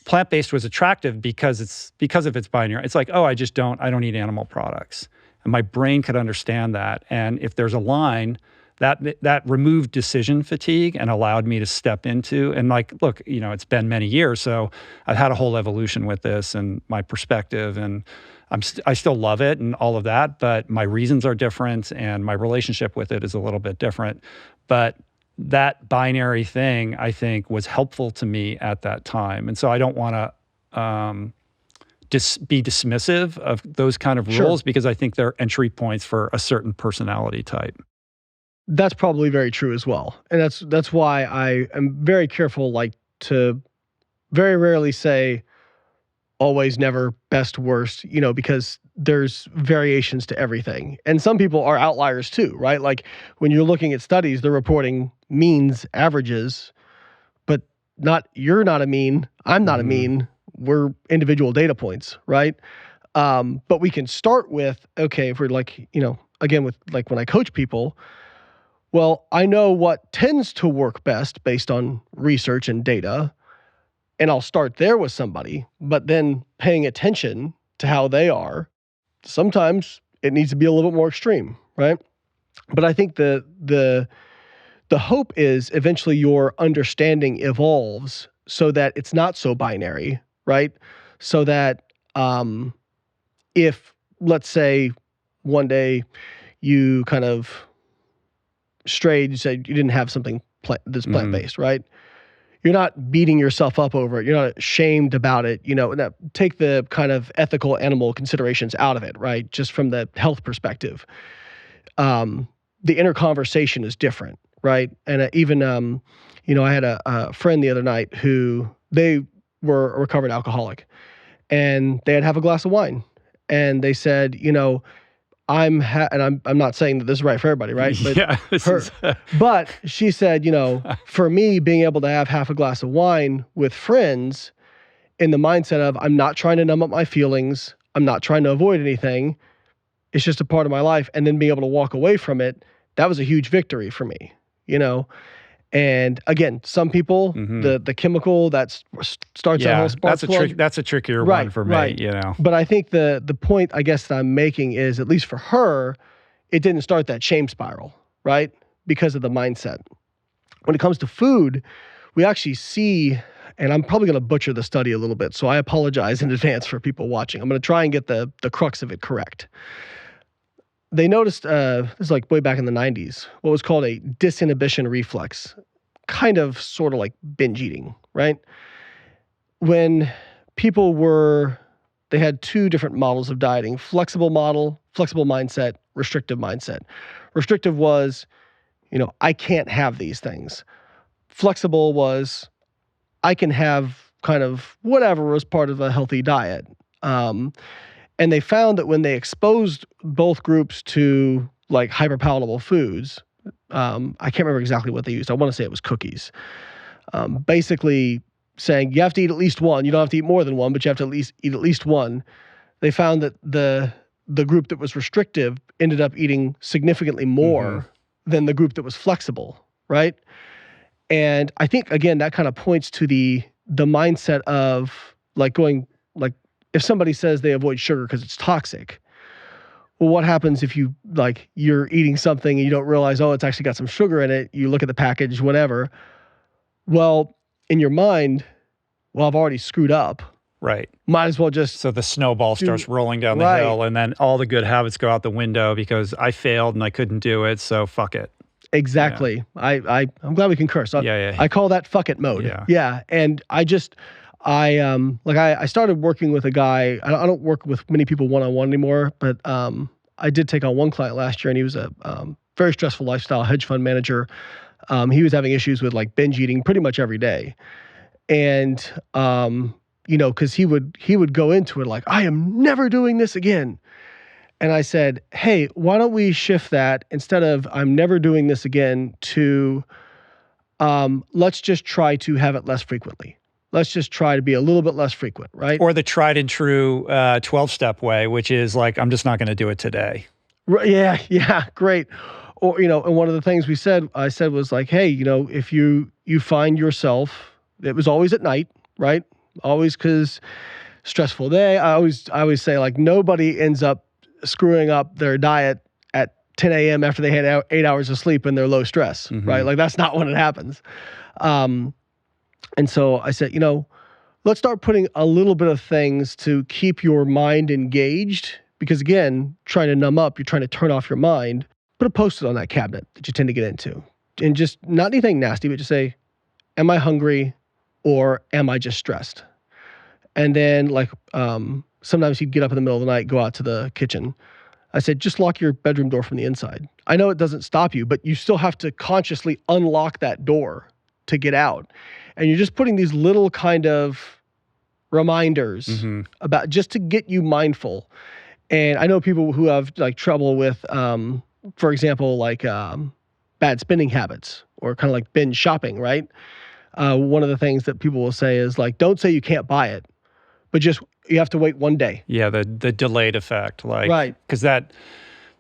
plant-based was attractive because of its binary. It's like, I don't eat animal products. And my brain could understand that. And if there's a line, that removed decision fatigue and allowed me to step into, and like, look, it's been many years, so I've had a whole evolution with this and my perspective, and I still love it and all of that, but my reasons are different and my relationship with it is a little bit different. But that binary thing, I think, was helpful to me at that time. And so I don't want to be dismissive of those kind of rules because I think they're entry points for a certain personality type. That's probably very true as well. And that's why I am very careful, like, to very rarely say always, never, best, worst, because there's variations to everything. And some people are outliers too, right? Like when you're looking at studies, they're reporting means, averages, but you're not a mean, I'm not a mean, we're individual data points, right? But we can start with, okay, if we're like, again, with like when I coach people, well, I know what tends to work best based on research and data, and I'll start there with somebody, but then paying attention to how they are, sometimes it needs to be a little bit more extreme, right? But I think the hope is eventually your understanding evolves so that it's not so binary, right? So that if, let's say, one day you kind of strayed, you said you didn't have something that's plant-based, right? You're not beating yourself up over it. You're not ashamed about it. And take the kind of ethical animal considerations out of it, right? Just from the health perspective. The inner conversation is different, right? And even, I had a friend the other night who they were a recovered alcoholic, and they had have a glass of wine, and they said, I'm not saying that this is right for everybody, right? But yeah, but she said, for me, being able to have half a glass of wine with friends in the mindset of I'm not trying to numb up my feelings, I'm not trying to avoid anything, it's just a part of my life, and then being able to walk away from it, that was a huge victory for me, And again, some people, the chemical that starts that whole spark plug. That's a trickier one for me, But I think the point, I guess, that I'm making is, at least for her, it didn't start that shame spiral, right? Because of the mindset. When it comes to food, we actually see And I'm probably going to butcher the study a little bit, so I apologize in advance for people watching. I'm going to try and get the crux of it correct. They noticed, this is like way back in the 90s, what was called a disinhibition reflex, kind of sort of like binge eating, right? When people they had two different models of dieting, flexible mindset, restrictive mindset. Restrictive was, I can't have these things. Flexible was, I can have kind of whatever was part of a healthy diet. And they found that when they exposed both groups to like hyperpalatable foods, I can't remember exactly what they used. I want to say it was cookies. Basically saying you have to eat at least one. You don't have to eat more than one, but you have to eat at least one. They found that the group that was restrictive ended up eating significantly more than the group that was flexible, right? And I think, again, that kind of points to the mindset of if somebody says they avoid sugar because it's toxic, well, what happens if you're eating something and you don't realize, oh, it's actually got some sugar in it. You look at the package, whatever. Well, in your mind, I've already screwed up. Right. Might as well just... So the snowball starts rolling down the hill, and then all the good habits go out the window because I failed and I couldn't do it, so fuck it. Exactly. Yeah. I'm glad we concur. So I call that fuck it mode. Yeah. And I started working with a guy. I don't work with many people one-on-one anymore, but I did take on one client last year, and he was a very stressful lifestyle hedge fund manager. He was having issues with like binge eating pretty much every day. And, because he would go into it like, I am never doing this again. And I said, hey, why don't we shift that instead of I'm never doing this again to let's just try to have it less frequently. Let's just try to be a little bit less frequent, right? Or the tried and true 12-step way, which is like, I'm just not going to do it today. Yeah, great. Or, and one of the things I said was like, hey, if you find yourself, it was always at night, right? Always, because stressful day. I always say like nobody ends up screwing up their diet at 10 a.m. after they had 8 hours of sleep and they're low stress, right? Like that's not when it happens. And so I said, let's start putting a little bit of things to keep your mind engaged, because again, trying to numb up, you're trying to turn off your mind. Put a Post-it on that cabinet that you tend to get into, and just not anything nasty, but just say, am I hungry or am I just stressed? And then sometimes he'd get up in the middle of the night, go out to the kitchen. I said, just lock your bedroom door from the inside. I know it doesn't stop you, but you still have to consciously unlock that door to get out. And you're just putting these little kind of reminders about just to get you mindful. And I know people who have like trouble with, for example, like bad spending habits or kind of like binge shopping, right? One of the things that people will say is like, don't say you can't buy it, but just you have to wait one day. Yeah, the delayed effect, like, right? Because that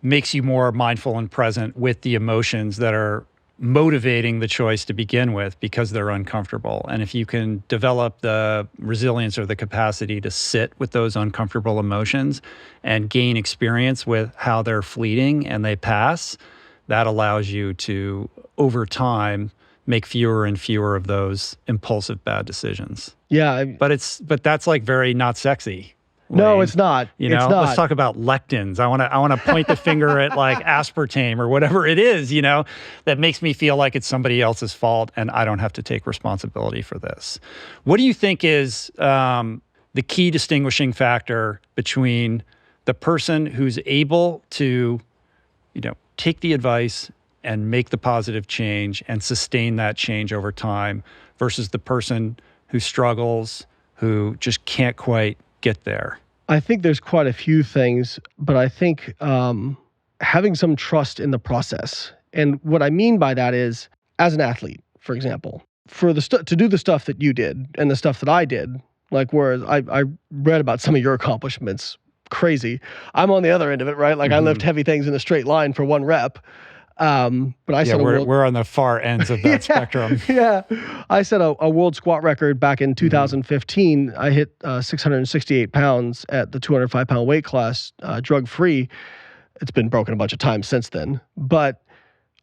makes you more mindful and present with the emotions that are motivating the choice to begin with, because they're uncomfortable. And if you can develop the resilience or the capacity to sit with those uncomfortable emotions and gain experience with how they're fleeting and they pass, that allows you to, over time, make fewer and fewer of those impulsive bad decisions. Yeah. But that's like very not sexy. No, Layne. it's not. It's not. Let's talk about lectins. I want to point the finger at like aspartame or whatever it is, that makes me feel like it's somebody else's fault and I don't have to take responsibility for this. What do you think is the key distinguishing factor between the person who's able to, take the advice and make the positive change and sustain that change over time versus the person who struggles, who just can't quite get there? I think there's quite a few things, but I think having some trust in the process. And what I mean by that is, as an athlete, for example, for to do the stuff that you did and the stuff that I did, like whereas I read about some of your accomplishments, crazy. I'm on the other end of it, right? Like I lift heavy things in a straight line for one rep. But I set we're on the far ends of that spectrum. Yeah. I set a world squat record back in 2015. I hit 668 pounds at the 205-pound weight class, drug-free. It's been broken a bunch of times since then. But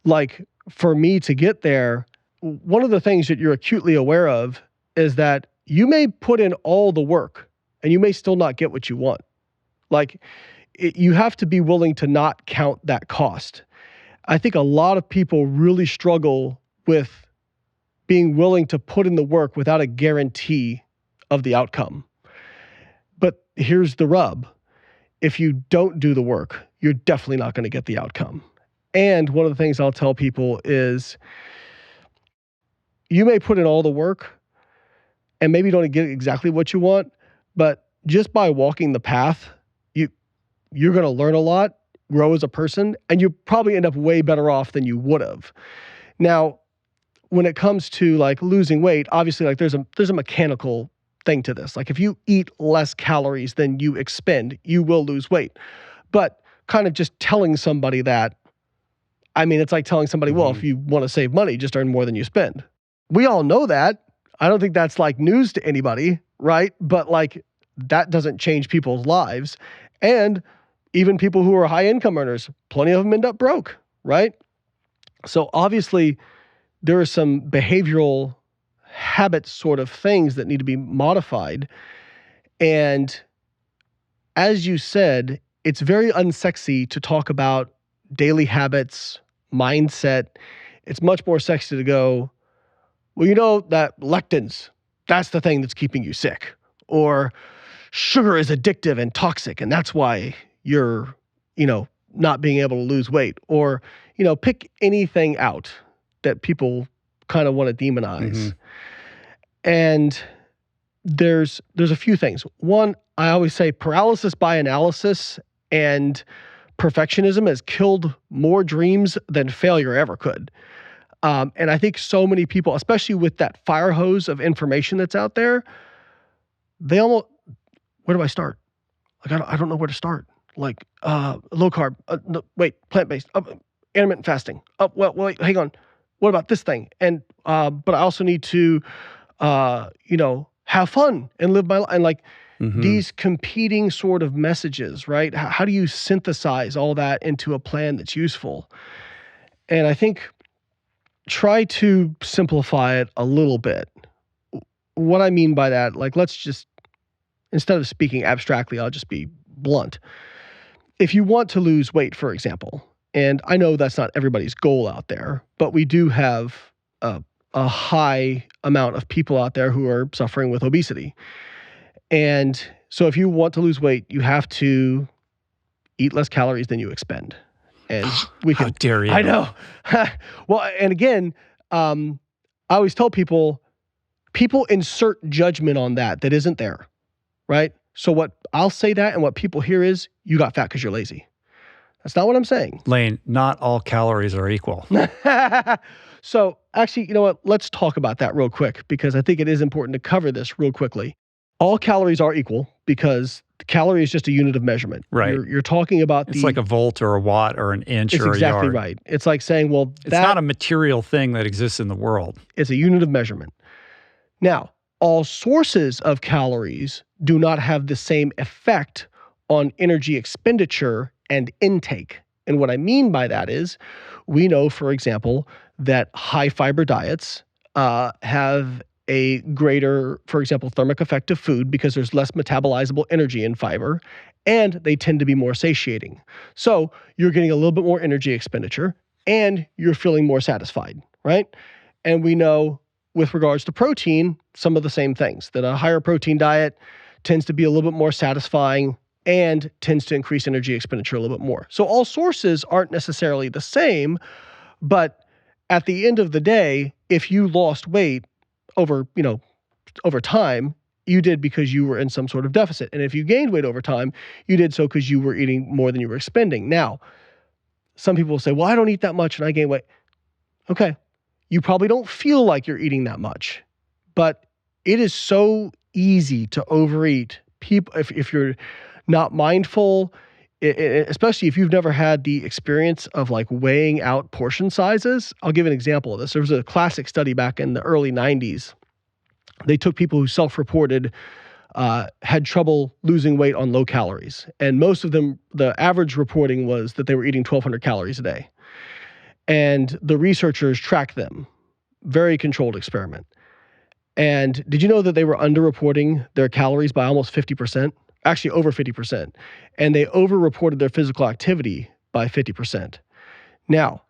like for me to get there, one of the things that you're acutely aware of is that you may put in all the work and you may still not get what you want. Like, you have to be willing to not count that cost. I think a lot of people really struggle with being willing to put in the work without a guarantee of the outcome. But here's the rub. If you don't do the work, you're definitely not going to get the outcome. And one of the things I'll tell people is you may put in all the work and maybe you don't get exactly what you want, but just by walking the path, you're going to learn a lot, grow as a person, and you probably end up way better off than you would have. Now, when it comes to like losing weight, obviously like there's a mechanical thing to this. Like if you eat less calories than you expend, you will lose weight. But kind of just telling somebody that, I mean, it's like telling somebody, well, if you want to save money, just earn more than you spend. We all know that. I don't think that's like news to anybody, right? But like that doesn't change people's lives. And even people who are high income earners, plenty of them end up broke, right? So obviously there are some behavioral habit sort of things that need to be modified. And as you said, it's very unsexy to talk about daily habits, mindset. It's much more sexy to go, well, you know, that lectins, that's the thing that's keeping you sick. Or sugar is addictive and toxic, and that's why you're, not being able to lose weight. Or, pick anything out that people kind of want to demonize. And there's a few things. One, I always say paralysis by analysis and perfectionism has killed more dreams than failure ever could. And I think so many people, especially with that fire hose of information that's out there, they almost, where do I start? Like, I don't know where to start. Like, low carb, no, wait, plant-based, intermittent fasting. Well, wait, hang on. What about this thing? And, but I also need to, have fun and live my life. And like these competing sort of messages, right? How do you synthesize all that into a plan that's useful? And I think try to simplify it a little bit. What I mean by that, like, let's just, instead of speaking abstractly, I'll just be blunt. If you want to lose weight, for example, and I know that's not everybody's goal out there, but we do have a high amount of people out there who are suffering with obesity. And so if you want to lose weight, you have to eat less calories than you expend. And we can, how dare you? I know. Well, and again, I always tell people insert judgment on that isn't there, right? So what I'll say that, and what people hear is, you got fat because you're lazy. That's not what I'm saying. Layne, not all calories are equal. So actually, you know what? Let's talk about that real quick, because I think it is important to cover this real quickly. All calories are equal because the calorie is just a unit of measurement. Right. You're talking about it's like a volt or a watt or an inch or a yard. It's exactly right. It's like saying, well, it's not a material thing that exists in the world. It's a unit of measurement. Now, all sources of calories do not have the same effect on energy expenditure and intake. And what I mean by that is, we know, for example, that high fiber diets have a greater, for example, thermic effect of food because there's less metabolizable energy in fiber, and they tend to be more satiating. So you're getting a little bit more energy expenditure and you're feeling more satisfied, right? And we know with regards to protein, some of the same things, that a higher protein diet tends to be a little bit more satisfying and tends to increase energy expenditure a little bit more. So all sources aren't necessarily the same, but at the end of the day, if you lost weight over time, you did because you were in some sort of deficit. And if you gained weight over time, you did so because you were eating more than you were expending. Now, some people will say, well, I don't eat that much and I gain weight. Okay. You probably don't feel like you're eating that much, but it is so easy to overeat. People, if you're not mindful, especially if you've never had the experience of like weighing out portion sizes. I'll give an example of this. There was a classic study back in the early 90s. They took people who self-reported had trouble losing weight on low calories. And most of them, the average reporting was that they were eating 1,200 calories a day. And the researchers tracked them. Very controlled experiment. And did you know that they were underreporting their calories by almost 50%? Actually, over 50%. And they overreported their physical activity by 50%. Now,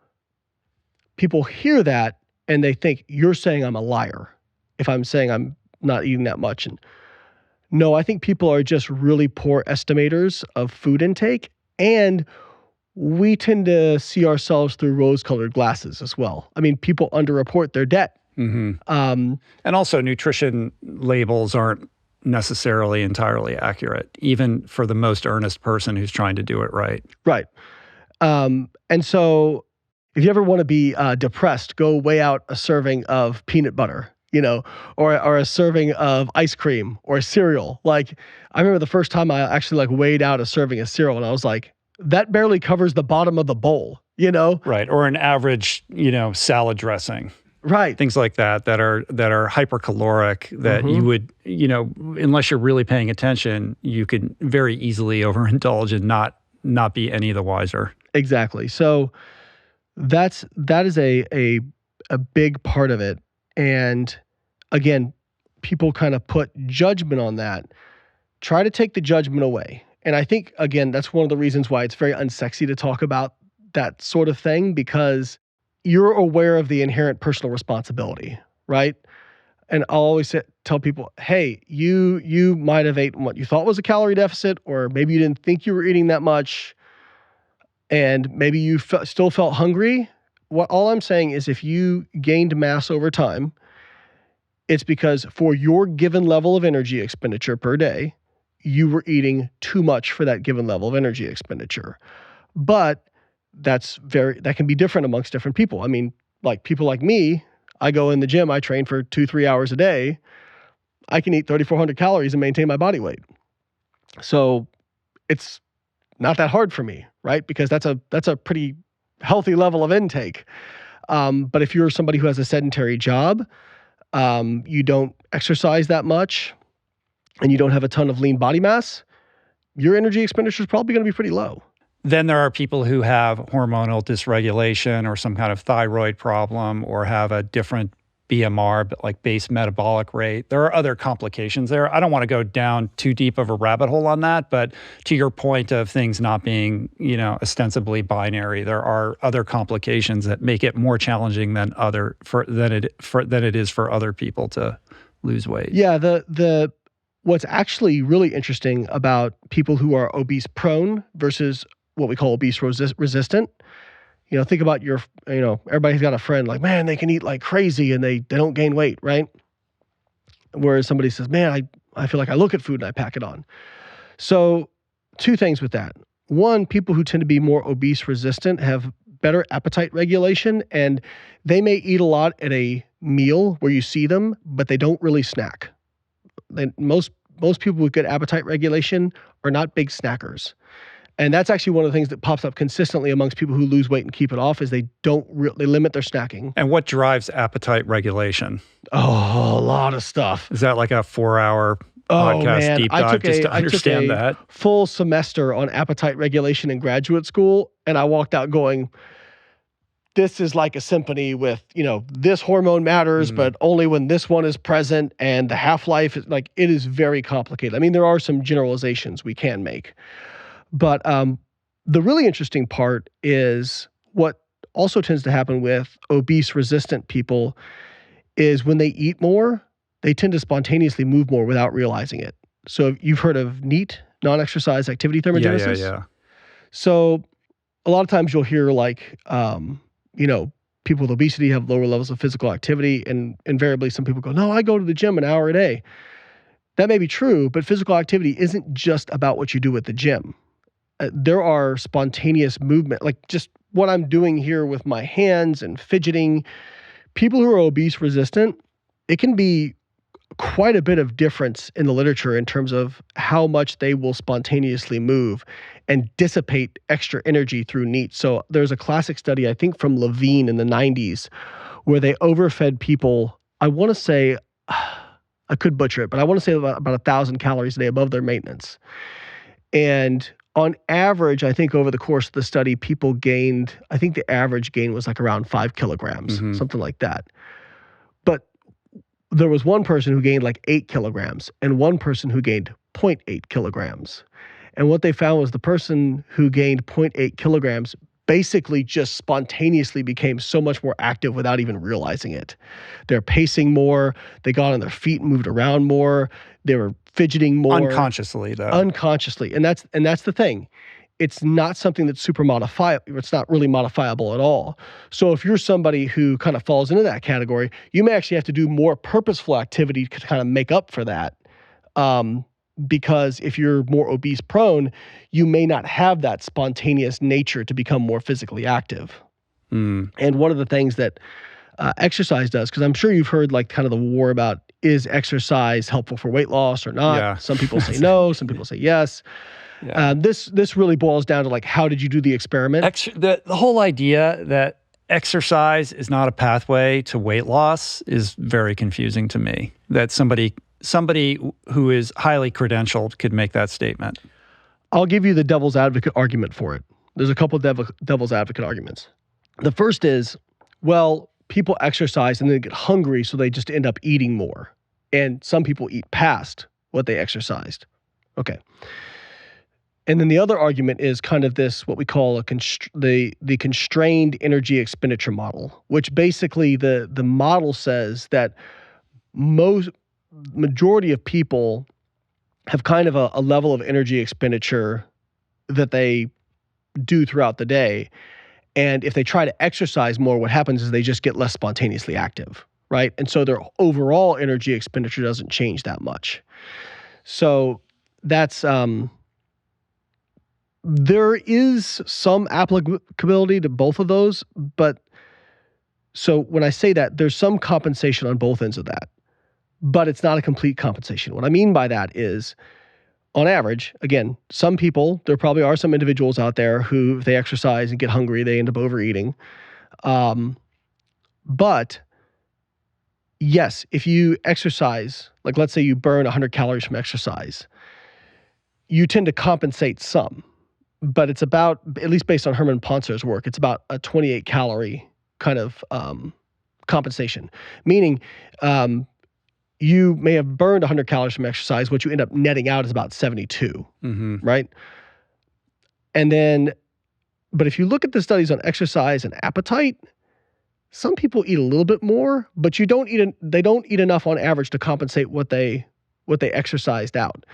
people hear that and they think, you're saying I'm a liar if I'm saying I'm not eating that much. And no, I think people are just really poor estimators of food intake. And we tend to see ourselves through rose-colored glasses as well. I mean, people underreport their debt. And also nutrition labels aren't necessarily entirely accurate, even for the most earnest person who's trying to do it right. Right. And so if you ever want to be depressed, go weigh out a serving of peanut butter, or a serving of ice cream or cereal. Like, I remember the first time I actually weighed out a serving of cereal, and I was like, that barely covers the bottom of the bowl, Right. Or an average, salad dressing. Right. Things like that are hypercaloric that you would, unless you're really paying attention, you could very easily overindulge and not be any the wiser. Exactly. So that is a big part of it. And again, people kind of put judgment on that. Try to take the judgment away. And I think, again, that's one of the reasons why it's very unsexy to talk about that sort of thing, because you're aware of the inherent personal responsibility, right? And I'll always tell people, hey, you might have eaten what you thought was a calorie deficit, or maybe you didn't think you were eating that much, and maybe you still felt hungry. All I'm saying is, if you gained mass over time, it's because for your given level of energy expenditure per day, you were eating too much for that given level of energy expenditure. But that can be different amongst different people. I mean, like people like me, I go in the gym, I train for 2-3 hours a day. I can eat 3,400 calories and maintain my body weight. So it's not that hard for me, right? Because that's a pretty healthy level of intake. But if you're somebody who has a sedentary job, you don't exercise that much, and you don't have a ton of lean body mass, your energy expenditure is probably going to be pretty low. Then there are people who have hormonal dysregulation or some kind of thyroid problem, or have a different BMR, but like base metabolic rate. There are other complications there. I don't want to go down too deep of a rabbit hole on that, but to your point of things not being, ostensibly binary, there are other complications that make it more challenging than it is for other people to lose weight. Yeah, what's actually really interesting about people who are obese prone versus what we call obese resistant. Think about everybody's got a friend like, man, they can eat like crazy and they don't gain weight, right? Whereas somebody says, man, I feel like I look at food and I pack it on. So two things with that. One, people who tend to be more obese resistant have better appetite regulation, and they may eat a lot at a meal where you see them, but they don't really snack. Most people with good appetite regulation are not big snackers. And that's actually one of the things that pops up consistently amongst people who lose weight and keep it off, is they limit their snacking. And what drives appetite regulation? Oh, a lot of stuff. Is that like a 4-hour podcast deep dive just to understand that? I took a full semester on appetite regulation in graduate school, and I walked out going, this is like a symphony with, this hormone matters, but only when this one is present, and the half-life is it is very complicated. I mean, there are some generalizations we can make. But the really interesting part is what also tends to happen with obese resistant people is when they eat more, they tend to spontaneously move more without realizing it. So you've heard of NEAT, non-exercise activity thermogenesis? Yeah. So a lot of times you'll hear people with obesity have lower levels of physical activity, and invariably some people go, no, I go to the gym an hour a day. That may be true, but physical activity isn't just about what you do at the gym. There are spontaneous movement, like just what I'm doing here with my hands and fidgeting. People who are obese resistant, it can be quite a bit of difference in the literature in terms of how much they will spontaneously move and dissipate extra energy through NEAT. So there's a classic study, I think from Levine in the 90s, where they overfed people, I want to say, I could butcher it, but I want to say about 1,000 calories a day above their maintenance. And on average, I think over the course of the study, people gained, I think the average gain was like around 5 kilograms, something like that. But there was one person who gained like 8 kilograms and one person who gained 0.8 kilograms. And what they found was the person who gained 0.8 kilograms basically just spontaneously became so much more active without even realizing it. They're pacing more. They got on their feet and moved around more. They were fidgeting more. Unconsciously, though. Unconsciously. And that's the thing. It's not something that's super modifiable. It's not really modifiable at all. So if you're somebody who kind of falls into that category, you may actually have to do more purposeful activity to kind of make up for that. Because if you're more obese prone, you may not have that spontaneous nature to become more physically active. And one of the things that exercise does, because I'm sure you've heard like kind of the war about, is exercise helpful for weight loss or not? Yeah. Some people say no, some people say yes. Yeah. This really boils down to like, how did you do the experiment? The whole idea that exercise is not a pathway to weight loss is very confusing to me. That somebody who is highly credentialed could make that statement. I'll give you the devil's advocate argument for it. There's a couple of devil's advocate arguments. The first is, well, people exercise and then get hungry, so they just end up eating more. And some people eat past what they exercised. Okay. And then the other argument is kind of this, what we call the constrained energy expenditure model, which basically the model says that majority of people have kind of a level of energy expenditure that they do throughout the day. And if they try to exercise more, what happens is they just get less spontaneously active, right? And so their overall energy expenditure doesn't change that much. So that's, there is some applicability to both of those, but so when I say that, there's some compensation on both ends of that, but it's not a complete compensation. What I mean by that is, on average, again, some people, there probably are some individuals out there who, if they exercise and get hungry, they end up overeating. But yes, if you exercise, like let's say you burn 100 calories from exercise, you tend to compensate some, but it's about, at least based on Herman Pontzer's work, it's about a 28 calorie kind of compensation, meaning you may have burned 100 calories from exercise. What you end up netting out is about 72, right? And then, but if you look at the studies on exercise and appetite, some people eat a little bit more, but they don't eat enough on average to compensate what they exercised out.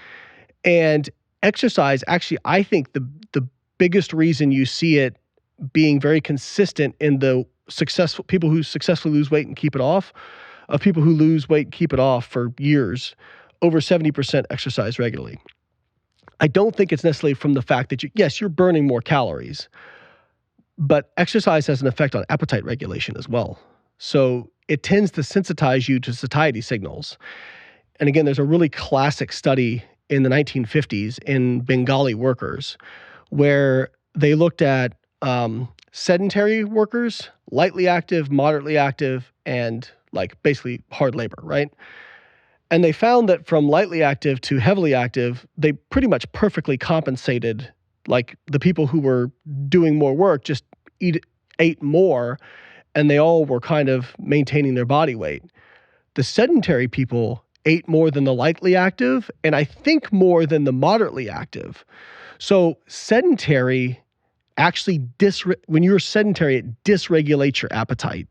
And exercise, actually, I think the biggest reason you see it being very consistent in the successful people who successfully lose weight and keep it off, of people who lose weight and keep it off for years, over 70% exercise regularly. I don't think it's necessarily from the fact that you're burning more calories, but exercise has an effect on appetite regulation as well. So it tends to sensitize you to satiety signals. And again, there's a really classic study in the 1950s in Bengali workers where they looked at sedentary workers, lightly active, moderately active, and like basically hard labor, right? And they found that from lightly active to heavily active, they pretty much perfectly compensated. Like the people who were doing more work just ate more, and they all were kind of maintaining their body weight. The sedentary people ate more than the lightly active, and I think more than the moderately active. So sedentary actually, when you're sedentary, it dysregulates your appetite.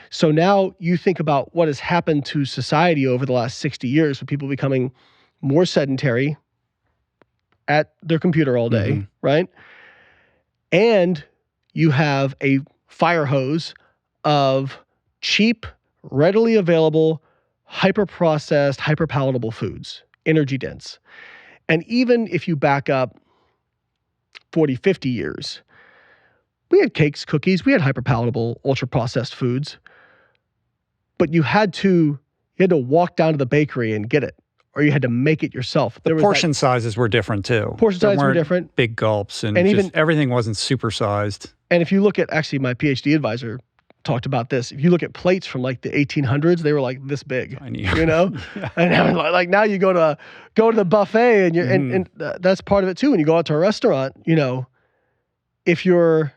So now you think about what has happened to society over the last 60 years with people becoming more sedentary at their computer all day, right? And you have a fire hose of cheap, readily available, hyper-processed, hyper-palatable foods, energy dense. And even if you back up 40, 50 years, we had cakes, cookies, we had hyper-palatable, ultra-processed foods, but you had to walk down to the bakery and get it, or you had to make it yourself. The portion sizes were different too. Portion sizes were different. Big gulps, and even everything wasn't supersized. And if you look at, actually my PhD advisor talked about this. If you look at plates from like the 1800s, they were like this big, you know? Yeah. And like now you go to the buffet and you're, and that's part of it too. When you go out to a restaurant, you know, if you're,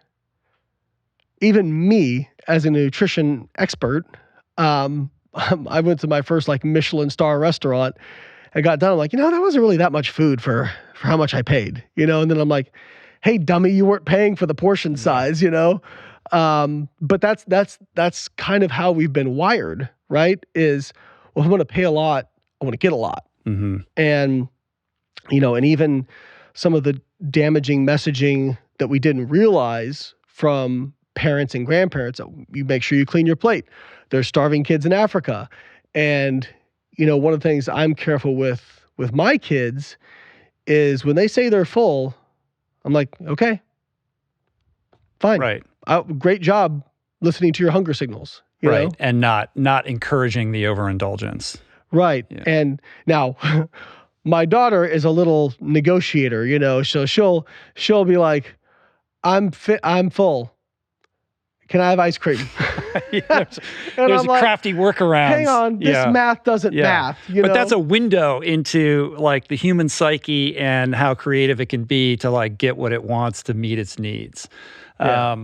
even me as a nutrition expert, I went to my first like Michelin star restaurant. I got done. I'm like, that wasn't really that much food for how much I paid, And then I'm like, hey, dummy, you weren't paying for the portion size, But that's kind of how we've been wired, right? Is, well, I'm going to pay a lot. I want to get a lot. Mm-hmm. And, and even some of the damaging messaging that we didn't realize from parents and grandparents, you make sure you clean your plate. There's starving kids in Africa. And, one of the things I'm careful with my kids is when they say they're full, I'm like, okay, fine. Right. Great job listening to your hunger signals. You know? And not encouraging the overindulgence. Right. Yeah. And now my daughter is a little negotiator, so she'll be like, I'm full. Can I have ice cream? There's a crafty workaround. Hang on, this math doesn't math. But that's a window into like the human psyche and how creative it can be to like get what it wants to meet its needs. Yeah.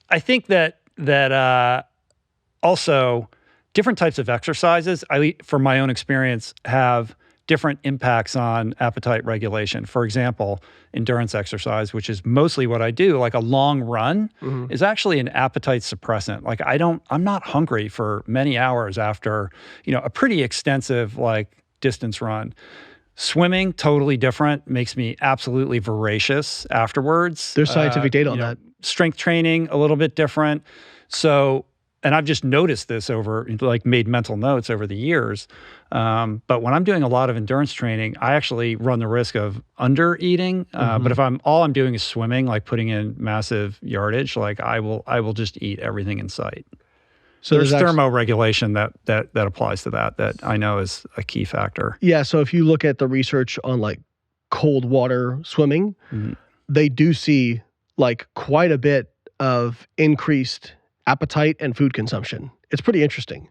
I think that also different types of exercises, from my own experience, have different impacts on appetite regulation. For example, endurance exercise, which is mostly what I do, like a long run, is actually an appetite suppressant. Like I'm not hungry for many hours after, a pretty extensive like distance run. Swimming, totally different, makes me absolutely voracious afterwards. There's scientific data on that. Strength training, a little bit different. So, and I've just noticed this made mental notes over the years. But when I'm doing a lot of endurance training, I actually run the risk of under eating. But if all I'm doing is swimming, like putting in massive yardage, like I will just eat everything in sight. So there's thermoregulation that applies to that I know is a key factor. Yeah. So if you look at the research on like cold water swimming, they do see like quite a bit of increased appetite and food consumption. It's pretty interesting.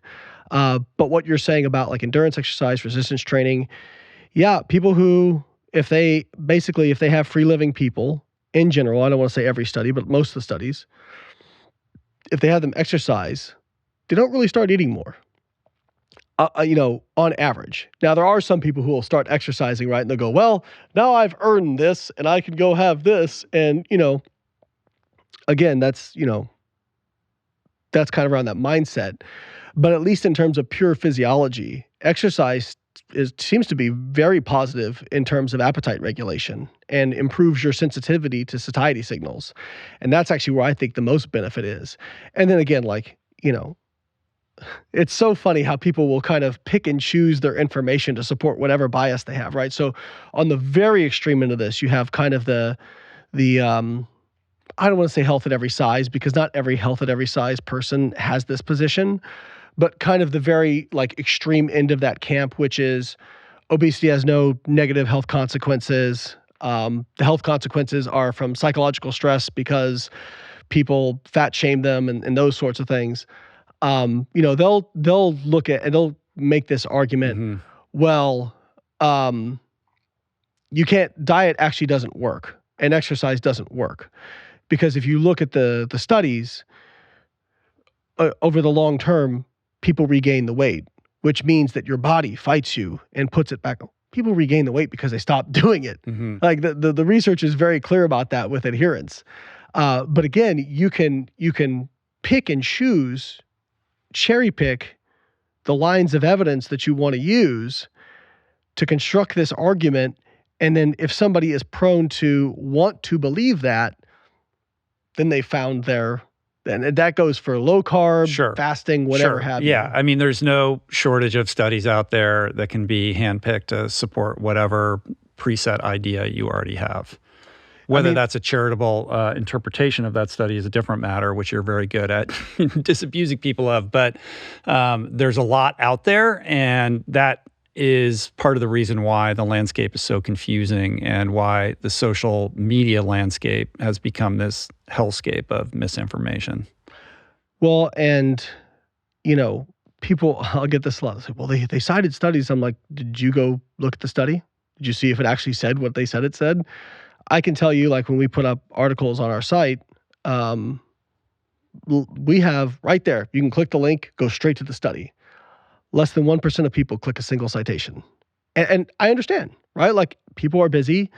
But what you're saying about like endurance exercise, resistance training, people who, if they have free living people in general, I don't want to say every study, but most of the studies, if they have them exercise, they don't really start eating more, on average. Now, there are some people who will start exercising, right? And they'll go, well, now I've earned this and I can go have this. And, again, that's kind of around that mindset. But at least in terms of pure physiology, exercise seems to be very positive in terms of appetite regulation and improves your sensitivity to satiety signals. And that's actually where I think the most benefit is. And then again, it's so funny how people will kind of pick and choose their information to support whatever bias they have, right? So on the very extreme end of this, you have kind of the I don't want to say health at every size, because not every health at every size person has this position, but kind of the very like extreme end of that camp, which is obesity has no negative health consequences. The health consequences are from psychological stress because people fat shame them and those sorts of things. They'll look at and they'll make this argument. Well, diet actually doesn't work and exercise doesn't work. Because if you look at the studies, over the long term, people regain the weight, which means that your body fights you and puts it back. People regain the weight because they stop doing it. Like the research is very clear about that with adherence. But again, you can pick and choose, cherry pick the lines of evidence that you want to use to construct this argument. And then if somebody is prone to want to believe that, then they found and that goes for low carb, fasting, whatever have you. Yeah, I mean, there's no shortage of studies out there that can be handpicked to support whatever preset idea you already have. Whether that's a charitable interpretation of that study is a different matter, which you're very good at disabusing people of. But there's a lot out there, and that is part of the reason why the landscape is so confusing and why the social media landscape has become this hellscape of misinformation. Well, and, people, I'll get this a lot. Say, well, they cited studies. I'm like, did you go look at the study? Did you see if it actually said what they said it said? I can tell you, like when we put up articles on our site, we have right there, you can click the link, go straight to the study. less than 1% of people click a single citation. And I understand, right? Like, people are busy.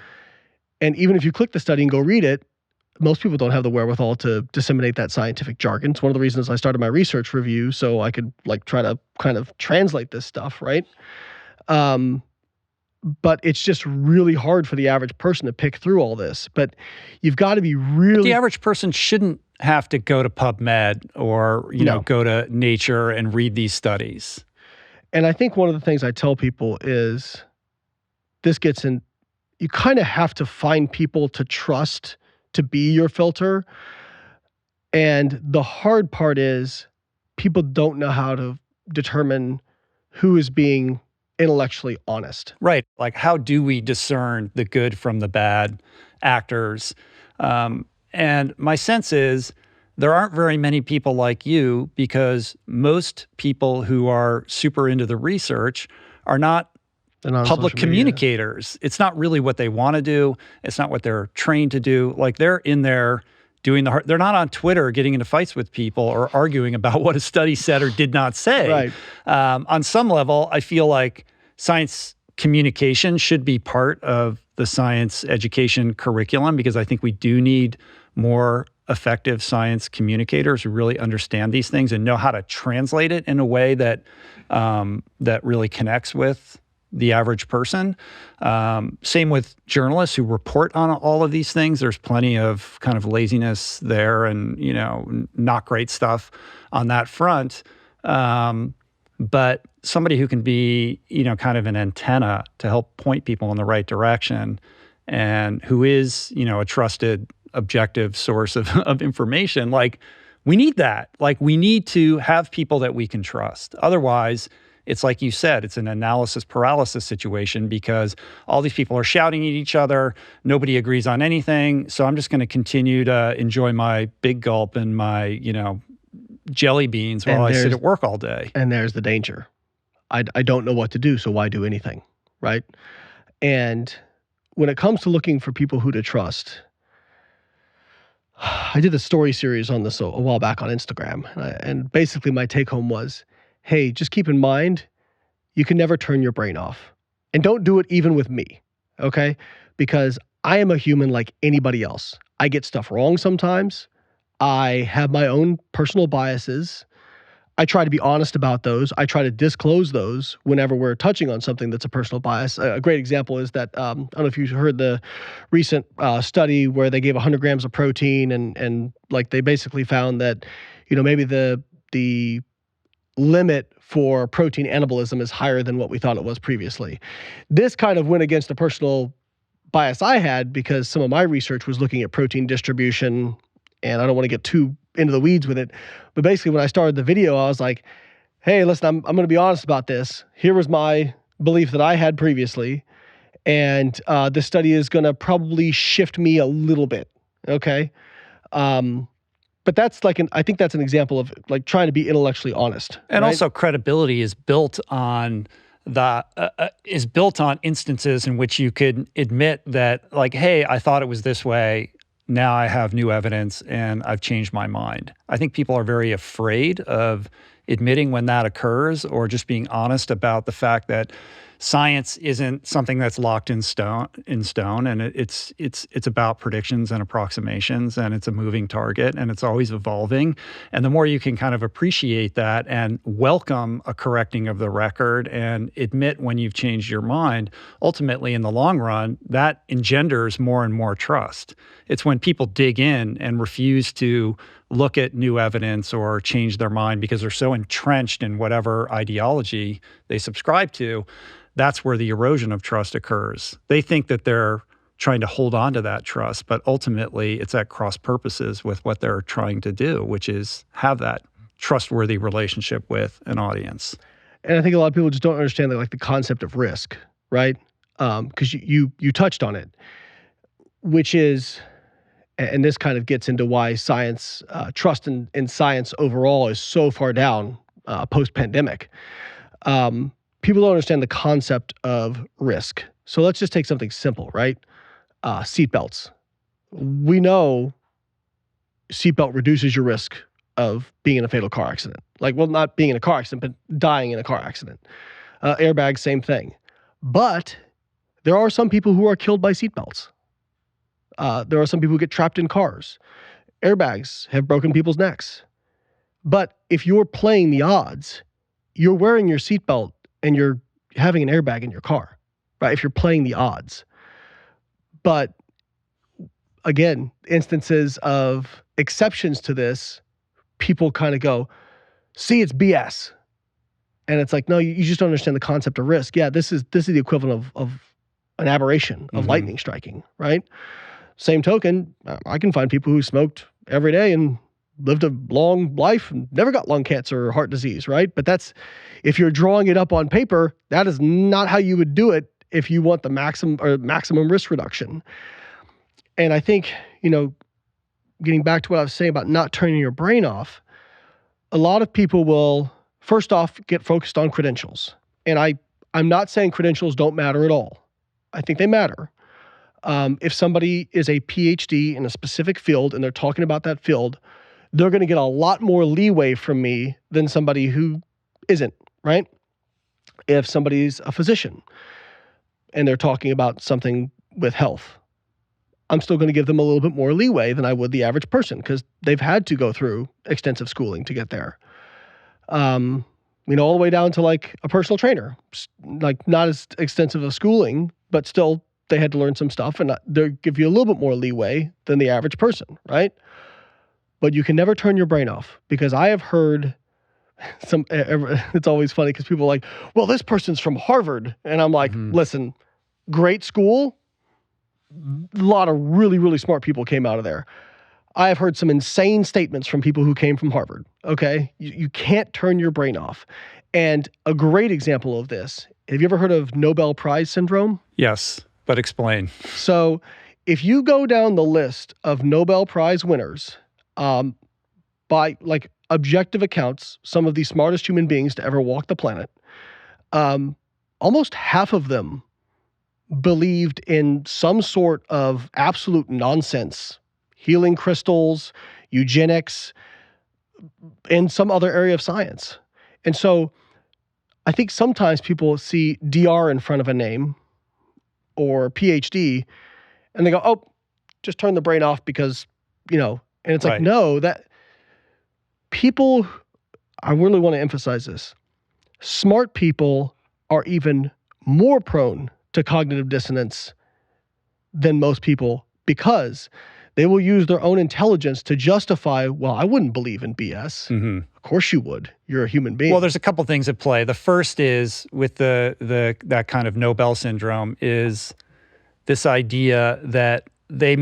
And even if you click the study and go read it, most people don't have the wherewithal to disseminate that scientific jargon. It's one of the reasons I started my research review, so I could like try to kind of translate this stuff, right? But it's just really hard for the average person to pick through all this. But you've got to be really... But the average person shouldn't have to go to PubMed or, you know, go to Nature and read these studies. And I think one of the things I tell people is this gets in, you kind of have to find people to trust to be your filter. And the hard part is people don't know how to determine who is being intellectually honest. Right. Like, how do we discern the good from the bad actors? And my sense is there aren't very many people like you, because most people who are super into the research are not public communicators. It's not really what they want to do. It's not what they're trained to do. Like, they're in there doing the hard, they're not on Twitter getting into fights with people or arguing about what a study said or did not say. Right. On some level, I feel like science communication should be part of the science education curriculum, because I think we do need more effective science communicators who really understand these things and know how to translate it in a way that that really connects with the average person. Same with journalists who report on all of these things. There's plenty of kind of laziness there and, you know, not great stuff on that front. But somebody who can be, you know, kind of an antenna to help point people in the right direction, and who is, you know, a trusted, objective source of information, like, we need that. Like, we need to have people that we can trust. Otherwise, it's like you said, it's an analysis paralysis situation, because all these people are shouting at each other. Nobody agrees on anything. So I'm just going to continue to enjoy my Big Gulp and my, you know, jelly beans while I sit at work all day. And there's the danger. I don't know what to do, so why do anything, right? And when it comes to looking for people who to trust, I did a story series on this a while back on Instagram. And basically my take home was, hey, just keep in mind, you can never turn your brain off. And don't do it even with me, okay? Because I am a human like anybody else. I get stuff wrong sometimes. I have my own personal biases. I try to be honest about those. I try to disclose those whenever we're touching on something that's a personal bias. A great example is that, I don't know if you heard the recent study where they gave 100 grams of protein and like they basically found that, you know, maybe the limit for protein anabolism is higher than what we thought it was previously. This kind of went against the personal bias I had, because some of my research was looking at protein distribution, and I don't want to get too into the weeds with it. But basically, when I started the video, I was like, hey, listen, I'm going to be honest about this. Here was my belief that I had previously, and this study is going to probably shift me a little bit, okay? But that's like I think that's an example of like trying to be intellectually honest. And right? also, credibility is built on instances in which you could admit that, like, hey, I thought it was this way. Now I have new evidence and I've changed my mind. I think people are very afraid of admitting when that occurs, or just being honest about the fact that science isn't something that's locked in stone, and it's about predictions and approximations, and it's a moving target, and it's always evolving. And the more you can kind of appreciate that and welcome a correcting of the record and admit when you've changed your mind, ultimately in the long run, that engenders more and more trust. It's when people dig in and refuse to look at new evidence or change their mind because they're so entrenched in whatever ideology they subscribe to, that's where the erosion of trust occurs. They think that they're trying to hold on to that trust, but ultimately it's at cross purposes with what they're trying to do, which is have that trustworthy relationship with an audience. And I think a lot of people just don't understand the concept of risk, right? Because you touched on it, which is, and this kind of gets into why science, trust in science overall is so far down post-pandemic. People don't understand the concept of risk. So let's just take something simple, right? Seatbelts. We know seatbelt reduces your risk of being in a fatal car accident. Like, well, not being in a car accident, but dying in a car accident. Airbags, same thing. But there are some people who are killed by seatbelts. There are some people who get trapped in cars. Airbags have broken people's necks. But if you're playing the odds, you're wearing your seatbelt and you're having an airbag in your car, right? If you're playing the odds. But again, instances of exceptions to this, people kind of go, see, it's BS. And it's like, no, you just don't understand the concept of risk. Yeah, this is the equivalent of an aberration of lightning striking, right? Same token, I can find people who smoked every day and lived a long life and never got lung cancer or heart disease, right? But that's, if you're drawing it up on paper, that is not how you would do it if you want the maximum risk reduction. And I think, getting back to what I was saying about not turning your brain off, a lot of people will, first off, get focused on credentials. And I'm not saying credentials don't matter at all. I think they matter. If somebody is a PhD in a specific field and they're talking about that field, they're going to get a lot more leeway from me than somebody who isn't, right? If somebody's a physician and they're talking about something with health, I'm still going to give them a little bit more leeway than I would the average person because they've had to go through extensive schooling to get there. All the way down to like a personal trainer, like not as extensive of schooling, but still they had to learn some stuff and they give you a little bit more leeway than the average person, right? But you can never turn your brain off because I have heard it's always funny because people are like, well, this person's from Harvard. And I'm like, listen, great school. A lot of really, really smart people came out of there. I have heard some insane statements from people who came from Harvard. Okay. You can't turn your brain off. And a great example of this, have you ever heard of Nobel Prize syndrome? Yes, but explain. So if you go down the list of Nobel Prize winners, by like objective accounts, some of the smartest human beings to ever walk the planet, almost half of them believed in some sort of absolute nonsense, healing crystals, eugenics, and some other area of science. And so I think sometimes people see DR in front of a name or PhD and they go, oh, just turn the brain off because, and it's like, no, that people, I really want to emphasize this. Smart people are even more prone to cognitive dissonance than most people because they will use their own intelligence to justify, well, I wouldn't believe in BS. Of course you would. You're a human being. Well, there's a couple things at play. The first is with that kind of Nobel syndrome is this idea that they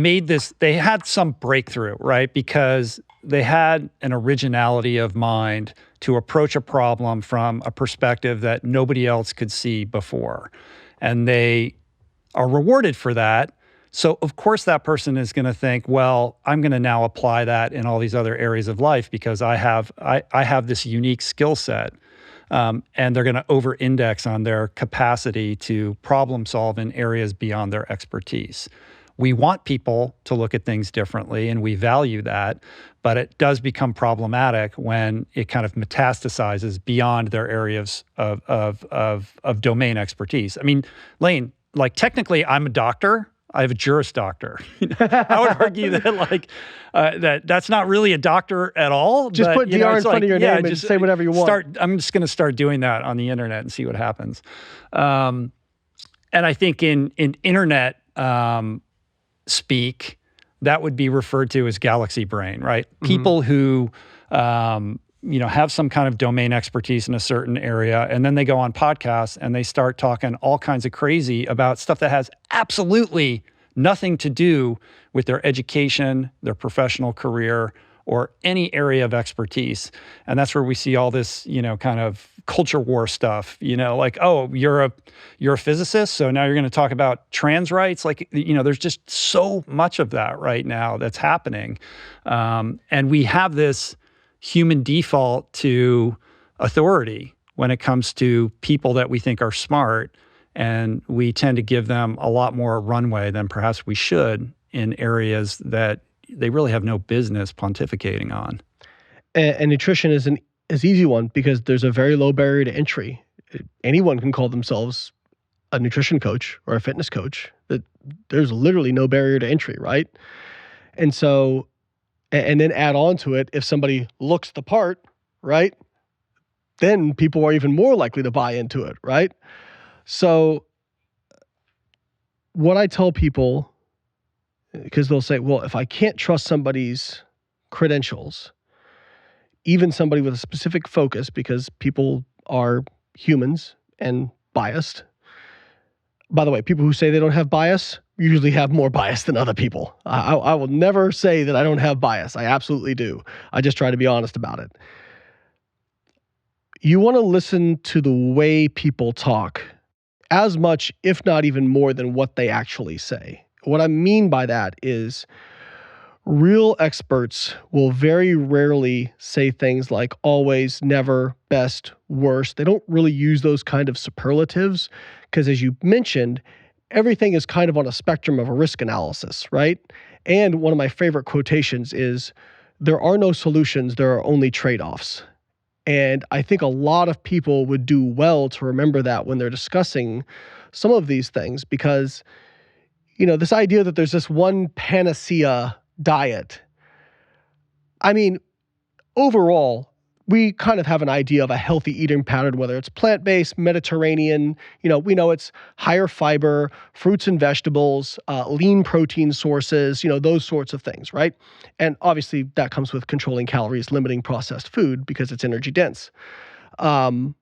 had some breakthrough, right? Because they had an originality of mind to approach a problem from a perspective that nobody else could see before. And they are rewarded for that. So of course that person is going to think, well, I'm going to now apply that in all these other areas of life because I have this unique skill set. And they're going to over-index on their capacity to problem solve in areas beyond their expertise. We want people to look at things differently, and we value that, but it does become problematic when it kind of metastasizes beyond their areas of domain expertise. I mean, Layne, like technically I'm a doctor. I have a Juris Doctor. I would argue that that's not really a doctor at all. Just put DR in front of your name and say whatever you want. I'm just going to start doing that on the internet and see what happens. And I think in internet speak, that would be referred to as galaxy brain, right? People who have some kind of domain expertise in a certain area, and then they go on podcasts and they start talking all kinds of crazy about stuff that has absolutely nothing to do with their education, their professional career, or any area of expertise. And that's where we see all this, kind of culture war stuff, like, oh, you're a physicist, so now you're going to talk about trans rights. Like, there's just so much of that right now that's happening. And we have this human default to authority when it comes to people that we think are smart, and we tend to give them a lot more runway than perhaps we should in areas that they really have no business pontificating on. And nutrition is an easy one because there's a very low barrier to entry. Anyone can call themselves a nutrition coach or a fitness coach. There's literally no barrier to entry, right? And so, and then add on to it, if somebody looks the part, right, then people are even more likely to buy into it, right? So what I tell people, because they'll say, well, if I can't trust somebody's credentials, even somebody with a specific focus, because people are humans and biased. By the way, people who say they don't have bias usually have more bias than other people. I will never say that I don't have bias. I absolutely do. I just try to be honest about it. You want to listen to the way people talk as much, if not even more, than what they actually say. What I mean by that is real experts will very rarely say things like always, never, best, worst. They don't really use those kind of superlatives because, as you mentioned, everything is kind of on a spectrum of a risk analysis, right? And one of my favorite quotations is, there are no solutions, there are only trade-offs. And I think a lot of people would do well to remember that when they're discussing some of these things, because, this idea that there's this one panacea diet. I mean, overall, we kind of have an idea of a healthy eating pattern, whether it's plant-based, Mediterranean, we know it's higher fiber, fruits and vegetables, lean protein sources, those sorts of things, right? And obviously that comes with controlling calories, limiting processed food because it's energy dense. But,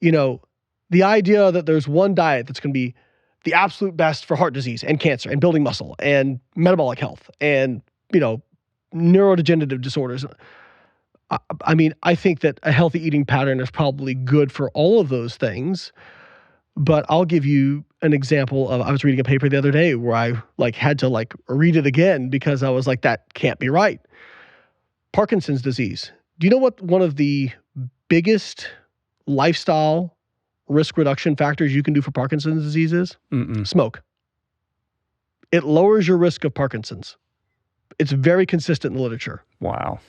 the idea that there's one diet that's going to be the absolute best for heart disease and cancer and building muscle and metabolic health and, neurodegenerative disorders. I mean, I think that a healthy eating pattern is probably good for all of those things, but I'll give you an example of, I was reading a paper the other day where I had to read it again because I was like, that can't be right. Parkinson's disease. Do you know what one of the biggest lifestyle risk reduction factors you can do for Parkinson's disease is? Smoke. It lowers your risk of Parkinson's. It's very consistent in the literature. Wow.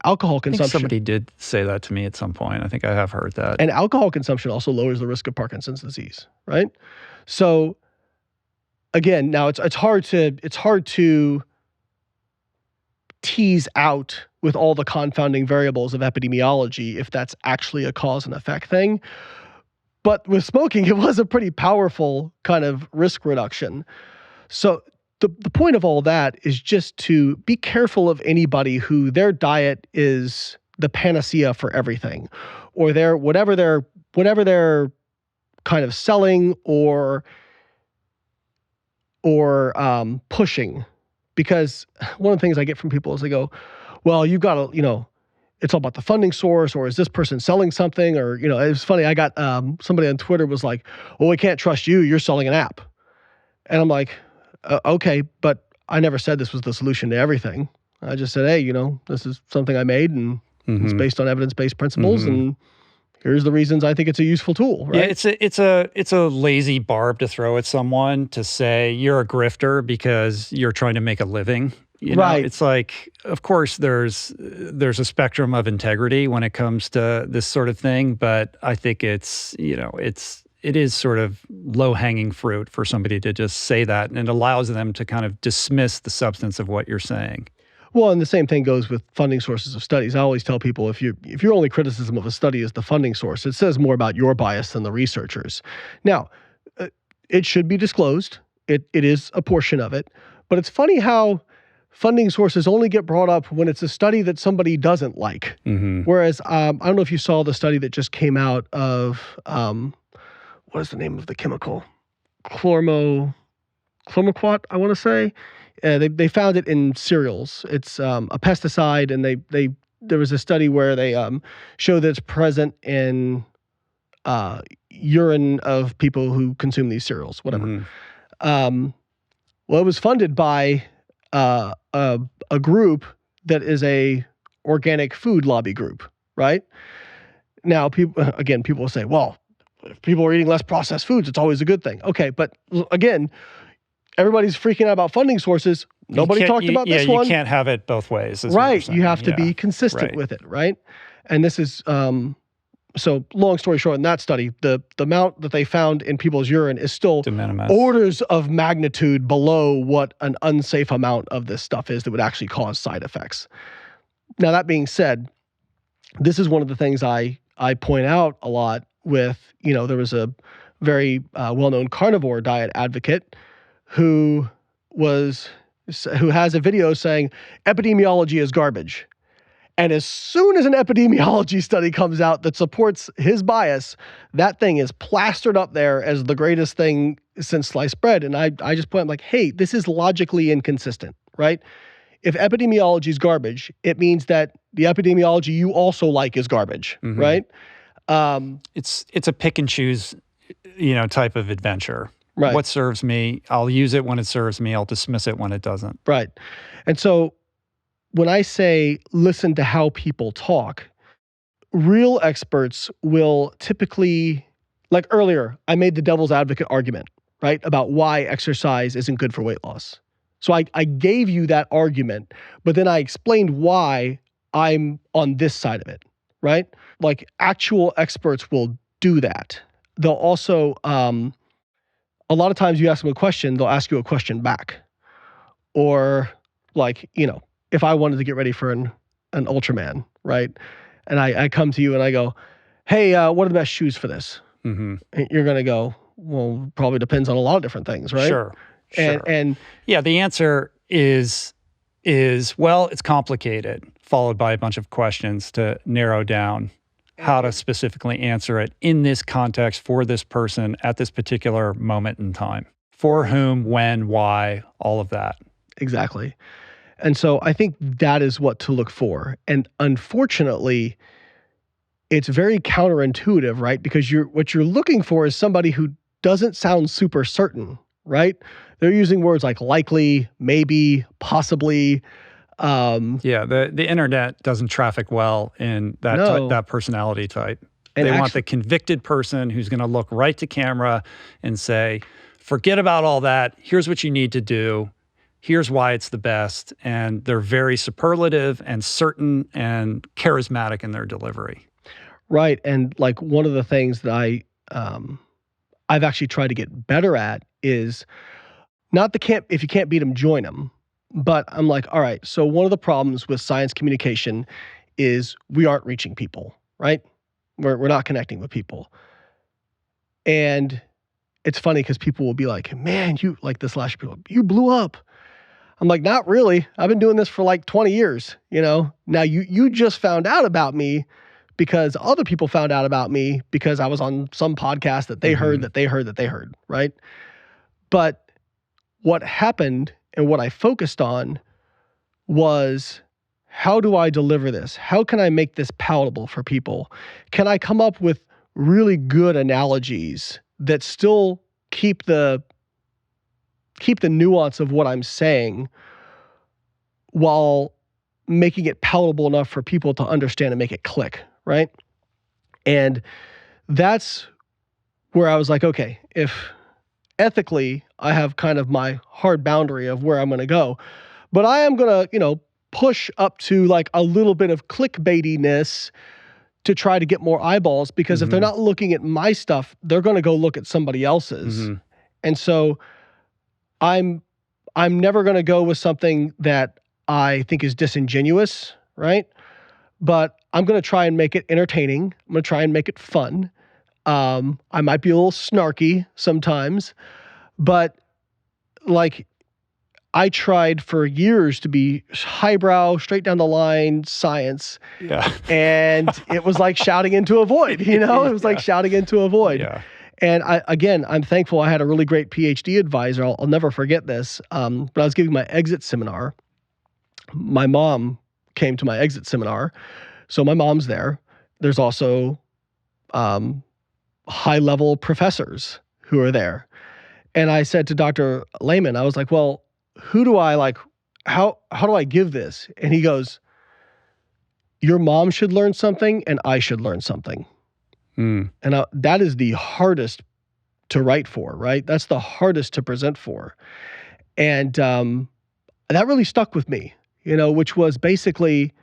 Alcohol consumption. I think somebody did say that to me at some point. I think I have heard that. And alcohol consumption also lowers the risk of Parkinson's disease, right? So again, now it's hard to tease out with all the confounding variables of epidemiology if that's actually a cause and effect thing. But with smoking, it was a pretty powerful kind of risk reduction. So the point of all that is just to be careful of anybody who their diet is the panacea for everything, or whatever they're kind of selling or pushing. Because one of the things I get from people is they go, well, you've got to, it's all about the funding source, or is this person selling something? Or, it was funny. I got somebody on Twitter was like, well, we can't trust you. You're selling an app. And I'm like, okay, but I never said this was the solution to everything. I just said, hey, this is something I made and it's based on evidence-based principles. And here's the reasons I think it's a useful tool, right? Yeah, it's a lazy barb to throw at someone to say you're a grifter because you're trying to make a living. Right. It's like, of course, there's a spectrum of integrity when it comes to this sort of thing, but I think it is sort of low-hanging fruit for somebody to just say that, and it allows them to kind of dismiss the substance of what you're saying. Well, and the same thing goes with funding sources of studies. I always tell people, if your only criticism of a study is the funding source, it says more about your bias than the researchers. Now, it should be disclosed. It is a portion of it, but it's funny how funding sources only get brought up when it's a study that somebody doesn't like. Whereas, I don't know if you saw the study that just came out of, what is the name of the chemical? Chlormoquat, I want to say. They found it in cereals. It's a pesticide, and there was a study where they showed that it's present in urine of people who consume these cereals, whatever. Well, it was funded by a group that is a organic food lobby group, right? Now, people will say, well, if people are eating less processed foods, it's always a good thing. Okay, but again, everybody's freaking out about funding sources. Nobody talked about this one. You can't have it both ways. Right. You have to be consistent with it, right? And this is, so long story short, in that study, the amount that they found in people's urine is still orders of magnitude below what an unsafe amount of this stuff is that would actually cause side effects. Now, that being said, this is one of the things I point out a lot with, there was a very well-known carnivore diet advocate who has a video saying epidemiology is garbage. And as soon as an epidemiology study comes out that supports his bias, that thing is plastered up there as the greatest thing since sliced bread. And I just point out like, hey, this is logically inconsistent, right? If epidemiology is garbage, it means that the epidemiology you also like is garbage, right? It's a pick and choose, type of adventure. Right. What serves me, I'll use it when it serves me. I'll dismiss it when it doesn't. Right. And so when I say listen to how people talk, real experts will typically, like earlier, I made the devil's advocate argument, right? About why exercise isn't good for weight loss. So I gave you that argument, but then I explained why I'm on this side of it, right? Like actual experts will do that. They'll also, a lot of times you ask them a question, they'll ask you a question back. Or like, if I wanted to get ready for an Ultraman, right? And I come to you and I go, hey, what are the best shoes for this? And you're going to go, well, probably depends on a lot of different things, right? Sure. And yeah, the answer is, well, it's complicated, followed by a bunch of questions to narrow down how to specifically answer it in this context for this person at this particular moment in time. For whom, when, why, all of that. Exactly. And so I think that is what to look for. And unfortunately, it's very counterintuitive, right? Because what you're looking for is somebody who doesn't sound super certain, right? They're using words like likely, maybe, possibly. The internet doesn't traffic well in that personality type. And they want the convicted person who's going to look right to camera and say, forget about all that. Here's what you need to do. Here's why it's the best. And they're very superlative and certain and charismatic in their delivery. Right. And like one of the things that I've actually tried to get better at is not if you can't beat them, join them. But I'm like, all right, so one of the problems with science communication is we aren't reaching people, right? We're not connecting with people. And it's funny because people will be like, man, you blew up. I'm like, not really. I've been doing this for like 20 years, Now you just found out about me because other people found out about me because I was on some podcast that they heard, right? But what happened and what I focused on was, how do I deliver this? How can I make this palatable for people? Can I come up with really good analogies that still keep the nuance of what I'm saying while making it palatable enough for people to understand and make it click, right? And that's where I was like, okay, if ethically I have kind of my hard boundary of where I'm going to go, but I am going to, push up to like a little bit of clickbaitiness to try to get more eyeballs, because if they're not looking at my stuff, they're going to go look at somebody else's. And so I'm never going to go with something that I think is disingenuous, right? But I'm going to try and make it entertaining. I'm going to try and make it fun. I might be a little snarky sometimes, but like I tried for years to be highbrow, straight down the line science. Yeah. And it was like shouting into a void, It was like shouting into a void. Yeah. And I'm thankful I had a really great PhD advisor. I'll never forget this. But I was giving my exit seminar. My mom came to my exit seminar. So my mom's there. There's also high-level professors who are there. And I said to Dr. Layne, I was like, well, who do I like, how do I give this? And he goes, your mom should learn something and I should learn something. And that is the hardest to write for, right? That's the hardest to present for. And that really stuck with me, which was basically,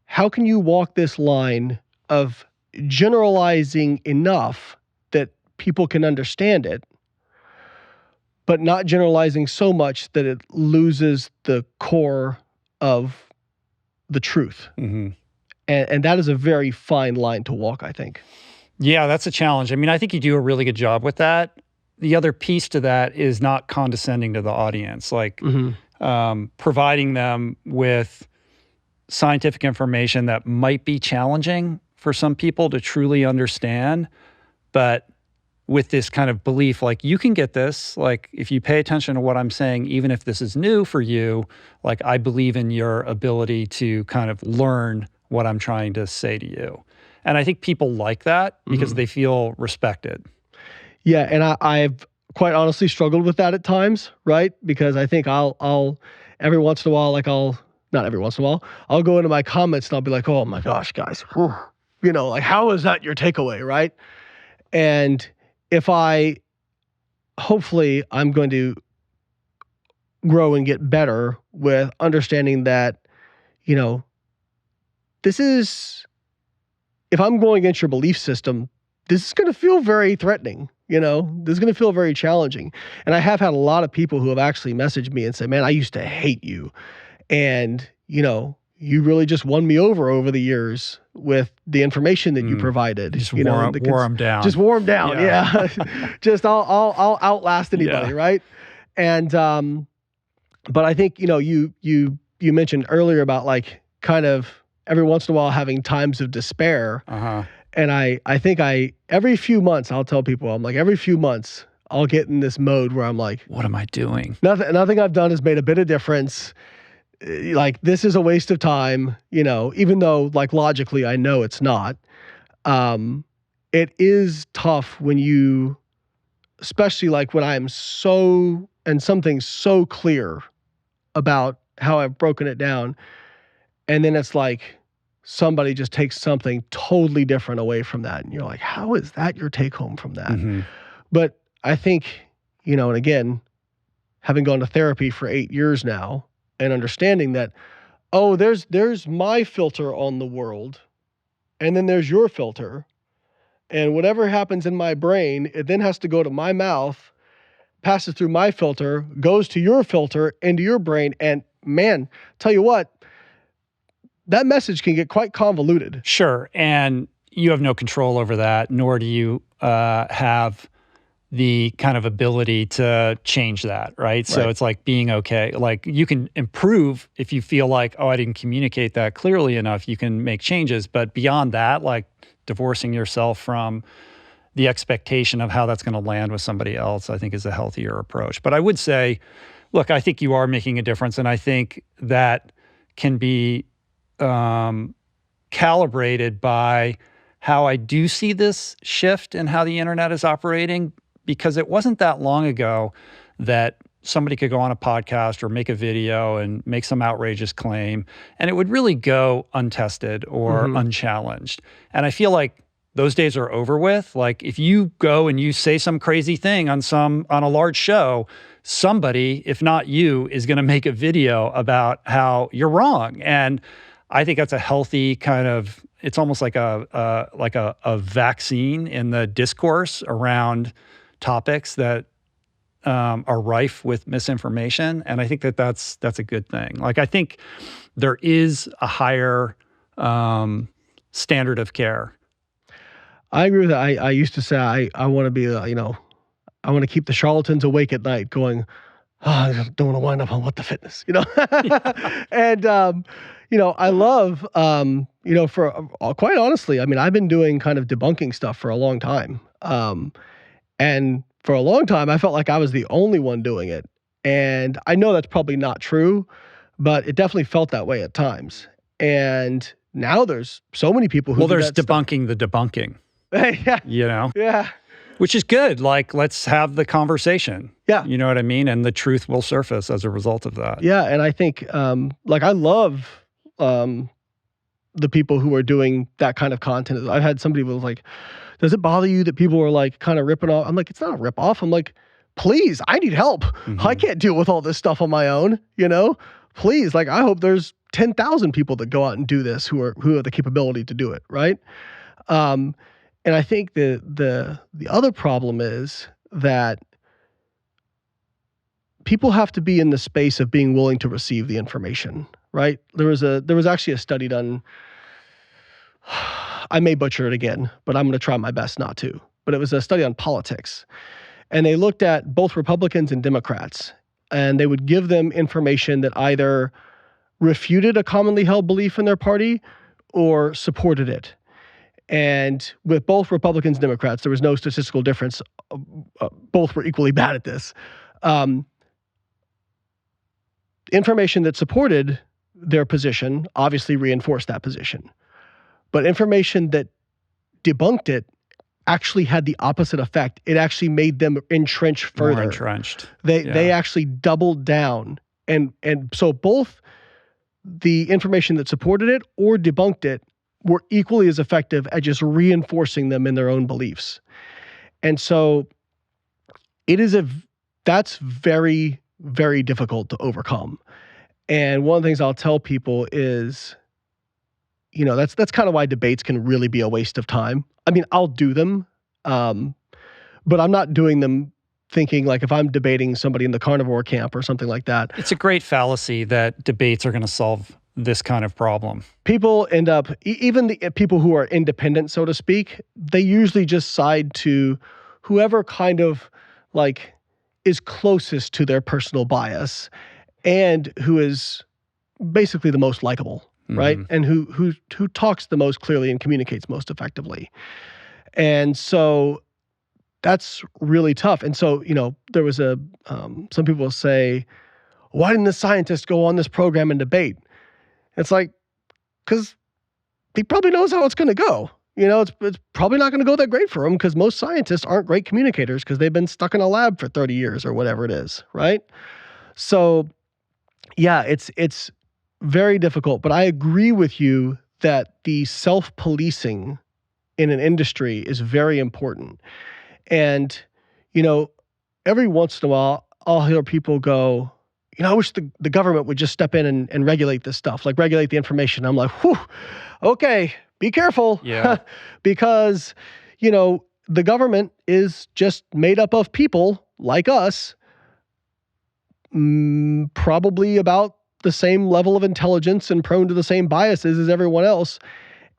how can you walk this line of generalizing enough that people can understand it, but not generalizing so much that it loses the core of the truth. Mm-hmm. And that is a very fine line to walk, I think. Yeah, that's a challenge. I mean, I think you do a really good job with that. The other piece to that is not condescending to the audience, like providing them with scientific information that might be challenging for some people to truly understand, but with this kind of belief, like, you can get this, like, if you pay attention to what I'm saying, even if this is new for you, like, I believe in your ability to kind of learn what I'm trying to say to you. And I think people like that because they feel respected. Yeah, and I've quite honestly struggled with that at times, right? Because I think I'll every once in a while, not every once in a while, I'll go into my comments and I'll be like, oh my gosh, guys, whew, like, how is that your takeaway, right? And hopefully I'm going to grow and get better with understanding that, if I'm going against your belief system, this is going to feel very threatening. This is going to feel very challenging. And I have had a lot of people who have actually messaged me and said, man, I used to hate you. And, you really just won me over the years with the information that you provided. Just wore them down. Just wore them down, yeah. Just I'll outlast anybody, right? And but I think, you mentioned earlier about, like, kind of every once in a while having times of despair. And I think every few months, I'll tell people, I'm like, every few months, I'll get in this mode where I'm like, what am I doing? Nothing I've done has made a bit of difference. Like, this is a waste of time, even though, like, logically I know it's not. It is tough when especially like when I'm something's so clear about how I've broken it down. And then it's like somebody just takes something totally different away from that. And you're like, how is that your take home from that? But I think, and again, having gone to therapy for 8 years now and understanding that, there's my filter on the world, and then there's your filter. And whatever happens in my brain, it then has to go to my mouth, passes through my filter, goes to your filter, into your brain. And man, tell you what, that message can get quite convoluted. Sure. And you have no control over that, nor do you have the kind of ability to change that, right? So it's like being okay. Like, you can improve if you feel like, I didn't communicate that clearly enough. You can make changes. But beyond that, like, divorcing yourself from the expectation of how that's going to land with somebody else, I think is a healthier approach. But I would say, look, I think you are making a difference. And I think that can be calibrated by how I do see this shift in how the internet is operating, because it wasn't that long ago that somebody could go on a podcast or make a video and make some outrageous claim, and it would really go untested or unchallenged. And I feel like those days are over with. Like, if you go and you say some crazy thing on a large show, somebody, if not you, is going to make a video about how you're wrong. And I think that's a healthy kind of, it's almost like a vaccine in the discourse around topics that are rife with misinformation. And I think that's a good thing. Like, I think there is a higher standard of care. I agree with that. I used to say I want to be, I want to keep the charlatans awake at night going, I don't want to wind up on What the Fitness, And, I love, for quite honestly, I mean, I've been doing kind of debunking stuff for a long time. And for a long time, I felt like I was the only one doing it. And I know that's probably not true, but it definitely felt that way at times. And now there's so many people who there's debunking the debunking. Yeah. Yeah. Which is good. Like, let's have the conversation. Yeah. You know what I mean? And the truth will surface as a result of that. Yeah. And I think, I love the people who are doing that kind of content. I've had somebody who was like, does it bother you that people are like kind of ripping off? I'm like, it's not a rip off. I'm like, please, I need help. I can't deal with all this stuff on my own, Please, like, I hope there's 10,000 people that go out and do this who have the capability to do it, right? And I think the other problem is that people have to be in the space of being willing to receive the information, right? There was actually a study done. I may butcher it again, but I'm going to try my best not to. But it was a study on politics, and they looked at both Republicans and Democrats, and they would give them information that either refuted a commonly held belief in their party or supported it. And with both Republicans and Democrats, there was no statistical difference. Both were equally bad at this. Information that supported their position obviously reinforced that position. But information that debunked it actually had the opposite effect. It actually made them entrench further. More entrenched. They actually doubled down. And so both the information that supported it or debunked it were equally as effective at just reinforcing them in their own beliefs. And so that's very, very difficult to overcome. And one of the things I'll tell people is, that's kind of why debates can really be a waste of time. I mean, I'll do them, but I'm not doing them thinking like if I'm debating somebody in the carnivore camp or something like that. It's a great fallacy that debates are going to solve this kind of problem. People end up, even the people who are independent, so to speak, they usually just side to whoever kind of like is closest to their personal bias and who is basically the most likable, right? And who talks the most clearly and communicates most effectively. And so that's really tough. And so, there was some people will say, why didn't the scientist go on this program and debate? It's like, because he probably knows how it's going to go. It's probably not going to go that great for him because most scientists aren't great communicators because they've been stuck in a lab for 30 years or whatever it is, right? So, yeah, it's very difficult. But I agree with you that the self-policing in an industry is very important. And, every once in a while, I'll hear people go, I wish the government would just step in and regulate this stuff, like regulate the information. I'm like, whew, okay, be careful. Yeah. Because, the government is just made up of people like us, probably about the same level of intelligence and prone to the same biases as everyone else.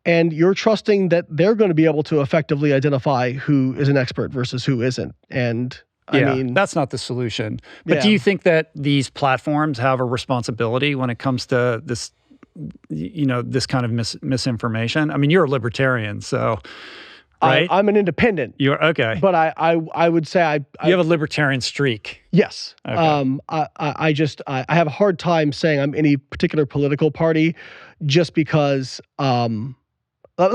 And you're trusting that they're going to be able to effectively identify who is an expert versus who isn't. And I mean, that's not the solution. But do you think that these platforms have a responsibility when it comes to this, this kind of misinformation? I mean, you're a libertarian, so, right? I'm an independent. You're okay. But I would say you have a libertarian streak. Yes. Okay. I have a hard time saying I'm any particular political party just because, let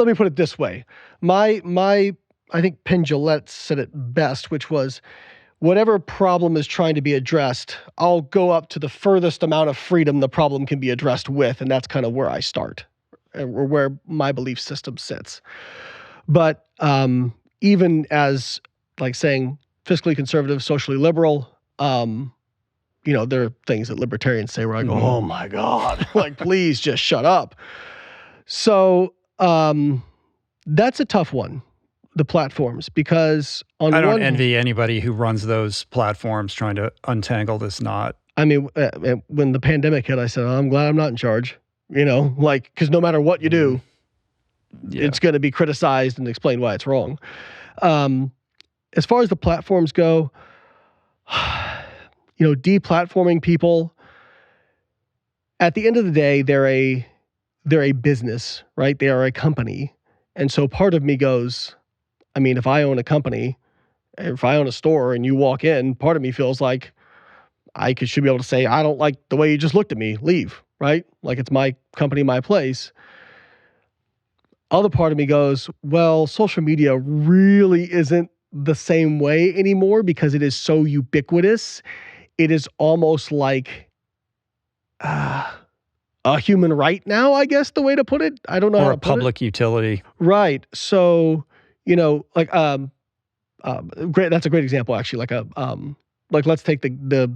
me put it this way. I think Penn Jillette said it best, which was, whatever problem is trying to be addressed, I'll go up to the furthest amount of freedom the problem can be addressed with, and that's kind of where I start, or where my belief system sits. But even as, like, saying fiscally conservative, socially liberal, there are things that libertarians say where I go, oh my God, like, please just shut up. So that's a tough one, the platforms, because I don't envy anybody who runs those platforms trying to untangle this knot. I mean, when the pandemic hit, I said, I'm glad I'm not in charge, because no matter what you do, it's going to be criticized and explained why it's wrong. As far as the platforms go, deplatforming people, at the end of the day, they're a business, right? They are a company. And so part of me goes, I mean, if I own a company, if I own a store and you walk in, part of me feels like I should be able to say, I don't like the way you just looked at me, leave, right? Like, it's my company, my place. Other part of me goes, well, social media really isn't the same way anymore because it is so ubiquitous. It is almost like a human right now, I guess, the way to put it. I don't know how to put it. Or a public utility. Right. So, like, great. That's a great example, actually. Like like let's take the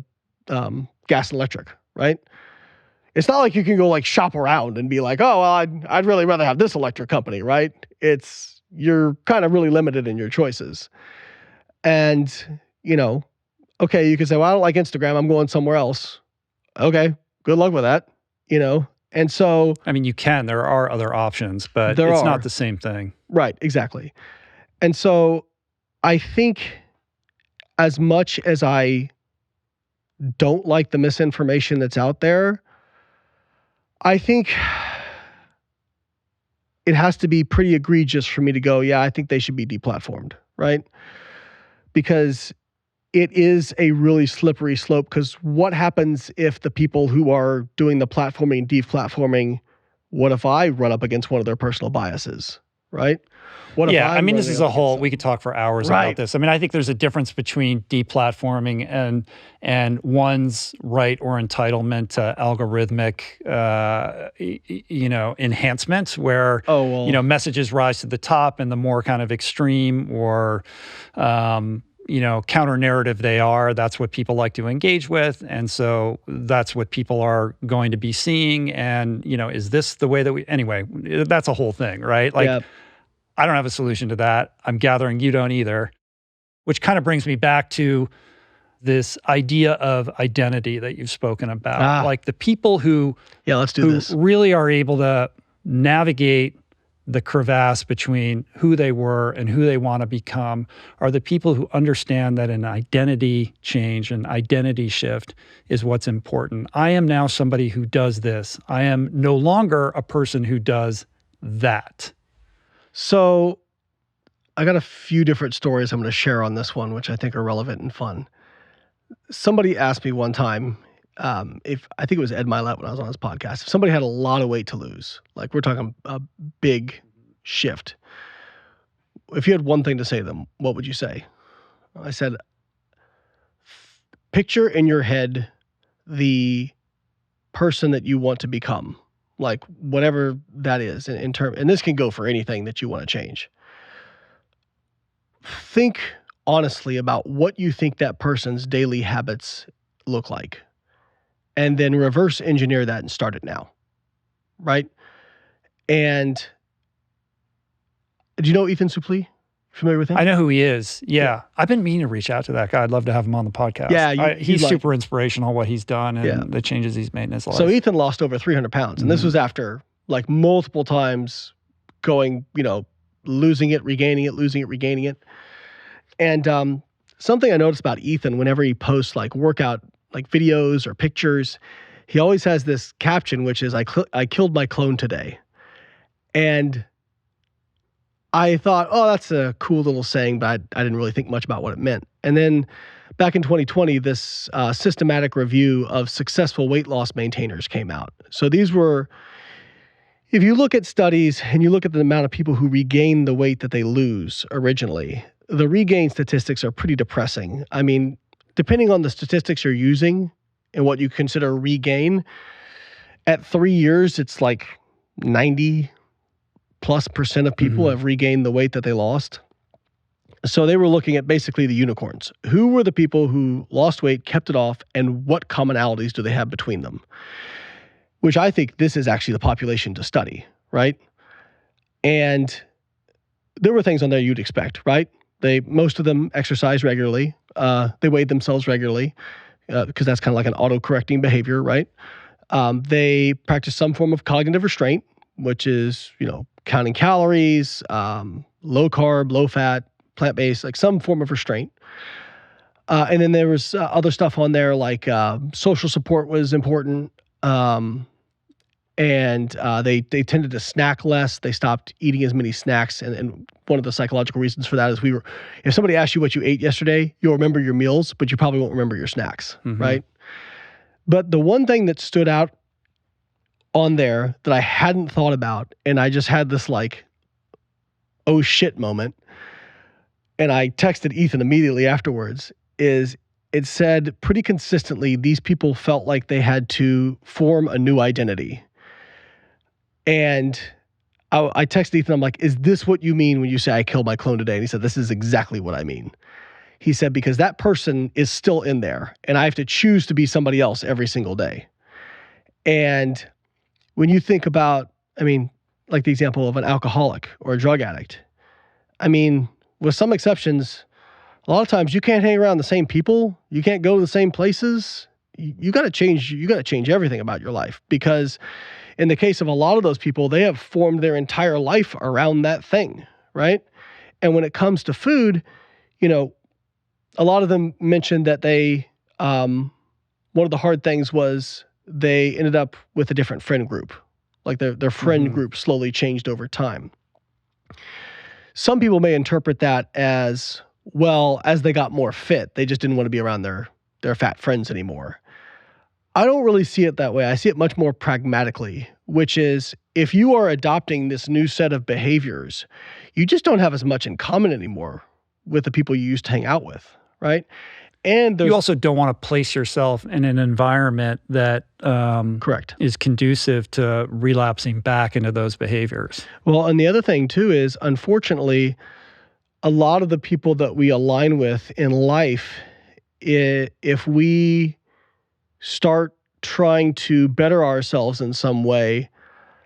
gas and electric, right? It's not like you can go like shop around and be like, oh, well, I'd really rather have this electric company, right? You're kind of really limited in your choices. And, okay, you can say, well, I don't like Instagram. I'm going somewhere else. Okay, good luck with that, And so... I mean, you can. There are other options, but it's not the same thing. Right, exactly. And so I think as much as I don't like the misinformation that's out there, I think it has to be pretty egregious for me to go, yeah, I think they should be deplatformed, right? Because it is a really slippery slope, because what happens if the people who are doing the platforming and deplatforming, what if I run up against one of their personal biases, right? What if I mean, this is a whole, we could talk for hours about this. I mean, I think there's a difference between deplatforming and one's right or entitlement to algorithmic, enhancement where, messages rise to the top, and the more kind of extreme or, counter narrative they are, that's what people like to engage with. And so that's what people are going to be seeing. And, is this the way that anyway, that's a whole thing, right? Like, I don't have a solution to that. I'm gathering you don't either, which kind of brings me back to this idea of identity that you've spoken about. Like the people who really are able to navigate the crevasse between who they were and who they want to become are the people who understand that an identity change, an identity shift is what's important. I am now somebody who does this. I am no longer a person who does that. So I got a few different stories I'm going to share on this one, which I think are relevant and fun. Somebody asked me one time, if I think it was Ed Milet when I was on his podcast, if somebody had a lot of weight to lose, like we're talking a big shift, if you had one thing to say to them, what would you say? I said, picture in your head the person that you want to become. Like whatever that is in term, and this can go for anything that you want to change. Think honestly about what you think that person's daily habits look like, and then reverse engineer that and start it now, right? And do you know Ethan Suplee? Familiar with him? I know who he is. Yeah. I've been meaning to reach out to that guy. I'd love to have him on the podcast. Yeah, he's super inspirational, what he's done and the changes he's made in his life. So Ethan lost over 300 pounds. And this was after like multiple times going, losing it, regaining it, losing it, regaining it. And something I noticed about Ethan, whenever he posts like workout, like videos or pictures, he always has this caption, which is, I killed my clone today. And I thought, oh, that's a cool little saying, but I didn't really think much about what it meant. And then back in 2020, this systematic review of successful weight loss maintainers came out. So these were, if you look at studies and you look at the amount of people who regain the weight that they lose originally, the regain statistics are pretty depressing. I mean, depending on the statistics you're using and what you consider regain, at 3 years, it's like 90+% of people have regained the weight that they lost. So they were looking at basically the unicorns. Who were the people who lost weight, kept it off, and what commonalities do they have between them? Which I think this is actually the population to study, right? And there were things on there you'd expect, right? Most of them exercise regularly. They weighed themselves regularly because that's kind of like an auto-correcting behavior, right? They practice some form of cognitive restraint, which is, counting calories, low carb, low fat, plant-based, like some form of restraint. And then there was other stuff on there like social support was important. And they tended to snack less. They stopped eating as many snacks. And one of the psychological reasons for that is if somebody asked you what you ate yesterday, you'll remember your meals, but you probably won't remember your snacks, right? But the one thing that stood out on there that I hadn't thought about, and I just had this like, oh shit moment, and I texted Ethan immediately afterwards, is it said pretty consistently these people felt like they had to form a new identity. And I texted Ethan, I'm like, is this what you mean when you say I killed my clone today? And he said, this is exactly what I mean. He said, because that person is still in there and I have to choose to be somebody else every single day. And when you think about, I mean, like the example of an alcoholic or a drug addict, I mean, with some exceptions, a lot of times you can't hang around the same people. You can't go to the same places. You got to change. You got to change everything about your life, because in the case of a lot of those people, they have formed their entire life around that thing, right? And when it comes to food, you know, a lot of them mentioned that they, one of the hard things was they ended up with a different friend group. Like their friend group slowly changed over time. Some people may interpret that as, well, as they got more fit, they just didn't want to be around their fat friends anymore. I don't really see it that way. I see it much more pragmatically, which is if you are adopting this new set of behaviors, you just don't have as much in common anymore with the people you used to hang out with, right? And you also don't want to place yourself in an environment that correct is conducive to relapsing back into those behaviors. Well, and the other thing too is, unfortunately, a lot of the people that we align with in life, if we start trying to better ourselves in some way,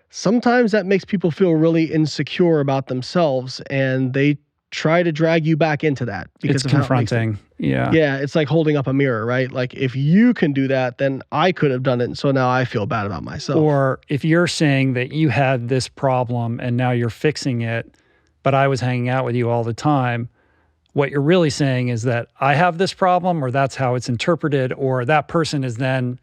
sometimes that makes people feel really insecure about themselves, and they try to drag you back into that. Because it's confronting. Yeah, it's like holding up a mirror, right? Like, if you can do that, then I could have done it, and so now I feel bad about myself. Or if you're saying that you had this problem and now you're fixing it, but I was hanging out with you all the time, what you're really saying is that I have this problem, or that's how it's interpreted, or that person is then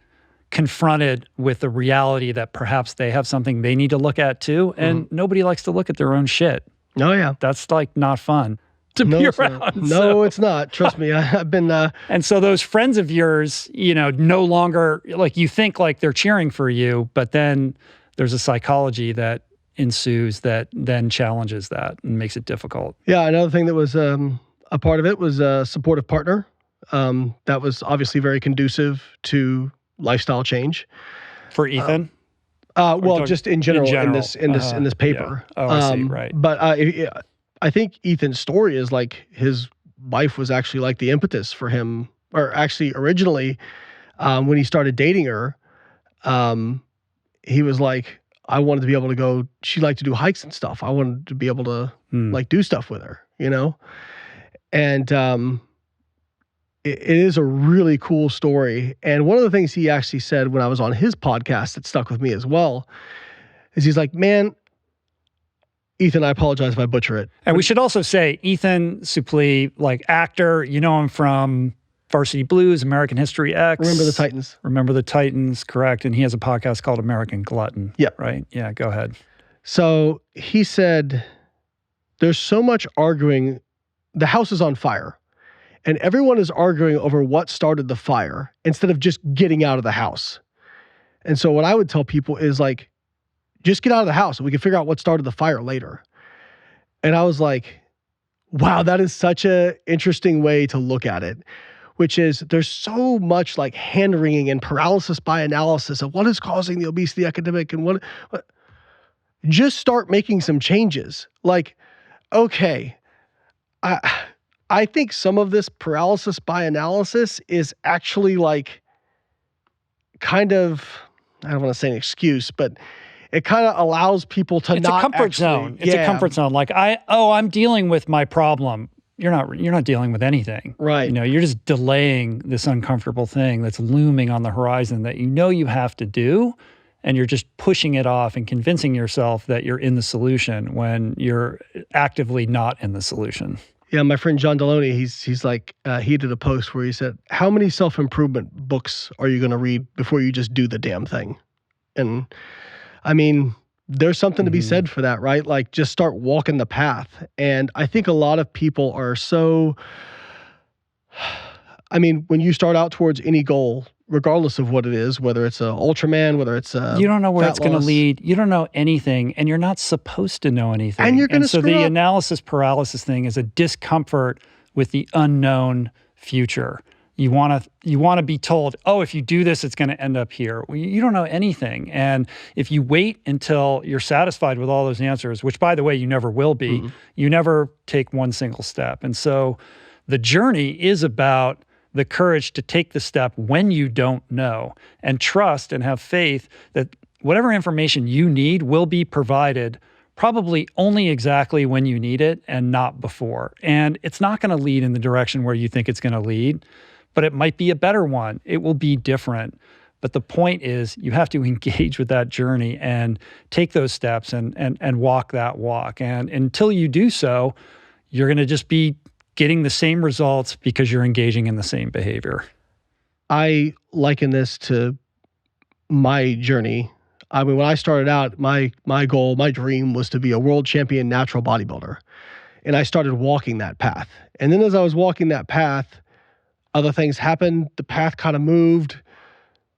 confronted with the reality that perhaps they have something they need to look at too, and nobody likes to look at their own shit. Oh, yeah. That's like not fun to be around. No, it's not. Trust me. I've been... And so those friends of yours, you know, no longer, like, you think like they're cheering for you, but then there's a psychology that ensues that then challenges that and makes it difficult. Yeah, another thing that was a part of it was a supportive partner. That was obviously very conducive to lifestyle change. For Ethan? Well, just in general, in this paper. Yeah. Oh, I see, right. But I think Ethan's story is like his wife was actually like the impetus for him, or actually originally when he started dating her, he was like, I wanted to be able to go, she liked to do hikes and stuff. I wanted to be able to like do stuff with her, you know? And it is a really cool story. And one of the things he actually said when I was on his podcast that stuck with me as well is he's like, man, Ethan, I apologize if I butcher it. And we should also say Ethan Suplee, like actor, you know him from Varsity Blues, American History X. Remember the Titans, correct. And he has a podcast called American Glutton. Yep. Right? Yeah, go ahead. So he said, there's so much arguing. The house is on fire. And everyone is arguing over what started the fire instead of just getting out of the house. And so what I would tell people is like, just get out of the house and we can figure out what started the fire later. And I was like, wow, that is such a interesting way to look at it, which is there's so much like hand-wringing and paralysis by analysis of what is causing the obesity epidemic and what just start making some changes. Like, okay, I think some of this paralysis by analysis is actually like kind of, I don't want to say an excuse, but it kind of allows people to it's not a comfort actually, zone. It's a comfort zone. Like I'm dealing with my problem. You're not dealing with anything. Right. You know, you're just delaying this uncomfortable thing that's looming on the horizon that you know you have to do. And you're just pushing it off and convincing yourself that you're in the solution when you're actively not in the solution. Yeah, my friend John Deloney, he's like, he did a post where he said, how many self-improvement books are you going to read before you just do the damn thing? And I mean, there's something to be said for that, right? Like, just start walking the path. And I think a lot of people are so, I mean, when you start out towards any goal, regardless of what it is, whether it's an Ultraman, whether it's a you don't know where it's going to loss. lead. You don't know anything, and you're not supposed to know anything. And you're going to so the analysis paralysis thing is a discomfort with the unknown future. You want to be told, oh, if you do this, it's going to end up here. Well, you don't know anything. And if you wait until you're satisfied with all those answers, which, by the way, you never will be, you never take one single step. And so The journey is about the courage to take the step when you don't know, and trust and have faith that whatever information you need will be provided probably only exactly when you need it and not before. And it's not going to lead in the direction where you think it's going to lead, but it might be a better one. It will be different. But the point is you have to engage with that journey and take those steps and walk that walk. And until you do so, you're going to just be getting the same results because you're engaging in the same behavior. I liken this to my journey. I mean, when I started out, my goal, my dream was to be a world champion natural bodybuilder. And I started walking that path. And then as I was walking that path, other things happened. The path kind of moved.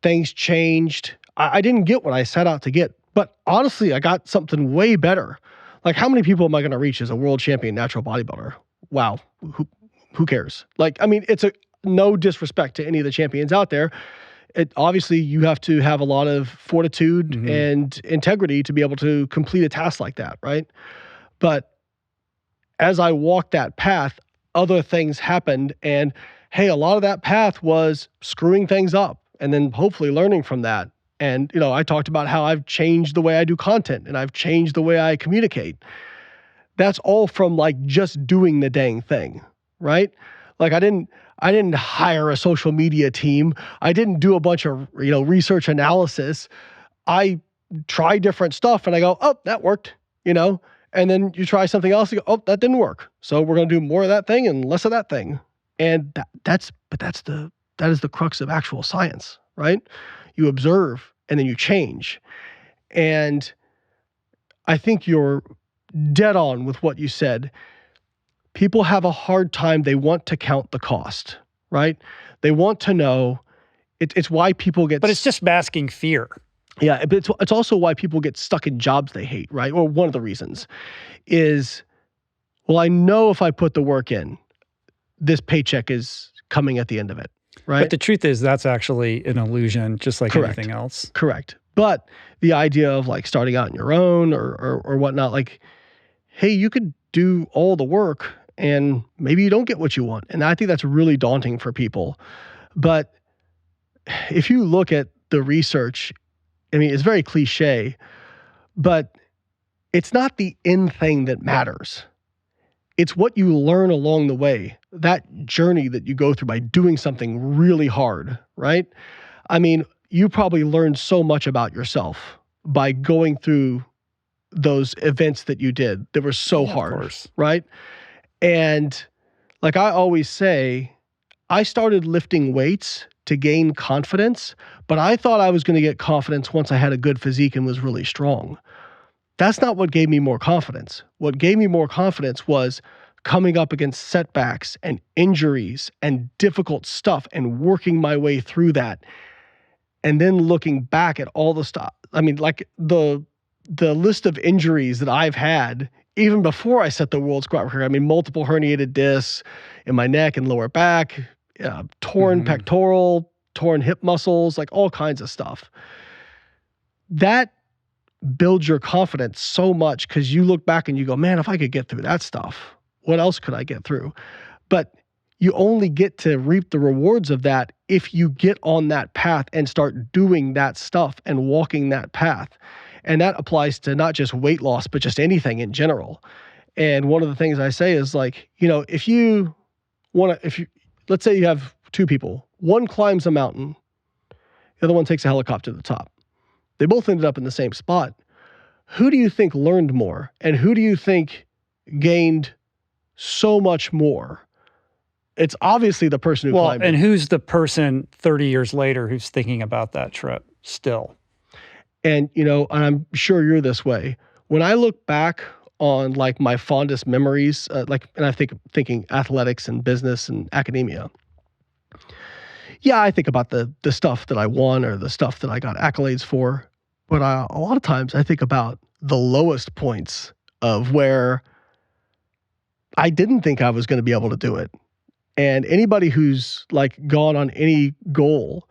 Things changed. I didn't get what I set out to get. But honestly, I got something way better. Like, how many people am I going to reach as a world champion natural bodybuilder? Wow. Who cares? Like, I mean, it's no disrespect to any of the champions out there. Obviously, you have to have a lot of fortitude and integrity to be able to complete a task like that, right? But as I walked that path, other things happened. And hey, a lot of that path was screwing things up and then hopefully learning from that. And, you know, I talked about how I've changed the way I do content and I've changed the way I communicate. That's all from like just doing the dang thing, right? Like I didn't hire a social media team. I didn't do a bunch of, research analysis. I try different stuff and I go, oh, that worked, and then you try something else, you go, oh, that didn't work. So we're going to do more of that thing and less of that thing. And that is the crux of actual science, right? You observe and then you change. And I think you're dead on with what you said. People have a hard time. They want to count the cost, right? They want to know. It's why people get... But it's just masking fear. Yeah, but it's also why people get stuck in jobs they hate, right? Or one of the reasons is, well, I know if I put the work in, this paycheck is coming at the end of it, right? But the truth is that's actually an illusion, just like anything else. Correct. But the idea of like starting out on your own or whatnot, like, hey, you could do all the work and maybe you don't get what you want. And I think that's really daunting for people. But if you look at the research, I mean, it's very cliche, but it's not the end thing that matters. It's what you learn along the way, that journey that you go through by doing something really hard, right? I mean, you probably learned so much about yourself by going through those events that you did that were so hard, right? And like I always say, I started lifting weights to gain confidence, but I thought I was going to get confidence once I had a good physique and was really strong. That's not what gave me more confidence. What gave me more confidence was coming up against setbacks and injuries and difficult stuff and working my way through that. And then looking back at all the stuff. I mean, like the list of injuries that I've had even before I set the world squat record. I mean, multiple herniated discs in my neck and lower back, torn pectoral, torn hip muscles, like all kinds of stuff. That builds your confidence so much because you look back and you go, man, if I could get through that stuff, what else could I get through? But you only get to reap the rewards of that if you get on that path and start doing that stuff and walking that path. And that applies to not just weight loss, but just anything in general. And one of the things I say is like, if you let's say you have two people, one climbs a mountain, the other one takes a helicopter to the top. They both ended up in the same spot. Who do you think learned more? And who do you think gained so much more? It's obviously the person who climbed. And who's the person 30 years later who's thinking about that trip still? And, and I'm sure you're this way. When I look back on like my fondest memories, and I thinking athletics and business and academia. Yeah, I think about the stuff that I won or the stuff that I got accolades for. But a lot of times I think about the lowest points of where I didn't think I was going to be able to do it. And anybody who's like gone on any goal,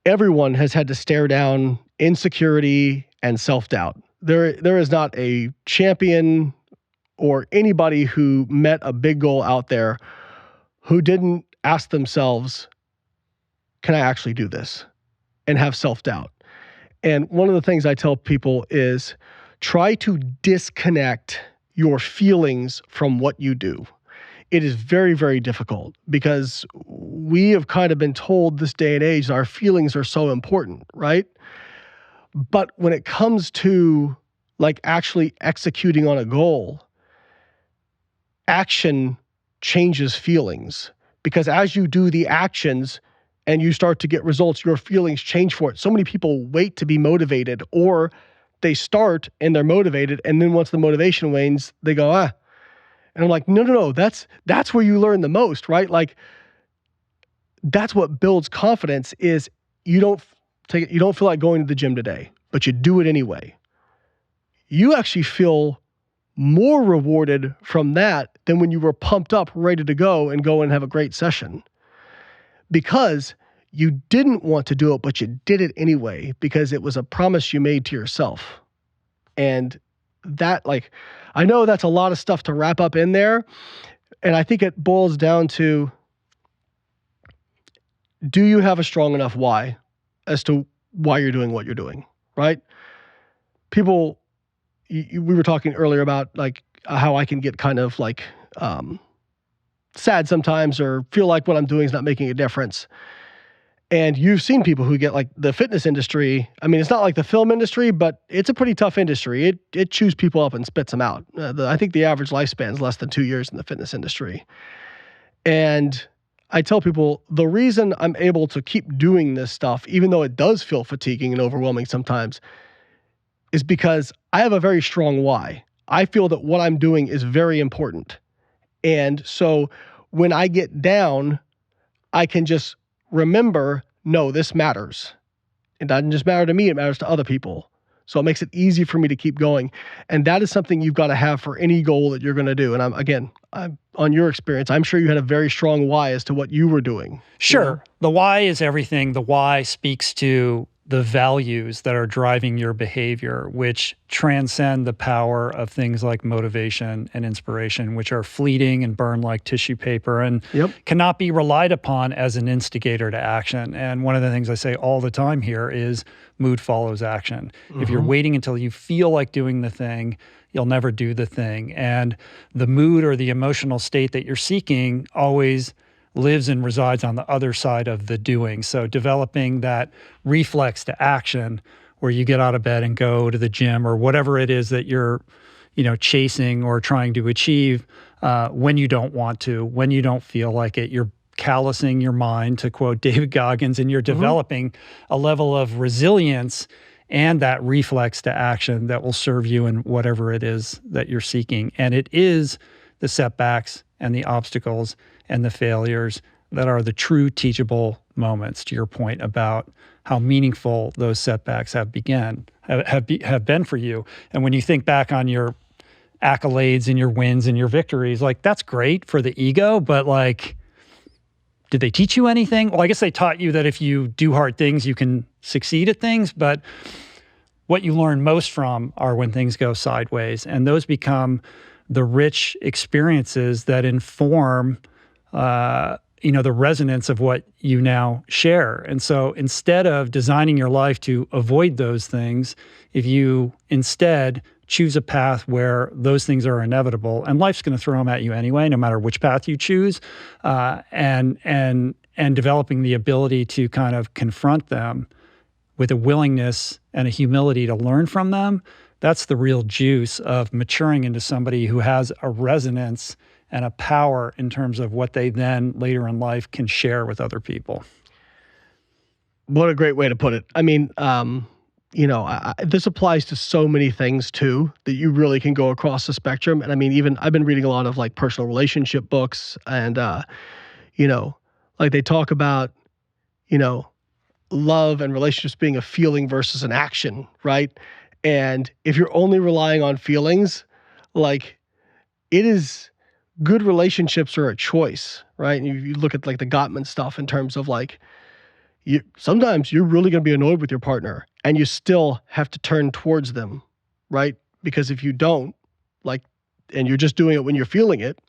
everyone has had to stare down insecurity and self-doubt. There is not a champion or anybody who met a big goal out there who didn't ask themselves, can I actually do this? And have self-doubt. And one of the things I tell people is try to disconnect your feelings from what you do. It is very, very difficult because we have kind of been told this day and age that our feelings are so important, right? But when it comes to like actually executing on a goal, action changes feelings, because as you do the actions and you start to get results, your feelings change for it. So many people wait to be motivated, or they start and they're motivated, and then once the motivation wanes, they go, And I'm like, no, that's where you learn the most, right? Like, that's what builds confidence. Is you don't feel like going to the gym today, but you do it anyway. You actually feel more rewarded from that than when you were pumped up, ready to go and have a great session. Because you didn't want to do it, but you did it anyway, because it was a promise you made to yourself. And that, like, I know that's a lot of stuff to wrap up in there. And I think it boils down to, do you have a strong enough why as to why you're doing what you're doing, right? People, we were talking earlier about like how I can get kind of like sad sometimes, or feel like what I'm doing is not making a difference. And you've seen people who get like the fitness industry. I mean, it's not like the film industry, but it's a pretty tough industry. It chews people up and spits them out. I think the average lifespan is less than 2 years in the fitness industry. And I tell people the reason I'm able to keep doing this stuff, even though it does feel fatiguing and overwhelming sometimes, is because I have a very strong why. I feel that what I'm doing is very important. And so when I get down, I can just remember, no, this matters. It doesn't just matter to me, it matters to other people. So it makes it easy for me to keep going. And that is something you've got to have for any goal that you're going to do. And I'm on your experience, I'm sure you had a very strong why as to what you were doing. Sure. You know? The why is everything. The why speaks to the values that are driving your behavior, which transcend the power of things like motivation and inspiration, which are fleeting and burn like tissue paper and cannot be relied upon as an instigator to action. And one of the things I say all the time here is mood follows action. Mm-hmm. If you're waiting until you feel like doing the thing, you'll never do the thing. And the mood or the emotional state that you're seeking always lives and resides on the other side of the doing. So developing that reflex to action, where you get out of bed and go to the gym or whatever it is that you're, chasing or trying to achieve, when you don't want to, when you don't feel like it, you're callousing your mind, to quote David Goggins, and you're developing a level of resilience and that reflex to action that will serve you in whatever it is that you're seeking. And it is the setbacks and the obstacles and the failures that are the true teachable moments, to your point about how meaningful those setbacks have been for you. And when you think back on your accolades and your wins and your victories, like, that's great for the ego, but like, did they teach you anything? Well, I guess they taught you that if you do hard things, you can succeed at things, but what you learn most from are when things go sideways, and those become the rich experiences that inform the resonance of what you now share. And so instead of designing your life to avoid those things, if you instead choose a path where those things are inevitable, and life's going to throw them at you anyway, no matter which path you choose, and developing the ability to kind of confront them with a willingness and a humility to learn from them, that's the real juice of maturing into somebody who has a resonance and a power in terms of what they then later in life can share with other people. What a great way to put it. I mean, this applies to so many things too, that you really can go across the spectrum. And I mean, even I've been reading a lot of like personal relationship books, and, like they talk about, love and relationships being a feeling versus an action, right? And if you're only relying on feelings, like, it is, good relationships are a choice, right? And you look at like the Gottman stuff in terms of like, sometimes you're really going to be annoyed with your partner and you still have to turn towards them, right? Because if you don't, like, and you're just doing it when you're feeling it,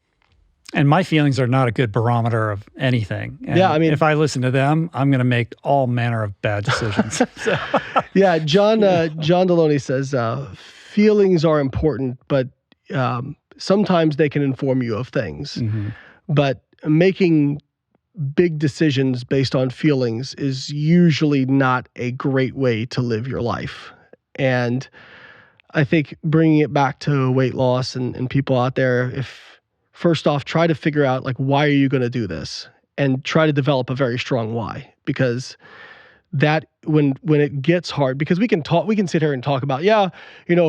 And my feelings are not a good barometer of anything. And yeah, I mean, if I listen to them, I'm going to make all manner of bad decisions. Yeah, John Deloney says, feelings are important, but sometimes they can inform you of things. Mm-hmm. But making big decisions based on feelings is usually not a great way to live your life. And I think bringing it back to weight loss and people out there, first off, try to figure out like, why are you going to do this? And try to develop a very strong why, because that when it gets hard, because we can sit here and talk about,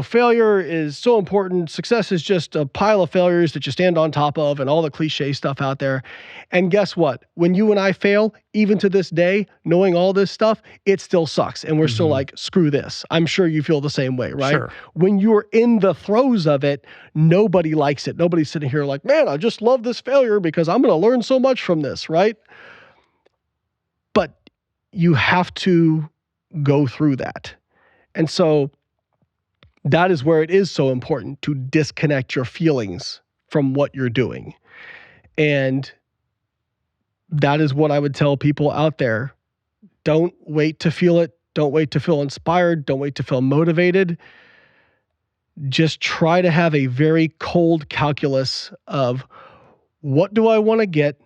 failure is so important. Success is just a pile of failures that you stand on top of and all the cliche stuff out there. And guess what? When you and I fail, even to this day, knowing all this stuff, it still sucks. And we're still like, screw this. I'm sure you feel the same way, right? Sure. When you're in the throes of it, nobody likes it. Nobody's sitting here like, man, I just love this failure because I'm going to learn so much from this, right? But you have to go through that. And so that is where it is so important to disconnect your feelings from what you're doing. And that is what I would tell people out there. Don't wait to feel it. Don't wait to feel inspired. Don't wait to feel motivated. Just try to have a very cold calculus of what do I want to get,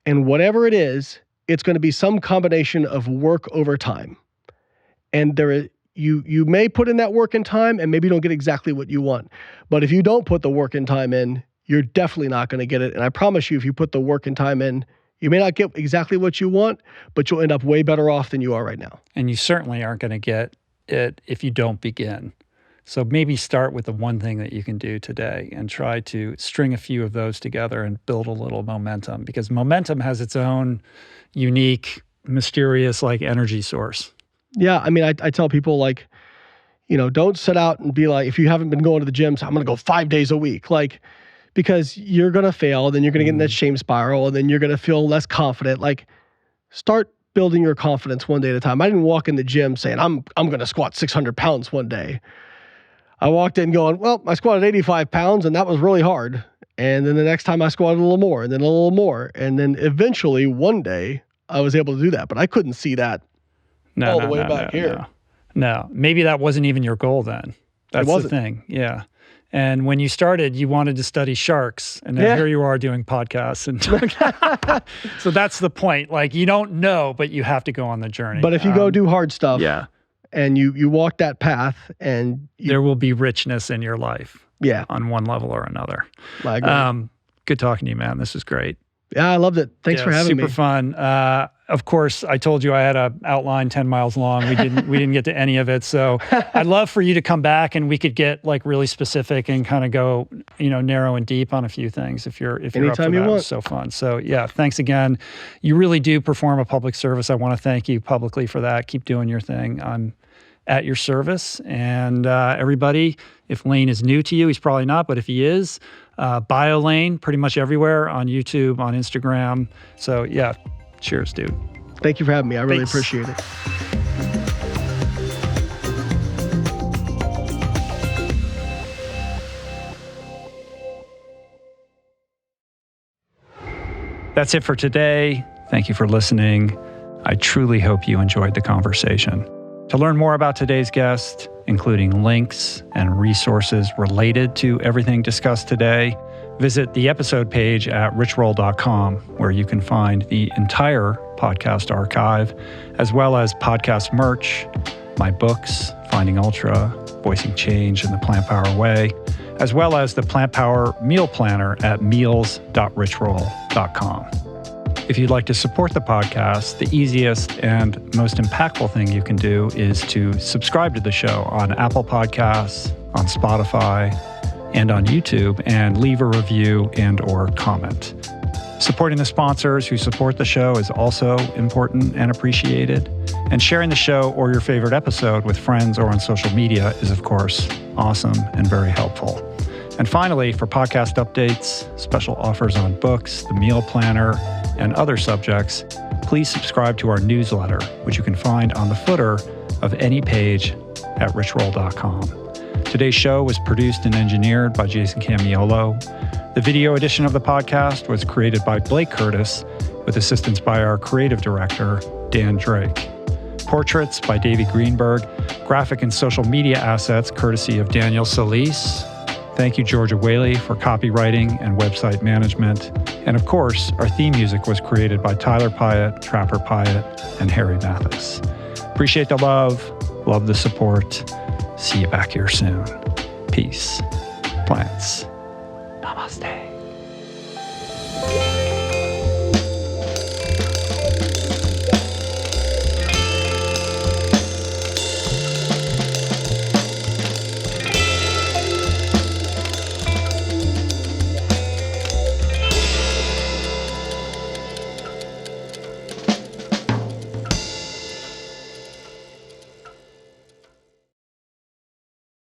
and whatever it is, it's going to be some combination of work over time. And you may put in that work and time and maybe you don't get exactly what you want. But if you don't put the work and time in, you're definitely not going to get it. And I promise you, if you put the work and time in, you may not get exactly what you want, but you'll end up way better off than you are right now. And you certainly aren't going to get it if you don't begin. So maybe start with the one thing that you can do today and try to string a few of those together and build a little momentum, because momentum has its own unique, mysterious, like energy source. Yeah. I mean, I tell people like, don't set out and be like, if you haven't been going to the gym, so I'm going to go 5 days a week, like, because you're going to fail, then you're going to get in that shame spiral, and then you're going to feel less confident. Like, start building your confidence one day at a time. I didn't walk in the gym saying, I'm going to squat 600 pounds one day. I walked in going, well, I squatted 85 pounds and that was really hard. And then the next time I squatted a little more and then a little more. And then eventually one day I was able to do that, but I couldn't see that all the way back here. No, maybe that wasn't even your goal then. That's the thing. Yeah. And when you started, you wanted to study sharks, and then here you are doing podcasts. And so that's the point. Like, you don't know, but you have to go on the journey. But if you go do hard stuff, and you walk that path, and there will be richness in your life. Yeah, on one level or another. I agree. Good talking to you, man. This was great. Yeah, I loved it. Thanks for having me. Super fun. Of course, I told you I had an outline 10 miles long. We didn't get to any of it. So I'd love for you to come back and we could get like really specific and kind of go, narrow and deep on a few things if you're up for that. It was so fun. So yeah, thanks again. You really do perform a public service. I want to thank you publicly for that. Keep doing your thing. I'm at your service. And everybody, if Layne is new to you, he's probably not, but if he is, bio Layne pretty much everywhere on YouTube, on Instagram. So yeah, cheers, dude. Thank you for having me. I really appreciate it. That's it for today. Thank you for listening. I truly hope you enjoyed the conversation. To learn more about today's guest, including links and resources related to everything discussed today, visit the episode page at richroll.com, where you can find the entire podcast archive, as well as podcast merch, my books, Finding Ultra, Voicing Change, and The Plant Power Way, as well as the Plant Power Meal Planner at meals.richroll.com. If you'd like to support the podcast, the easiest and most impactful thing you can do is to subscribe to the show on Apple Podcasts, on Spotify, and on YouTube, and leave a review and or comment. Supporting the sponsors who support the show is also important and appreciated. And sharing the show or your favorite episode with friends or on social media is, of course, awesome and very helpful. And finally, for podcast updates, special offers on books, the meal planner, and other subjects, please subscribe to our newsletter, which you can find on the footer of any page at richroll.com. Today's show was produced and engineered by Jason Camiolo. The video edition of the podcast was created by Blake Curtis with assistance by our creative director, Dan Drake. Portraits by Davey Greenberg. Graphic and social media assets courtesy of Daniel Solis. Thank you, Georgia Whaley, for copywriting and website management. And of course, our theme music was created by Tyler Pyatt, Trapper Pyatt, and Harry Mathis. Appreciate the love the support. See you back here soon. Peace. Plants. Namaste.